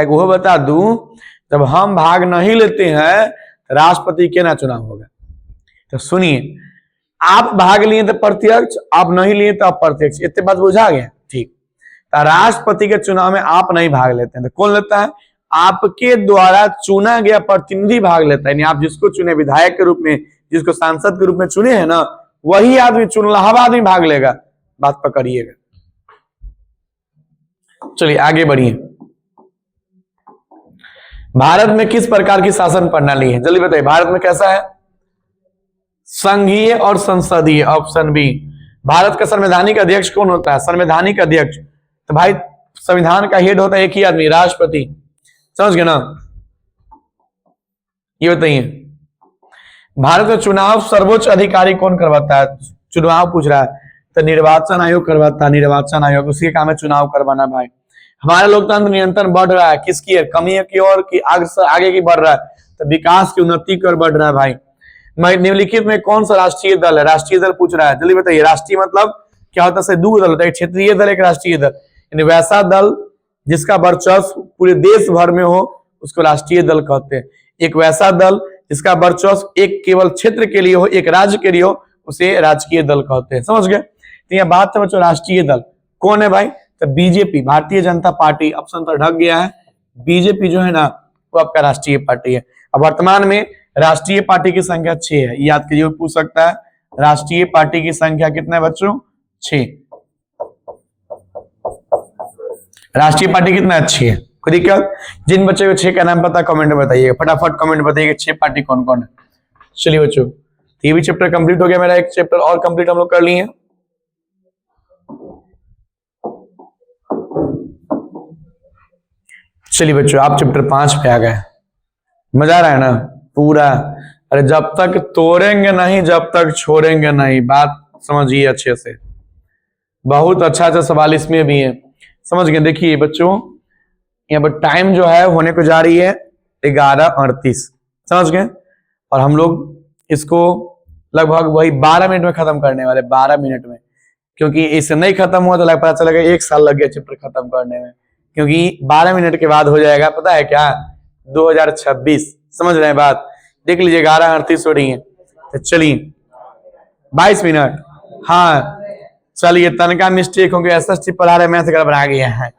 वो बता दूं, जब हम भाग नहीं लेते हैं तो राष्ट्रपति के ना चुनाव होगा। तो सुनिए, आप भाग लिए तो प्रत्यक्ष, आप नहीं लिए तो अप्रत्यक्ष। इतने बात बुझा गया? ठीक। तो राष्ट्रपति के चुनाव में आप नहीं भाग लेते हैं तो कौन लेता है? आपके द्वारा चुना गया प्रतिनिधि भाग लेता है। यानी आप जिसको चुने विधायक के रूप में, जिसको सांसद के रूप में चुने हैं ना, वही आदमी, चुनलहवा आदमी भाग लेगा। बात पकड़िएगा। चलिए आगे बढ़िए। भारत में किस प्रकार की शासन प्रणाली है? जल्दी बताइए, भारत में कैसा है? संघीय और संसदीय। Option B. भारत का संवैधानिक अध्यक्ष कौन होता है? संवैधानिक अध्यक्ष, तो भाई संविधान का हेड होता है एक ही आदमी, राष्ट्रपति। समझ गए ना? ये बताइए, भारत में चुनाव सर्वोच्च अधिकारी कौन करवाता है? चुनाव पूछ रहा है तो निर्वाचन आयोग करवाता है। निर्वाचन आयोग, उसके काम है चुनाव करवाना। भाई हमारा लोकतंत्र निरंतर बढ़ रहा है, किसकी है? कमी की ओर की आगे की बढ़ रहा है? तो विकास की, उन्नति की ओर बढ़ रहा है। भाई निम्नलिखित में कौन सा राष्ट्रीय दल है? राष्ट्रीय दल पूछ रहा है, जल्दी बताइए। राष्ट्रीय मतलब क्या होता है? दो दल होता है, एक क्षेत्रीय दल, एक राष्ट्रीय दल। यानी वैसा दल जिसका वर्चस्व पूरे देश भर में हो उसको राष्ट्रीय दल कहते हैं। एक वैसा दल जिसका वर्चस्व एक केवल क्षेत्र के लिए हो, एक राज्य के लिए हो, उसे राजकीय दल कहते हैं। समझ गए? तो यह बात है बच्चों, राष्ट्रीय दल कौन है भाई? तो BJP, Bharatiya Janata party. Option तो ढक गया है। बीजेपी जो है ना वो आपका राष्ट्रीय पार्टी है। अब वर्तमान में राष्ट्रीय पार्टी की संख्या 6 है। याद कीजिए, पूछ सकता है राष्ट्रीय पार्टी की संख्या कितना है बच्चों? 6। राष्ट्रीय पार्टी कितना अच्छी है? कोई दिक्कत? जिन बच्चों को 6 का नाम पता कमेंट में बताइएगा, फटाफट कमेंट में बताइएगा 6 पार्टी कौन कौन है। चलिए बच्चों, ये भी चैप्टर कंप्लीट हो गया मेरा। एक चैप्टर और कंप्लीट हम लोग कर लिए। चलिए बच्चों, आप चैप्टर 5 पे आ गए। मजा आ रहा है ना पूरा? अरे जब तक तोड़ेंगे नहीं, जब तक छोड़ेंगे नहीं। बात समझिए अच्छे से। बहुत अच्छा सवाल इसमें भी है। समझ गए? देखिए बच्चों, यहाँ पर टाइम जो है होने को जा रही है 11:38। समझ गए? और हम लोग इसको लगभग वही 12 मिनट में खत्म करने वाले, 12 मिनट में। क्योंकि इससे नहीं खत्म हुआ तो पता चलेगा 1 साल लग गया चैप्टर खत्म करने में। क्योंकि 12 मिनट के बाद हो जाएगा, पता है क्या? 2026। समझ रहे हैं बात? देख लीजिए 11:38 हो रही है। तो चलिए 22 मिनट। हाँ चलिए, तनका मिस्टेक हो गया, एसएसटी पढ़ा रहे मैथ गड़बड़ा गया है।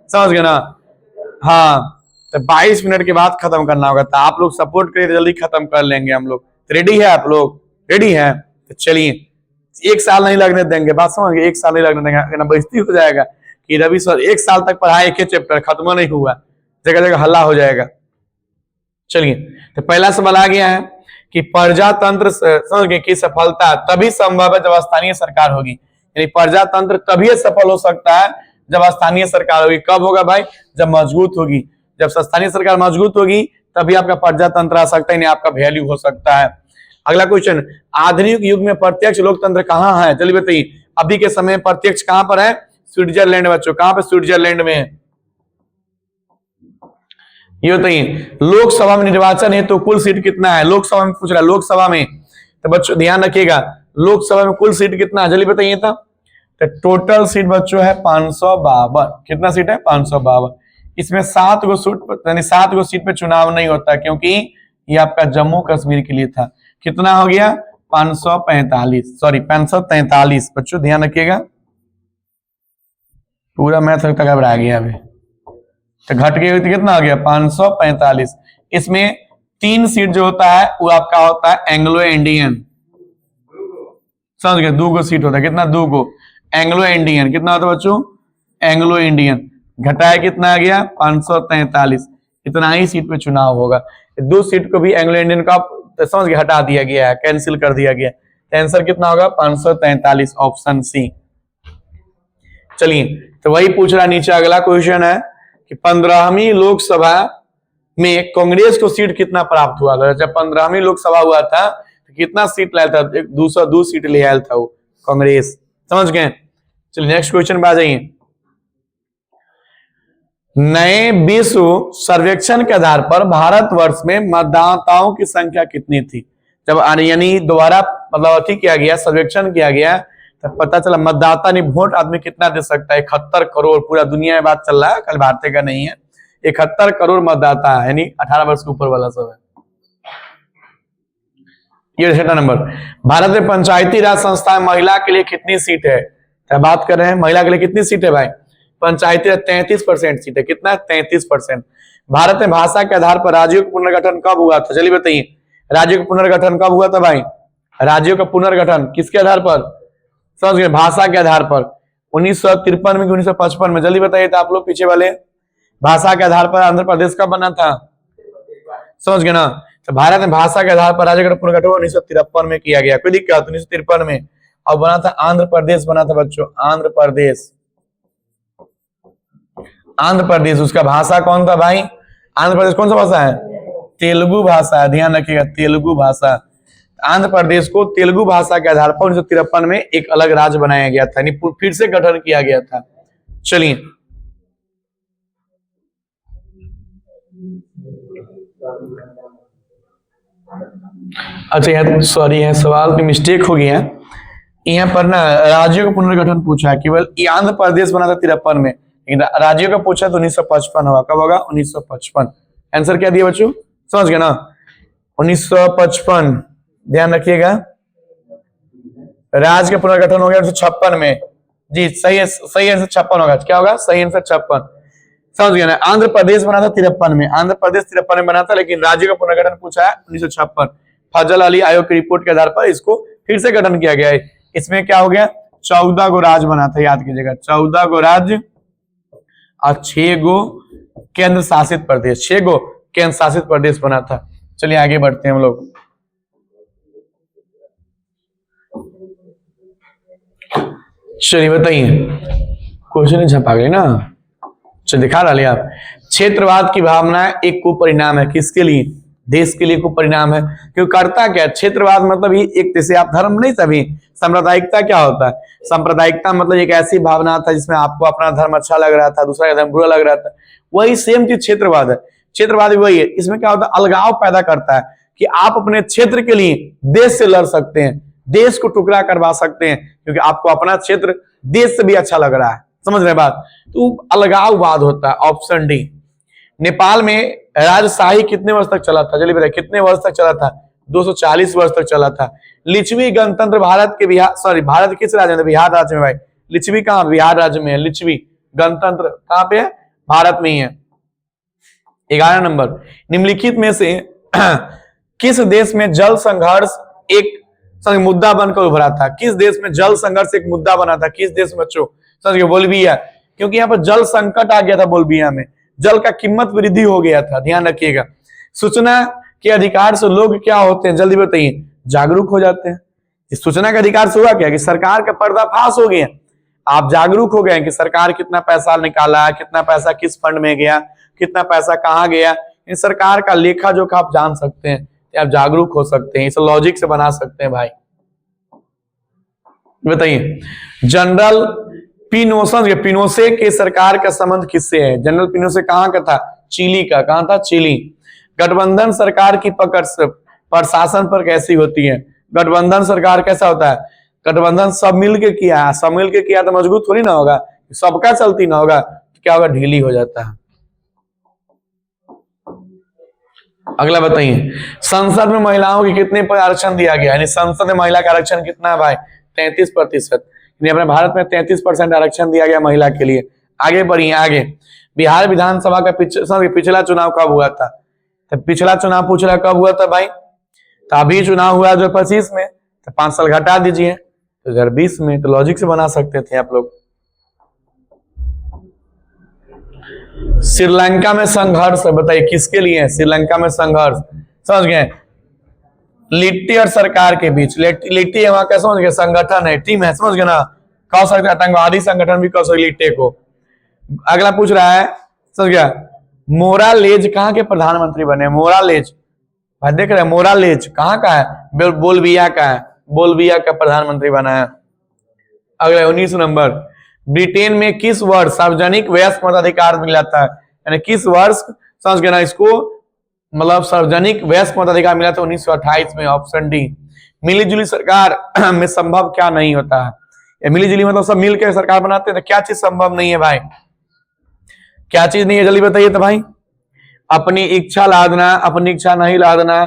समझ गए ना? हाँ, तो 22 मिनट के बाद खत्म करना होगा। तो आप लोग सपोर्ट करिए, जल्दी खत्म कर लेंगे हम लोग। रेडी है आप लोग? रेडी है? तो चलिए, 1 साल नहीं लगने देंगे। बात समझ गए? 1 साल नहीं लगने देंगे, बेइज्जती हो जाएगा कि रवि सर 1 साल तक पढ़ाए, एक चैप्टर खत्म नहीं हुआ, जगह जगह हल्ला हो जाएगा। चलिए, तो पहला सवाल आ गया है कि प्रजातंत्र समझ गए की सफलता तभी संभव है जब स्थानीय सरकार होगी। यानी प्रजातंत्र तभी सफल हो सकता है जब स्थानीय सरकार होगी। कब होगा भाई? जब मजबूत होगी। जब स्थानीय सरकार मजबूत होगी तभी आपका प्रजातंत्र आ सकता है, नहीं आपका वैल्यू हो सकता है। अगला क्वेश्चन, आधुनिक युग में प्रत्यक्ष लोकतंत्र कहाँ है? चलिए बताइए, अभी के समय प्रत्यक्ष कहां पर है? स्विट्जरलैंड। बच्चों कहां पर? स्विट्जरलैंड में। ये बताइए, लोकसभा में निर्वाचन है तो कुल सीट कितना है? लोकसभा में पूछ रहा है, लोकसभा में। तो बच्चों ध्यान रखिएगा, लोकसभा में कुल सीट कितना है? जल्दी बताइए। तो टोटल सीट बच्चों है 552। कितना सीट है? 552। इसमें 7 गो सीट, यानी 7 गो सीट पे चुनाव नहीं होता, क्योंकि ये आपका जम्मू कश्मीर के लिए था। कितना हो गया? 545, सॉरी 543। बच्चों ध्यान रखिएगा, पूरा मैथ तक घबरा गया अभी। तो घट गई तो कितना हो गया? 545। इसमें 3 सीट जो होता है वो आपका होता है एंग्लो इंडियन। समझ गए? 2 गो सीट होता है। कितना? 2 गो। एंग्लो इंडियन कितना होता है बच्चों, एंग्लो इंडियन घटाया कितना आ गया 543, इतना ही सीट पे चुनाव होगा। 2 सीट को भी एंग्लो इंडियन का समझ के हटा दिया गया है, कैंसिल कर दिया गया। तो आंसर कितना होगा 543, ऑप्शन सी। चलिए तो वही पूछ रहा नीचे, अगला क्वेश्चन है कि 15वीं लोकसभा में कांग्रेस को सीट कितना प्राप्त हुआ था। जब 15वीं लोकसभा हुआ था तो कितना सीट लाया था, 202 सीट ले आया था वो कांग्रेस, समझ गए। चलिए नेक्स्ट क्वेश्चन पे आ जाइए। नए विश्व सर्वेक्षण के आधार पर भारतवर्ष में मतदाताओं की संख्या कितनी थी। जब यानी दोबारा मतलब अथी किया गया, सर्वेक्षण किया गया, तब पता चला मतदाता ने वोट आदमी कितना दे सकता है, 71 करोड़। पूरा दुनिया में बात चल रहा है, कल भारतीय का नहीं है। 71 करोड़ मतदाता है, यानी 18 वर्ष के ऊपर वाला सब है। ये 6 नंबर। भारत में पंचायती राज संस्था में महिला के लिए कितनी सीट है। क्या बात कर रहे हैं, महिला के लिए कितनी सीट है भाई, पंचायती राज 33% सीट है। कितना, 33%। भारत में भाषा के आधार पर राज्यों का पुनर्गठन कब हुआ था, चलिए बताइए। राज्यों का पुनर्गठन कब हुआ था भाई, राज्यों का पुनर्गठन किसके आधार पर, समझ गए, भाषा के आधार पर। 1953 में, 1955 में, जल्दी बताइए तो आप लोग पीछे वाले। भाषा के आधार पर आंध्र प्रदेश कब बना था, समझ गए ना। तो भारत में भाषा के आधार पर राज्य का पुनर्गठन 1953 में किया गया, कोई दिक्कत, 1953 में। और बना था आंध्र प्रदेश, बना था बच्चों आंध्र प्रदेश। आंध्र प्रदेश, उसका भाषा कौन था भाई, आंध्र प्रदेश कौन सा भाषा है, तेलुगु भाषा है, ध्यान रखिएगा तेलुगु भाषा। आंध्र प्रदेश को तेलुगु भाषा के आधार पर 1953 में एक अलग राज्य बनाया गया था, यानी फिर से गठन किया गया था। चलिए अच्छा यार सॉरी है, सवाल में मिस्टेक हो गया है। यहाँ पर ना राज्यों का पुनर्गठन पूछा है, केवल आंध्र प्रदेश बना था 53 में, राज्यों का पूछा तो 1955 होगा। कब होगा, 1955। आंसर क्या दिया बच्चों, समझ गए ना, 1955। ध्यान रखिएगा, राज्य का पुनर्गठन हो गया 1956 में। जी सही है, सही आंसर 56 होगा। क्या होगा, सही आंसर 56, समझ गए ना। आंध्र प्रदेश बना था 53 में, आंध्र प्रदेश 53 में बना था, लेकिन राज्य का पुनर्गठन पूछा है 1956। फजल अली आयोग की रिपोर्ट के आधार पर इसको फिर से गठन किया गया है। इसमें क्या हो गया, 14 गो राज्य बना था, याद कीजिएगा 14 गो राज्य और 6 गो केंद्र शासित प्रदेश, 6 गो केंद्र शासित प्रदेश बना था। चलिए आगे बढ़ते हैं हम लोग। चलिए बताइए, क्वेश्चन छपा गई ना, चलिए दिखा डालिए आप। क्षेत्रवाद की भावना एक कुपरिणाम है, किसके लिए, देश के लिए कुपरिणाम है। क्योंकि करता क्या, क्षेत्रवाद मतलब ही एक जैसे आप धर्म नहीं, तभी सांप्रदायिकता क्या होता है, सांप्रदायिकता मतलब एक ऐसी भावना था जिसमें आपको अपना धर्म अच्छा लग रहा था, दूसरा धर्म बुरा लग रहा था, वही सेम चीज क्षेत्रवाद है। क्षेत्रवाद भी वही है, इसमें क्या होता है, अलगाव पैदा करता है कि आप अपने क्षेत्र के लिए देश से लड़ सकते हैं, देश को टुकड़ा करवा सकते हैं, क्योंकि आपको अपना क्षेत्र देश से भी अच्छा लग रहा है, समझ रहे बात। तो अलगाववाद होता है, ऑप्शन डी। नेपाल में राजशाही कितने वर्ष तक चला था, चलिए बताइए कितने वर्ष तक चला था, 240 वर्ष तक चला था। लिच्छवी गणतंत्र भारत के बिहार, सॉरी भारत किस राज्य में, बिहार राज्य में भाई। लिच्छवी कहाँ, बिहार राज्य में है। लिच्छवी गणतंत्र कहाँ पे है, भारत में ही है। 11 नंबर, निम्नलिखित में से किस देश में जल संघर्ष एक मुद्दा बनकर उभरा था, किस देश में जल संघर्ष एक मुद्दा बना था, किस देश में बच्चों, समझ गए, बोल्विया। क्योंकि यहाँ पर जल संकट आ गया था बोल्विया में, जल का कीमत वृद्धि हो गया था, ध्यान रखिएगा। सूचना के अधिकार से लोग क्या होते हैं, जल्दी बताइए, जागरूक हो जाते हैं। इस सूचना के अधिकार से हुआ क्या कि सरकार का पर्दाफाश हो गया, आप जागरूक हो गए कि सरकार कितना पैसा निकाला, कितना पैसा किस फंड में गया, कितना पैसा कहाँ गया, इन सरकार का लेखा जोखा आप जान सकते हैं, आप जागरूक हो सकते हैं, इसे लॉजिक से बना सकते हैं भाई। बताइए, जनरल पिनोसे के सरकार का संबंध किससे है, जनरल पिनोसे कहाँ का था, चिली का, कहाँ था, चिली। गठबंधन सरकार की पकड़ प्रशासन पर कैसी होती है, गठबंधन सरकार कैसा होता है, गठबंधन सब मिलके किया है, सब मिलके किया तो मजबूत थोड़ी ना होगा, सबका चलती ना होगा तो क्या होगा, ढीली हो जाता है। अगला बताइए, संसद में महिलाओं की कितने पर आरक्षण दिया गया, यानी संसद में महिला का आरक्षण कितना है भाई, 33%। अपने भारत में 33% आरक्षण दिया गया महिला के लिए। आगे बढ़िए, आगे बिहार विधानसभा का पिछला चुनाव कब हुआ था, तो पिछला चुनाव पूछ रहा कब हुआ था भाई, तो अभी चुनाव हुआ 2025 में, तो 5 साल घटा दीजिए, 2020 में, तो लॉजिक से बना सकते थे आप लोग। श्रीलंका में संघर्ष, बताइए किसके लिए है श्रीलंका में संघर्ष? समझ गए, लिट्टी और सरकार के बीच। लिट्टी है वहां का, समझ गए, संगठन है, टीम है, समझ गए ना, कह सकते आतंकवादी संगठन भी कह सकते लिट्टी को। अगला पूछ रहा है, समझ गया, मोरालेज कहाँ के प्रधानमंत्री बने? मोरालेज, भाई देख रहे हैं, मोरालेज कहाँ का है? बोल्विया का है, बोल्विया का प्रधानमंत्री बना है। अगला 19 नंबर, ब्रिटेन में किस वर्ष सार्वजनिक वयस्क मताधिकार मिला था? यानी किस वर्ष, समझ गए ना इसको, मतलब सार्वजनिक वयस्क मताधिकार मिला था? 1928 में, ऑप्शन डी। मिलीजुली सरकार में संभव क्या नहीं होता है? मिलीजुली मतलब सब मिलकर सरकार बनाते हैं, तो क्या चीज संभव नहीं है भाई? क्या चीज नहीं है जल्दी बताइए तो भाई। अपनी इच्छा लादना, अपनी इच्छा नहीं लादना,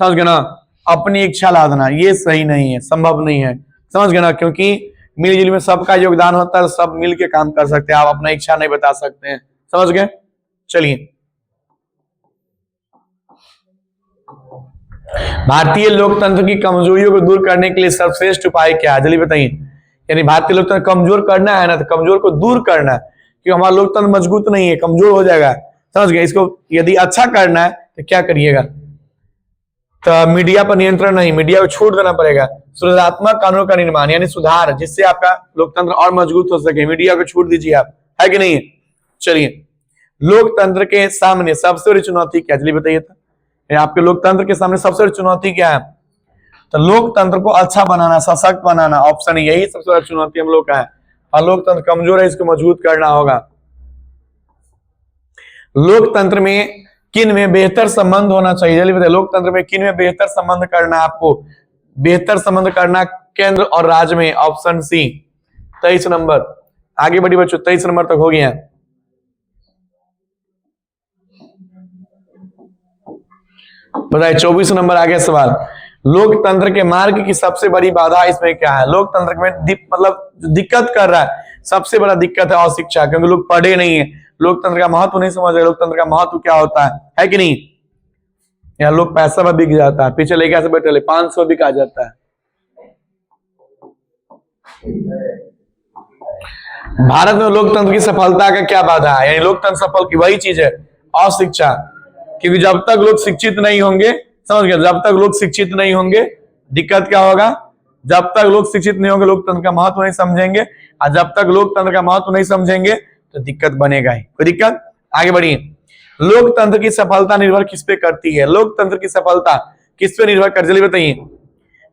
समझ गए ना, अपनी इच्छा लादना, ये सही नहीं है, संभव नहीं है, समझ गए ना, क्योंकि मिलजुली में सबका योगदान होता है, सब मिलके काम कर सकते हैं, आप अपना इच्छा नहीं बता सकते हैं, समझ गए। चलिए, भारतीय लोकतंत्र की कमजोरियों को दूर करने के लिए सर्वश्रेष्ठ उपाय क्या है? जल्दी बताइए। यानी भारतीय लोकतंत्र कमजोर करना है ना, तो कमजोर को दूर करना है, क्योंकि हमारा लोकतंत्र मजबूत नहीं है, कमजोर हो जाएगा, समझ गए। इसको यदि अच्छा करना है तो क्या करिएगा? तो मीडिया पर नियंत्रण नहीं, मीडिया को छोड़ देना पड़ेगा। सुधारात्मक कानून का निर्माण, यानी सुधार, जिससे आपका लोकतंत्र और मजबूत हो सके, मीडिया को छूट दीजिए आप, है कि नहीं? चलिए, लोकतंत्र के सामने सबसे बड़ी चुनौती क्या? जल्दी बताइए तो। आपके लोकतंत्र के सामने सबसे बड़ी चुनौती क्या है? तो लोकतंत्र को अच्छा बनाना, सशक्त बनाना, ऑप्शन यही सबसे बड़ी चुनौती हम लोग का है। और लोकतंत्र कमजोर है, इसको मजबूत करना होगा। लोकतंत्र में किन में बेहतर संबंध होना चाहिए? जल्दी बताइए, लोकतंत्र में किन में बेहतर संबंध करना? आपको बेहतर संबंध करना केंद्र और राज्य में, ऑप्शन सी। 23 नंबर, आगे बढ़ी बच्चों, 23 नंबर तक हो गया। बताइए 24 नंबर आगे सवाल, लोकतंत्र के मार्ग की सबसे बड़ी बाधा इसमें क्या है? लोकतंत्र में मतलब दिक्कत कर रहा है, सबसे बड़ा दिक्कत है अशिक्षा, क्योंकि लोग पढ़े नहीं है, लोकतंत्र का महत्व नहीं समझ रहे, लोकतंत्र का महत्व क्या होता है कि नहीं? यहाँ लोग पैसा में बिक जाता है, पीछे लेके ऐसे बैठे 500 बिका जाता है। भारत में लोकतंत्र की सफलता का क्या बाधा है? यानी लोकतंत्र सफल की वही चीज है, अशिक्षा, क्योंकि जब तक लोग शिक्षित नहीं होंगे, समझ गए, जब तक लोग शिक्षित नहीं होंगे दिक्कत क्या होगा? जब तक लोग शिक्षित नहीं होंगे लोकतंत्र का महत्व नहीं समझेंगे, और जब तक लोकतंत्र का महत्व नहीं समझेंगे तो दिक्कत बनेगा ही। कोई दिक्कत? आगे बढ़िए। लोकतंत्र की सफलता निर्भर किस पे करती है? लोकतंत्र की सफलता किस पे निर्भर करती है? जल्दी बताइए,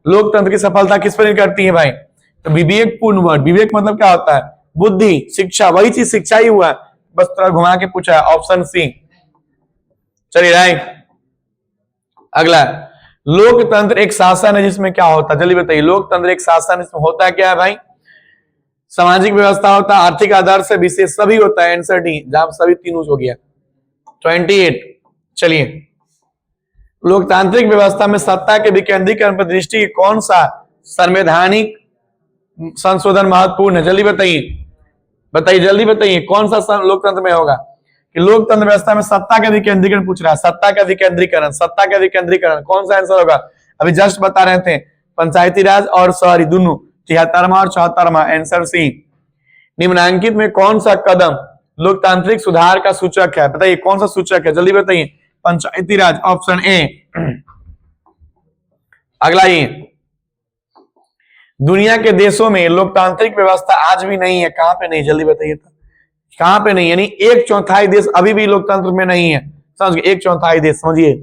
लोकतंत्र की सफलता किस पे निर्भर करती है भाई? तो विवेकपूर्ण वर्ड, विवेक मतलब क्या होता है? बुद्धि, शिक्षा, वही चीज शिक्षा ही हुआ, बस थोड़ा घुमा के पूछा है, ऑप्शन सी। चलिए राइट। अगला, लोकतंत्र एक शासन है जिसमें क्या होता है? जल्दी बताइए, लोकतंत्र एक शासन इसमें होता क्या है भाई? सामाजिक व्यवस्था होता है, आर्थिक आधार से विशेष, सभी होता है, आंसर डी, जहां सभी तीनों हो गया। 28। चलिए, लोकतांत्रिक व्यवस्था में सत्ता के विकेंद्रीकरण पर दृष्टि कौन सा संवैधानिक संशोधन महत्वपूर्ण है? जल्दी बताइए, बताइए जल्दी बताइए, कौन सा लोकतंत्र में होगा? कि लोकतंत्र व्यवस्था में सत्ता का विकेंद्रीकरण पूछ रहा है, सत्ता का विकेंद्रीकरण, सत्ता का विकेंद्रीकरण, कौन सा आंसर होगा? अभी जस्ट बता रहे थे, पंचायती राज और शहरी दोनों, 73वां और 74वां, आंसर सी। निम्नांकित में कौन सा कदम लोकतांत्रिक सुधार का सूचक है? बताइए कौन सा सूचक है? जल्दी बताइए। पंचायती राज, ऑप्शन ए। अगला, ये दुनिया के देशों में लोकतांत्रिक व्यवस्था आज भी नहीं है, कहां पे नहीं? जल्दी बताइए तो, कहां पे नहीं? यानी 1/4 देश अभी भी लोकतंत्र में नहीं है, समझ गए? 1/4 देश, समझिए,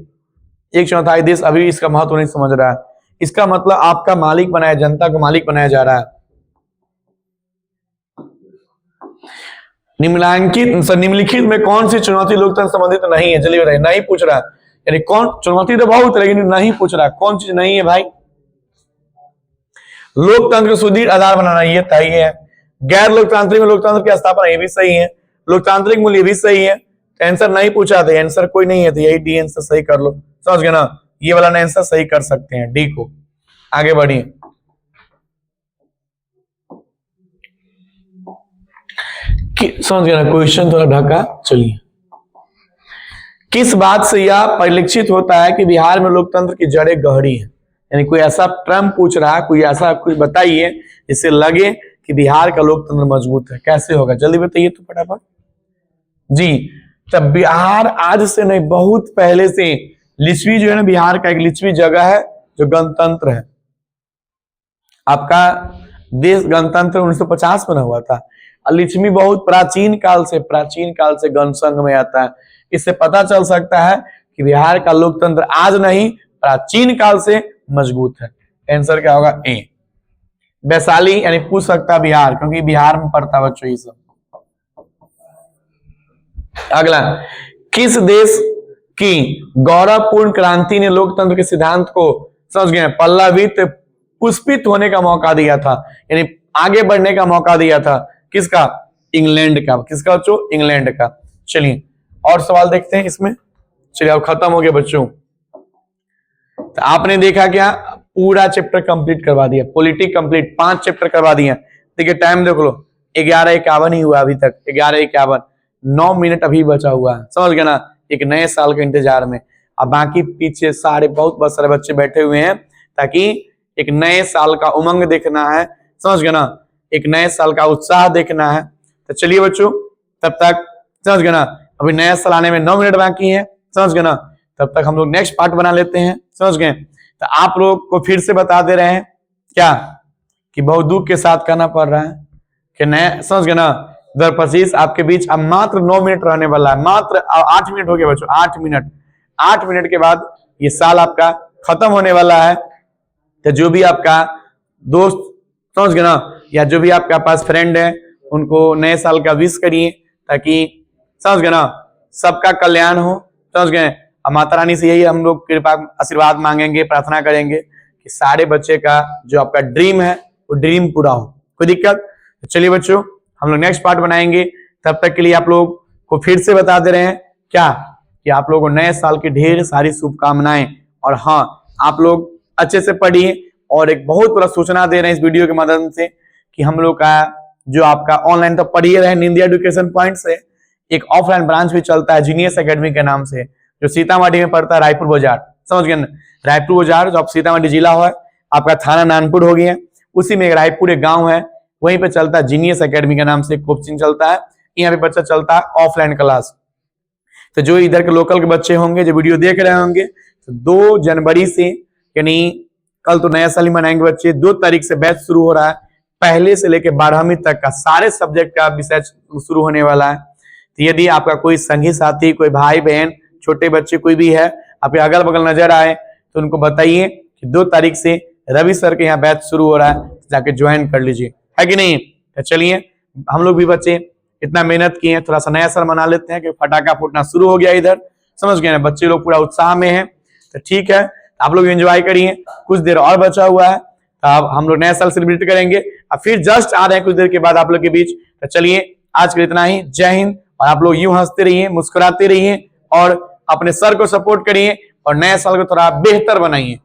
1/4 देश अभी भी इसका महत्व नहीं समझ रहा है। इसका मतलब आपका मालिक बनाया, जनता को मालिक बनाया जा रहा है। निम्नलिखित में कौन सी चुनौती लोकतंत्र संबंधित नहीं है? चलिए बताइए, नहीं पूछ रहा, यानी कौन चुनौती तो बहुत, लेकिन नहीं पूछ रहा कौन चीज नहीं है भाई? लोकतंत्र सुदृढ़ आधार बनाना, ये तय है। गैर लोकतांत्रिक में लोकतंत्र की स्थापना, ये भी सही है। लोकतांत्रिक मूल्य भी सही है। आंसर नहीं पूछा था, आंसर कोई नहीं है, तो यही डी आंसर सही कर लो, समझ गए ना? ये वाला आंसर सही कर सकते हैं, डी को। आगे बढ़िए, समझ गए ना? क्वेश्चन थोड़ा ढका। चलिए, किस बात से यह परिलक्षित होता है कि बिहार में लोकतंत्र की जड़ें गहरी है? यानी कोई ऐसा टर्म पूछ रहा है, कोई ऐसा कुछ बताइए जिससे लगे कि बिहार का लोकतंत्र मजबूत है। कैसे होगा जल्दी बताइए तो फटाफट जी। तब बिहार आज से नहीं, बहुत पहले से लिच्छवी जो है ना, बिहार का एक लिच्छवी जगह है जो गणतंत्र है। आपका देश गणतंत्र 1950 में हुआ था। लिच्छवी बहुत प्राचीन काल से गणसंघ में आता है। इससे पता चल सकता है कि बिहार का लोकतंत्र आज नहीं, प्राचीन काल से मजबूत है। आंसर क्या होगा? ए। वैशाली यानी पूछ सकता बिहार, क्योंकि बिहार में पड़ता बच्चों ये सब। अगला, किस देश की गौरवपूर्ण क्रांति ने लोकतंत्र के सिद्धांत को समझ गए पल्लवित पुष्पित होने का मौका दिया था, यानी आगे बढ़ने का मौका दिया था? किसका? इंग्लैंड का। किसका बच्चों? इंग्लैंड का। चलिए और सवाल देखते हैं इसमें। चलिए अब खत्म हो गया बच्चों। तो आपने देखा क्या, पूरा चैप्टर कंप्लीट करवा दिया, पॉलिटिक कंप्लीट, 5 चैप्टर करवा दिया। देखिए टाइम देख लो, 11:51 ही हुआ अभी तक, 11:51, 9 मिनट अभी बचा हुआ है। समझ गए ना, एक नए साल के इंतजार में। अब बाकी पीछे सारे बहुत सारे बच्चे बैठे हुए हैं, ताकि एक नए साल का उमंग देखना है। समझ गए ना, एक नए साल का उत्साह देखना है। तो चलिए बच्चों, तब तक समझ गए ना, अभी नया साल आने में 9 मिनट बाकी है। समझ गए ना, तब तक हम लोग नेक्स्ट पार्ट बना लेते हैं। समझ गए? तो आप लोग को फिर से बता दे रहे हैं क्या, कि बहुत दुख के साथ करना पड़ रहा है कि नया, समझ गए ना, 2025 आपके बीच अब मात्र 9 मिनट रहने वाला है। मात्र 8 मिनट हो गए बच्चों, 8 मिनट। 8 मिनट के बाद ये साल आपका खत्म होने वाला है। तो जो भी आपका दोस्त, समझ गए ना, या जो भी आपके पास फ्रेंड है, उनको नए साल का विश करिए, ताकि समझ गए ना, सबका कल्याण हो। समझ गए? अब माता रानी से यही हम लोग कृपा आशीर्वाद मांगेंगे, प्रार्थना करेंगे कि सारे बच्चे का जो आपका ड्रीम है वो ड्रीम पूरा हो। कोई दिक्कत? चलिए बच्चों, हम लोग नेक्स्ट पार्ट बनाएंगे। तब तक के लिए आप लोग को फिर से बता दे रहे हैं क्या, कि आप लोगों को नए साल की ढेर सारी शुभकामनाएं। और हाँ, आप लोग अच्छे से पढ़िए। और एक बहुत बड़ा सूचना दे रहे हैं इस वीडियो के माध्यम से, कि हम लोग का जो आपका ऑनलाइन तो पढ़िए रहे निंदिया एजुकेशन पॉइंट से, एक ऑफलाइन ब्रांच भी चलता है जीनियस एकेडमी के नाम से, जो सीतामढ़ी में पड़ता है, रायपुर बाजार। समझ गए? रायपुर बाजार जो आप सीतामढ़ी जिला है, आपका थाना नानपुर हो गया, उसी में एक रायपुर एक गांव है, वहीं पे चलता है जीनियस एकेडमी के नाम से कोचिंग चलता है। यहाँ पे बच्चा चलता है ऑफलाइन क्लास। तो जो इधर के लोकल के बच्चे होंगे, जो वीडियो देख रहे होंगे, तो 2 जनवरी से, यानी कल तो नया साल ही मनाएंगे बच्चे, 2 तारीख से बैच शुरू हो रहा है। पहले से लेकर 12वीं तक का सारे सब्जेक्ट का विषय शुरू होने वाला है। तो यदि आपका कोई संगी साथी, कोई भाई बहन, छोटे बच्चे कोई भी है, आपके अगल बगल नजर आए, तो उनको बताइए कि 2 तारीख से रवि सर के यहाँ बैच शुरू हो रहा है, जाके ज्वाइन कर लीजिए, है कि नहीं? तो चलिए, हम लोग भी बच्चे इतना मेहनत किए, थोड़ा सा नया साल मना लेते हैं, कि फटाखा फूटना शुरू हो गया इधर। समझ गए ना, बच्चे लोग पूरा उत्साह में है। तो ठीक है, आप लोग एंजॉय करिए, कुछ देर और बचा हुआ है, अब हम लोग नया साल सेलिब्रेट करेंगे। अब फिर जस्ट आ रहे हैं कुछ देर के बाद आप लोग के बीच। तो चलिए, आज के लिए इतना ही। जय हिंद। और आप लोग यूं हंसते रहिए, मुस्कुराते रहिए, और अपने सर को सपोर्ट करिए, और नए साल को थोड़ा बेहतर बनाइए।